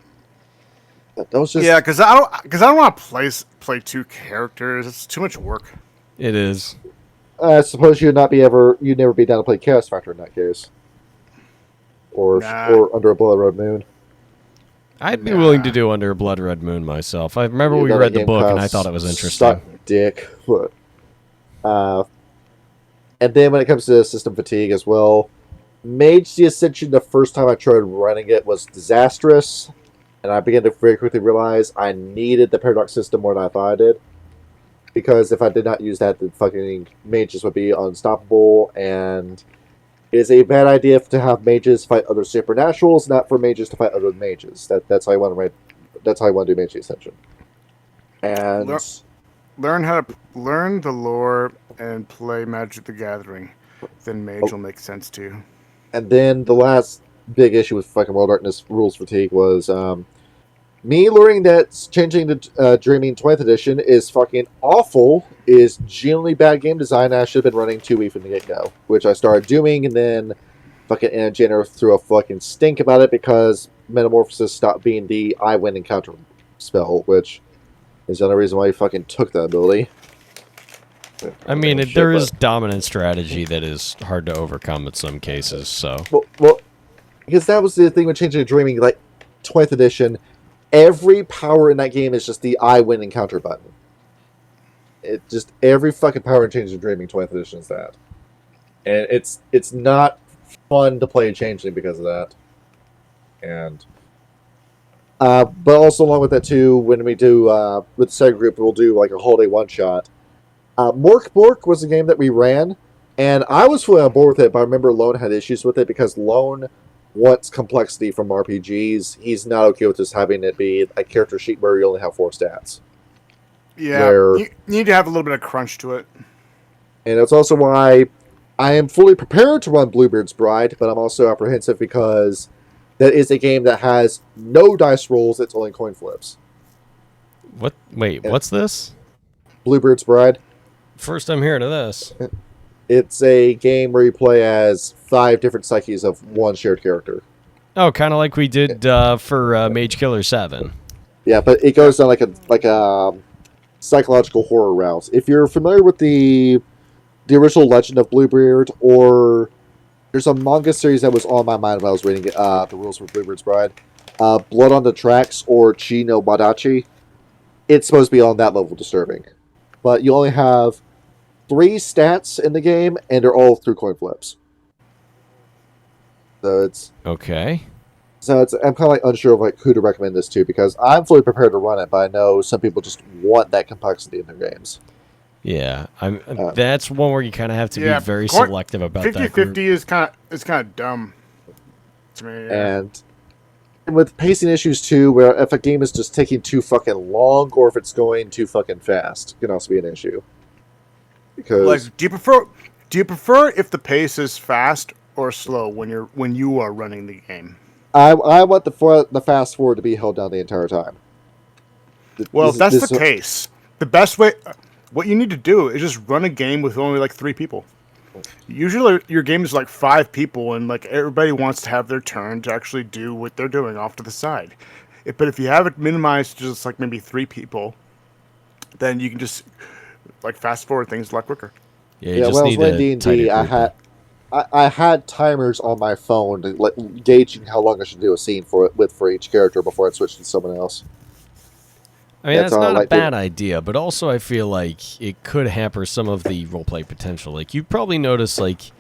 That was just... Yeah, because I don't want to play 2 characters. It's too much work. It is. I suppose you'd never be down to play Chaos Factor in that case, or Under a Blood Red Moon. I'd be willing to do Under a Blood Red Moon myself. I remember we read the book and I thought it was interesting. Suck dick. And then when it comes to system fatigue as well, Mage the Ascension, the first time I tried running it was disastrous, and I began to very quickly realize I needed the Paradox system more than I thought I did. Because if I did not use that, then fucking mages would be unstoppable, and it is a bad idea to have mages fight other supernaturals, not for mages to fight other mages. That's how I want to do Mage Ascension. And learn the lore and play Magic the Gathering. Then Mage will make sense too. And then the last big issue with fucking World Darkness rules fatigue was me learning that changing to Dreaming 20th edition is fucking awful, is genuinely bad game design. I should have been running 2E from the get-go, which I started doing, and then fucking Entertainer threw a fucking stink about it because Metamorphosis stopped being the I win encounter spell, which is the only reason why he fucking took that ability. I mean, there is dominant strategy that is hard to overcome in some cases, so... Well, because that was the thing with changing to Dreaming, like, 20th edition, every power in that game is just the I win encounter button. It just, every fucking power in changing to Dreaming 20th edition is that. And it's not fun to play a Changeling because of that. And... but also along with that too, when we do, with the second group, we'll do like a holiday one-shot. Mork was a game that we ran, and I was fully on board with it, but I remember Lone had issues with it because Lone wants complexity from RPGs. He's not okay with just having it be a character sheet where you only have 4 stats. Yeah, you need to have a little bit of crunch to it. And it's also why I am fully prepared to run Bluebeard's Bride, but I'm also apprehensive because that is a game that has no dice rolls, it's only coin flips. What? Wait, what's this? Bluebeard's Bride. First I'm hearing of this. It's a game where you play as 5 different psyches of one shared character. Oh, kind of like we did for Mage Killer 7. Yeah, but it goes down like a psychological horror route. If you're familiar with the original Legend of Bluebeard, or there's a manga series that was on my mind when I was reading the rules for Bluebeard's Bride, Blood on the Tracks or Chi no Badachi, it's supposed to be on that level disturbing. But you only have 3 stats in the game, and they're all through coin flips. So it's okay. So I'm kind of like unsure of like who to recommend this to, because I'm fully prepared to run it, but I know some people just want that complexity in their games. Yeah, that's one where you kind of have to be very selective about 50-50 is kind of dumb to me. Yeah. And with pacing issues too, where if a game is just taking too fucking long, or if it's going too fucking fast, can also be an issue. Because like, do you prefer if the pace is fast or slow when you are running the game? I want the fast forward to be held down the entire time. Well, if that's the case, the best way, what you need to do is just run a game with only like 3 people. Usually your game is like 5 people, and like everybody wants to have their turn to actually do what they're doing off to the side. But if you have it minimized to just like maybe 3 people, then you can just like fast forward things a lot quicker. Yeah, when I was playing D&D, I had timers on my phone to gauging how long I should do a scene for each character before I switched to someone else. I mean, that's not a bad idea, but also I feel like it could hamper some of the roleplay potential. Like, you probably noticed, like,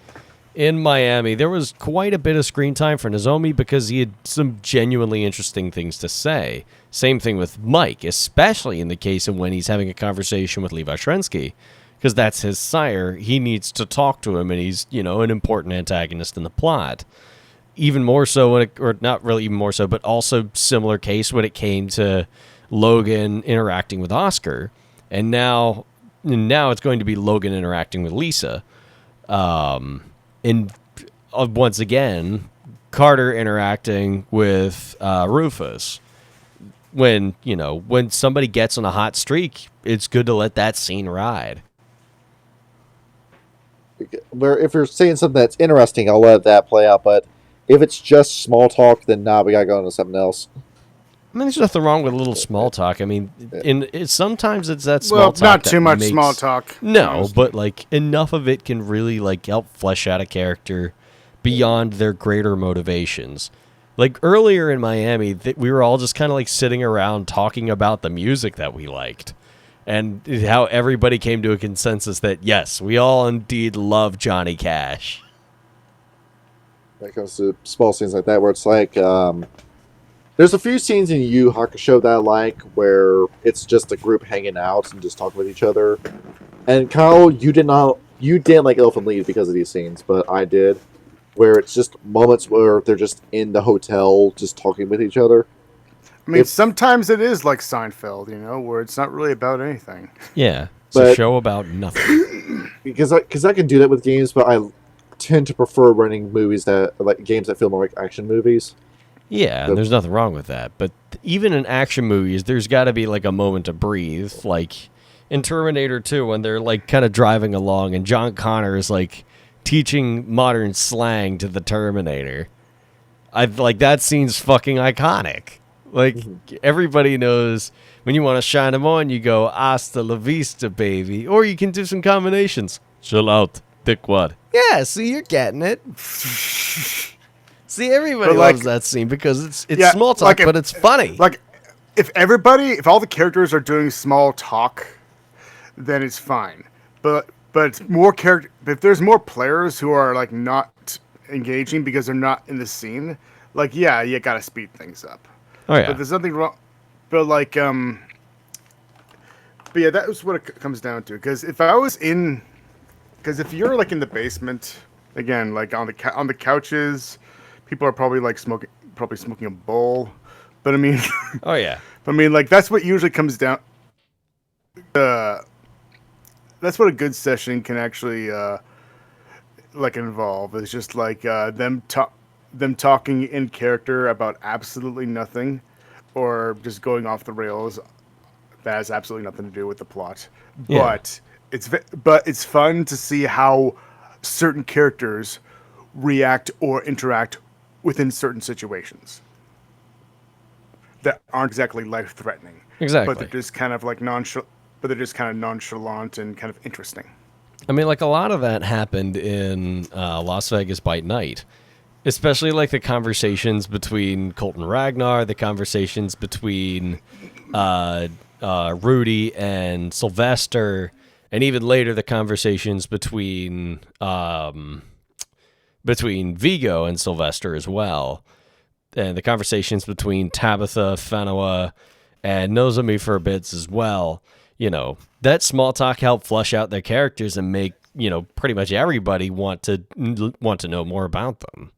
in Miami, there was quite a bit of screen time for Nozomi because he had some genuinely interesting things to say. Same thing with Mike, especially in the case of when he's having a conversation with Levi Shrensky, because that's his sire. He needs to talk to him, and he's, an important antagonist in the plot. Even more so, or not really even more so, but also similar case when it came to Logan interacting with Oscar, and now it's going to be Logan interacting with Lisa, and once again Carter interacting with Rufus. When somebody gets on a hot streak, it's good to let that scene ride. Where if you're saying something that's interesting, I'll let that play out, but if it's just small talk, then we gotta go into something else. I mean, there's nothing wrong with a little small talk. I mean, sometimes it's that small talk. Well, not too much small talk. No, but like enough of it can really like help flesh out a character beyond their greater motivations. Like earlier in Miami, we were all just kind of like sitting around talking about the music that we liked, and how everybody came to a consensus that yes, we all indeed love Johnny Cash. When it comes to small scenes like that, where it's like. There's a few scenes in Yu Yu Hakusho that I like where it's just a group hanging out and just talking with each other. And Kyle, you didn't like Elfen Lied because of these scenes, but I did. Where it's just moments where they're just in the hotel just talking with each other. I mean, sometimes it is like Seinfeld, where it's not really about anything. Yeah, it's a show about nothing. Because I can do that with games, but I tend to prefer running games that feel more like action movies. Yeah, and there's nothing wrong with that. But even in action movies, there's got to be like a moment to breathe. Like in Terminator 2, when they're like kind of driving along, and John Connor is like teaching modern slang to the Terminator. That scene's fucking iconic. Like everybody knows when you want to shine them on, you go "Hasta la vista, baby," or you can do some combinations. Chill out, dickwad. Yeah, see, you're getting it. See, everybody loves that scene because it's small talk, but it's funny. Like, if all the characters are doing small talk, then it's fine. But it's more character. If there's more players who are like not engaging because they're not in the scene, like you gotta speed things up. Oh yeah. But there's nothing wrong. But that was what it comes down to. Because if you're like in the basement again, like on the couches. People are probably smoking a bowl, but I mean, oh yeah, I mean, that's what usually comes down. That's what a good session can actually involve. It's just them talking in character about absolutely nothing, or just going off the rails. That has absolutely nothing to do with the plot. Yeah. But it's fun to see how certain characters react or interact within certain situations that aren't exactly life-threatening. Exactly. But they're just kind of nonchalant and kind of interesting. I mean, a lot of that happened in Las Vegas by Night, especially the conversations between Colton Ragnar, the conversations between Rudy and Sylvester, and even later the conversations between Vigo and Sylvester as well, and the conversations between Tabitha, Fenua, and Nozomi for bits as well. That small talk helped flush out their characters and make pretty much everybody want to know more about them.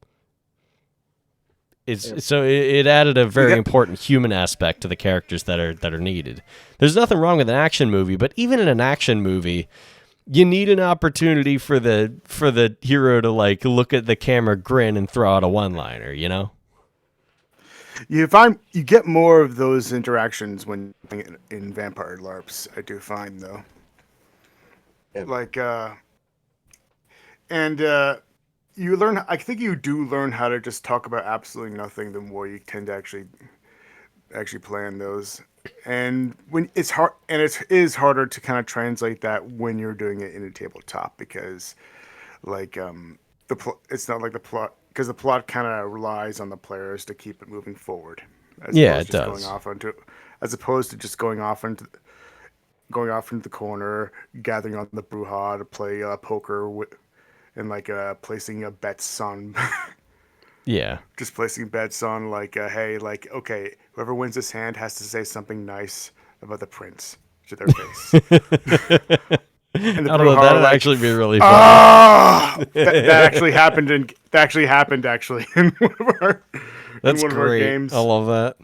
So it added a very important human aspect to the characters that are needed. There's nothing wrong with an action movie, but even in an action movie, you need an opportunity for the hero to look at the camera, grin, and throw out a one-liner. You get more of those interactions when in Vampire LARPs. I do find though, you learn. I think you do learn how to just talk about absolutely nothing. The more you tend to actually plan those. And when it's hard, and it is harder to kind of translate that when you're doing it in a tabletop because, it's not like the plot because the plot kind of relies on the players to keep it moving forward. It does. As opposed to just going off into the corner, gathering on the brouhaha to play poker and placing a bets on. Yeah. Just placing bets on hey, okay, whoever wins this hand has to say something nice about the prince to their face. And I don't know. That'd actually be really fun. That actually happened in one of our That's in one great. Of our games. I love that.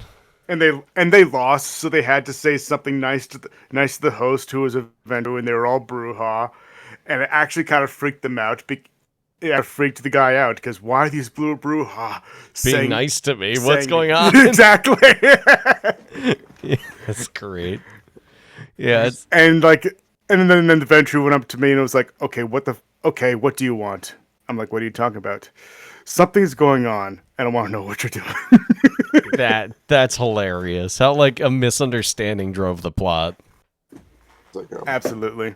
And they lost, so they had to say something nice to the host who was a vendor, and they were all brouhaha, and it actually kind of freaked them out. It freaked the guy out because why are these brouhaha being nice to me? What's going on? Exactly. Yeah, that's great. Yeah, and then the vendor went up to me and was like, "Okay, what do you want?" I'm like, "What are you talking about?" Something's going on, and I want to know what you're doing. That's hilarious. How a misunderstanding drove the plot. Absolutely.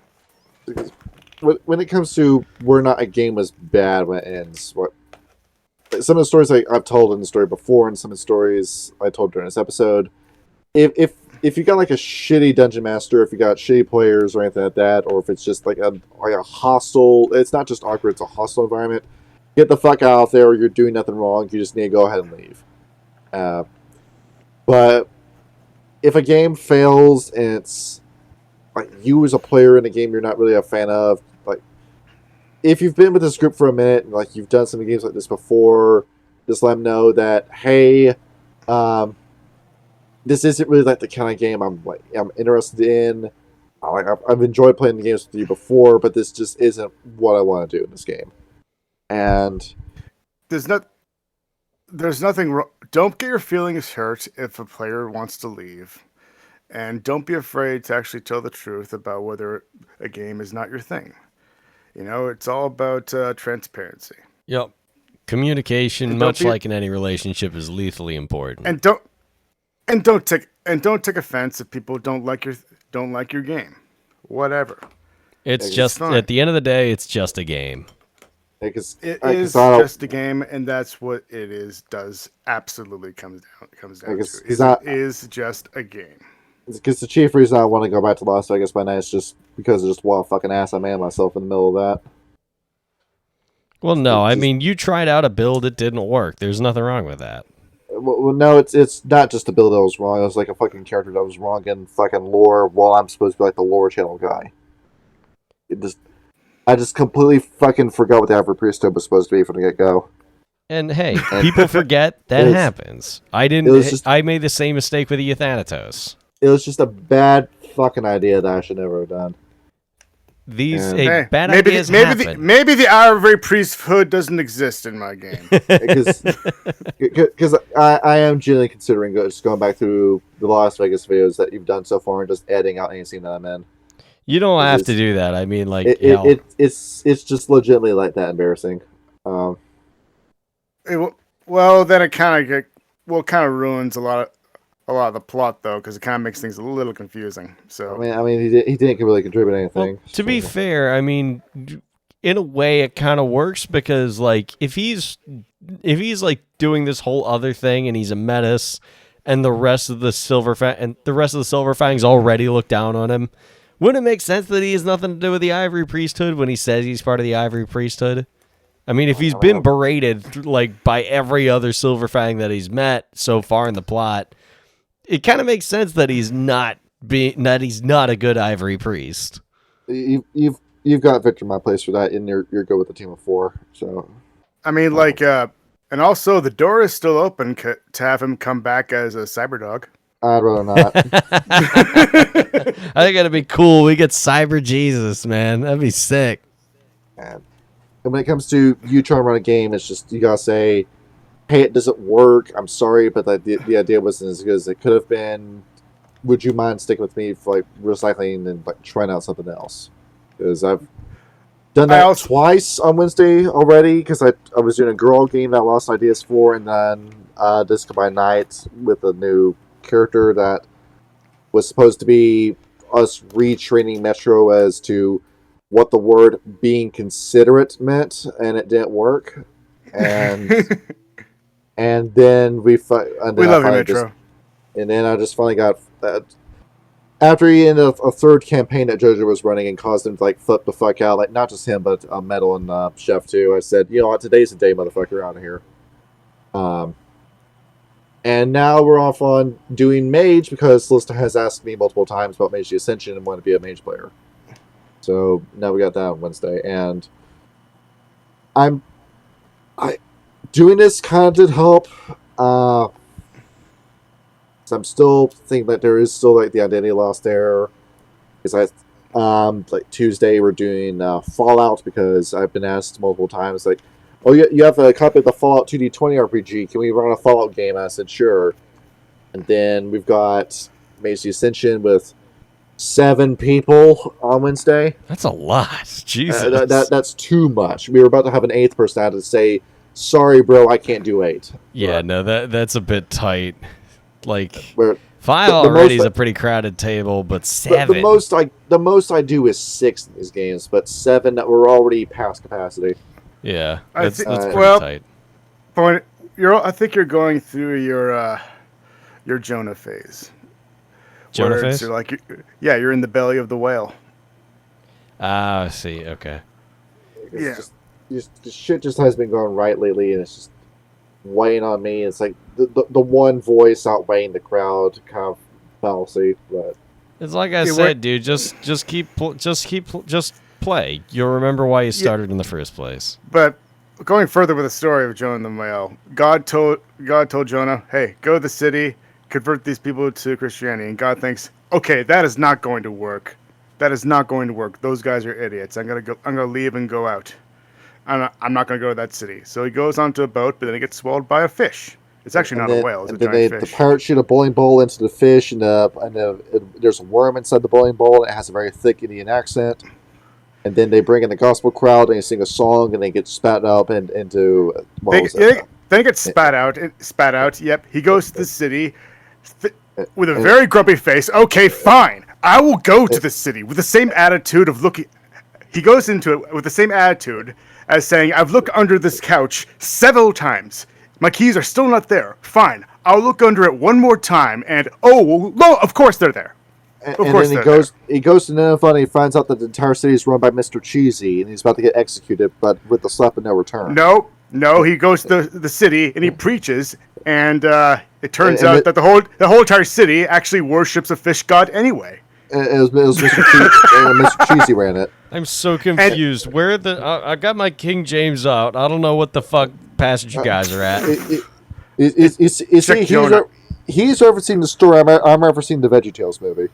When it comes to where not a game was bad when it ends, some of the stories I've told in the story before, and some of the stories I told during this episode, if you got a shitty dungeon master, if you got shitty players or anything like that, or if it's just a hostile, it's not just awkward, it's a hostile environment. Get the fuck out of there, or you're doing nothing wrong. You just need to go ahead and leave. But if a game fails and it's you as a player in a game you're not really a fan of, if you've been with this group for a minute and you've done some games like this before, just let them know that hey, this isn't really like the kind of game I'm interested in. I've enjoyed playing the games with you before, but this just isn't what I want to do in this game. And There's nothing wrong. Don't get your feelings hurt if a player wants to leave, and don't be afraid to actually tell the truth about whether a game is not your thing. It's all about transparency. Yep. Communication, And much like in any relationship, is lethally important. And don't take offense if people don't like your game. Whatever. It's just fine. at the end of the day, it's just a game. It is just a game, and that's what it is. Does absolutely comes down to. It is just a game. Because the chief reason I want to go back to Las Vegas by night is just because of just what a fucking ass I made myself in the middle of that. Well, no, I mean, you tried out a build, it didn't work. There's nothing wrong with that. Well, no, it's not just the build that was wrong. It was like a fucking character that was wrong in fucking lore. While I'm supposed to be like the lore channel guy. I just completely fucking forgot what the Ivory Priesthood was supposed to be from the get go. And hey, people forget that happens. I made the same mistake with the Thanatos. It was just a bad fucking idea that I should never have done. Bad ideas happen. Maybe the Ivory Priesthood doesn't exist in my game. Because I am genuinely considering just going back through the Las Vegas videos that you've done so far and just editing out any scene that I'm in. You don't have to do that. I mean, like, it's just legitimately like that embarrassing. Then it kind of ruins a lot of the plot though, because it kind of makes things a little confusing. So I mean, he didn't really contribute anything. Well, to be fair, I mean, in a way, it kind of works because, like, if he's like doing this whole other thing and he's a menace, and the rest of the Silver Fangs already look down on him, wouldn't it make sense that he has nothing to do with the Ivory Priesthood when he says he's part of the Ivory Priesthood? I mean, if he's been berated like by every other Silver Fang that he's met so far in the plot, it kind of makes sense that he's not a good Ivory Priest. You've got Victor in my place for that, and you're good with the team of 4. So, I mean, and also the door is still open to have him come back as a Cyberdog. I'd rather not. I think that'd be cool. We get Cyber Jesus, man. That'd be sick. And when it comes to you trying to run a game, it's just you gotta say, "Hey, it doesn't work. I'm sorry, but the idea wasn't as good as it could have been. Would you mind sticking with me for like recycling and like trying out something else?" Because I've done that twice on Wednesday already. Because I was doing a girl game that I lost ideas for, and then Disco by Night with a new character that was supposed to be us retraining Metro as to what the word being considerate meant, and it didn't work. And and then we love you, Metro. And then I just finally got that after he ended a third campaign that JoJo was running and caused him to like flip the fuck out, like not just him but Metal and Chef too. I said, you know what, today's the day, motherfucker, out of here. And now we're off on doing Mage because Lista has asked me multiple times about Mage the Ascension and wanted to be a Mage player. So now we got that on Wednesday, and I doing this kind of did help. So I'm still thinking that there is still like the identity loss there. Because like Tuesday we're doing Fallout because I've been asked multiple times like, oh, you have a copy of the Fallout 2D20 RPG. Can we run a Fallout game? I said, sure. And then we've got Mage the Ascension with 7 people on Wednesday. That's a lot. Jesus. That's too much. We were about to have an 8th person. I had to say, sorry, bro, I can't do 8. Yeah, no, that's a bit tight. Like, Where 5 already is a pretty crowded table, but 7. The most I do is 6 in these games, but 7 that we're already past capacity. Yeah, that's pretty tight. I think you're going through your Jonah phase. Jonah phase? You're in the belly of the whale. Ah, I see. Okay. Shit just has been going right lately, and it's just weighing on me. It's like the one voice outweighing the crowd kind of fallacy. But it's like I said, dude. Just play. You'll remember why you started in the first place. But going further with the story of Jonah and the whale, God told Jonah, "Hey, go to the city, convert these people to Christianity, and God thinks, okay, that is not going to work. That is not going to work. Those guys are idiots. I'm gonna leave and go out. I'm not gonna go to that city. So he goes onto a boat, but then he gets swallowed by a fish. It's actually not a whale. It's a giant the fish. pirates shoot a bowling ball into the fish, and there's a worm inside the bowling ball, and it has a very thick Indian accent. And then they bring in the gospel crowd, and they sing a song, and they get spat up into. Then he gets spat out. Yep. He goes to the city with a very grumpy face. Okay, fine. I will go to the city with the same attitude of looking. He goes into it with the same attitude as saying, "I've looked under this couch several times. My keys are still not there. Fine, I'll look under it one more time, and well, no, of course they're there. And then he goes to Nineveh, and he finds out that the entire city is run by Mr. Cheesy, and he's about to get executed, but with the slap of no return. No, he goes to the city and he preaches, and it turns out that the whole entire city actually worships a fish god anyway. It was Mr. Cheesy, Mr. Cheesy ran it. I'm so confused. Where I got my King James out. I don't know what the fuck passage you guys are at. He's referencing the story. I'm referencing the VeggieTales movie.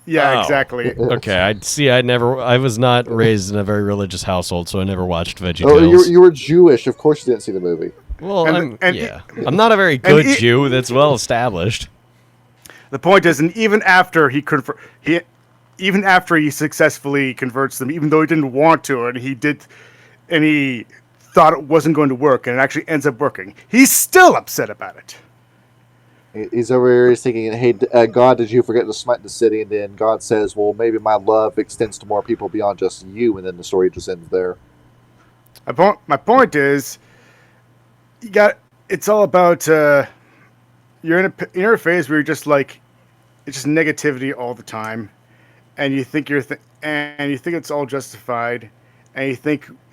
Yeah, exactly. Okay, I was not raised in a very religious household, so I never watched VeggieTales. Oh, you were Jewish. Of course you didn't see the movie. Well, I'm not a very good Jew. That's well established. The point is, and even after he successfully converts them, even though he didn't want to, and he thought it wasn't going to work, and it actually ends up working, he's still upset about it. He's over here thinking, hey, God, did you forget to smite the city? And then God says, well, maybe my love extends to more people beyond just you, and then the story just ends there. My point is, it's all about, you're in a phase where you're just like, it's just negativity all the time, and you think and you think it's all justified, and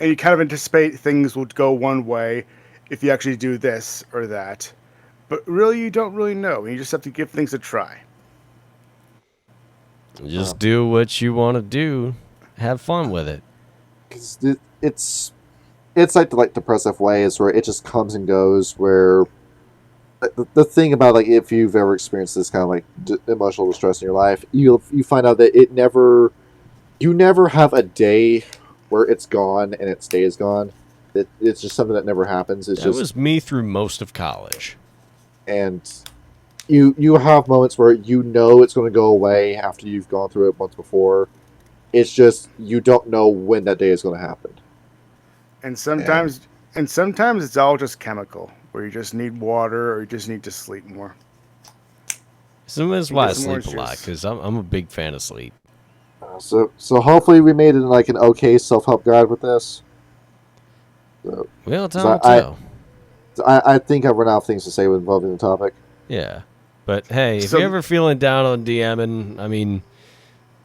you kind of anticipate things will go one way if you actually do this or that. But really, you don't really know. You just have to give things a try. Just do what you want to do. Have fun with it. It's like the depressive ways where it just comes and goes. Where the thing about if you've ever experienced this kind of emotional distress in your life, you find out that you never have a day where it's gone and it stays gone. It's just something that never happens. That was me through most of college. And you have moments where it's going to go away after you've gone through it once before. It's just you don't know when that day is going to happen. And sometimes it's all just chemical, where you just need water or you just need to sleep more. So that's why I sleep a lot, because I'm a big fan of sleep. So hopefully we made it an okay self-help guide with this. So, well, tell. I think I've run out of things to say involving the topic. Yeah. But hey, if you're ever feeling down on DMing,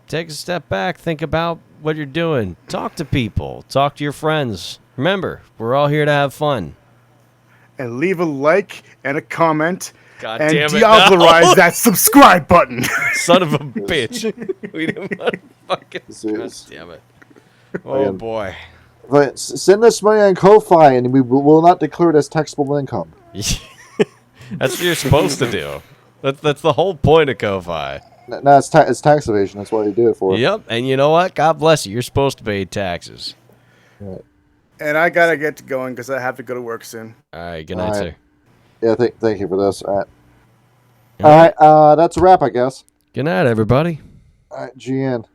take a step back, think about what you're doing. Talk to people. Talk to your friends. Remember, we're all here to have fun. And leave a like and a comment. God and damn it, Diablerize that subscribe button. Son of a bitch. We didn't want to fucking... God damn it. Oh, boy. But send us money on Ko-Fi, and we will not declare it as taxable income. That's what you're supposed to do. That's the whole point of Ko-Fi. No, it's tax evasion. That's what you do it for. Yep, and you know what? God bless you. You're supposed to pay taxes. Right. And I gotta get going because I have to go to work soon. All right, good night, sir. Yeah, thank you for this. All right. All right, that's a wrap, I guess. Good night, everybody. All right, GN.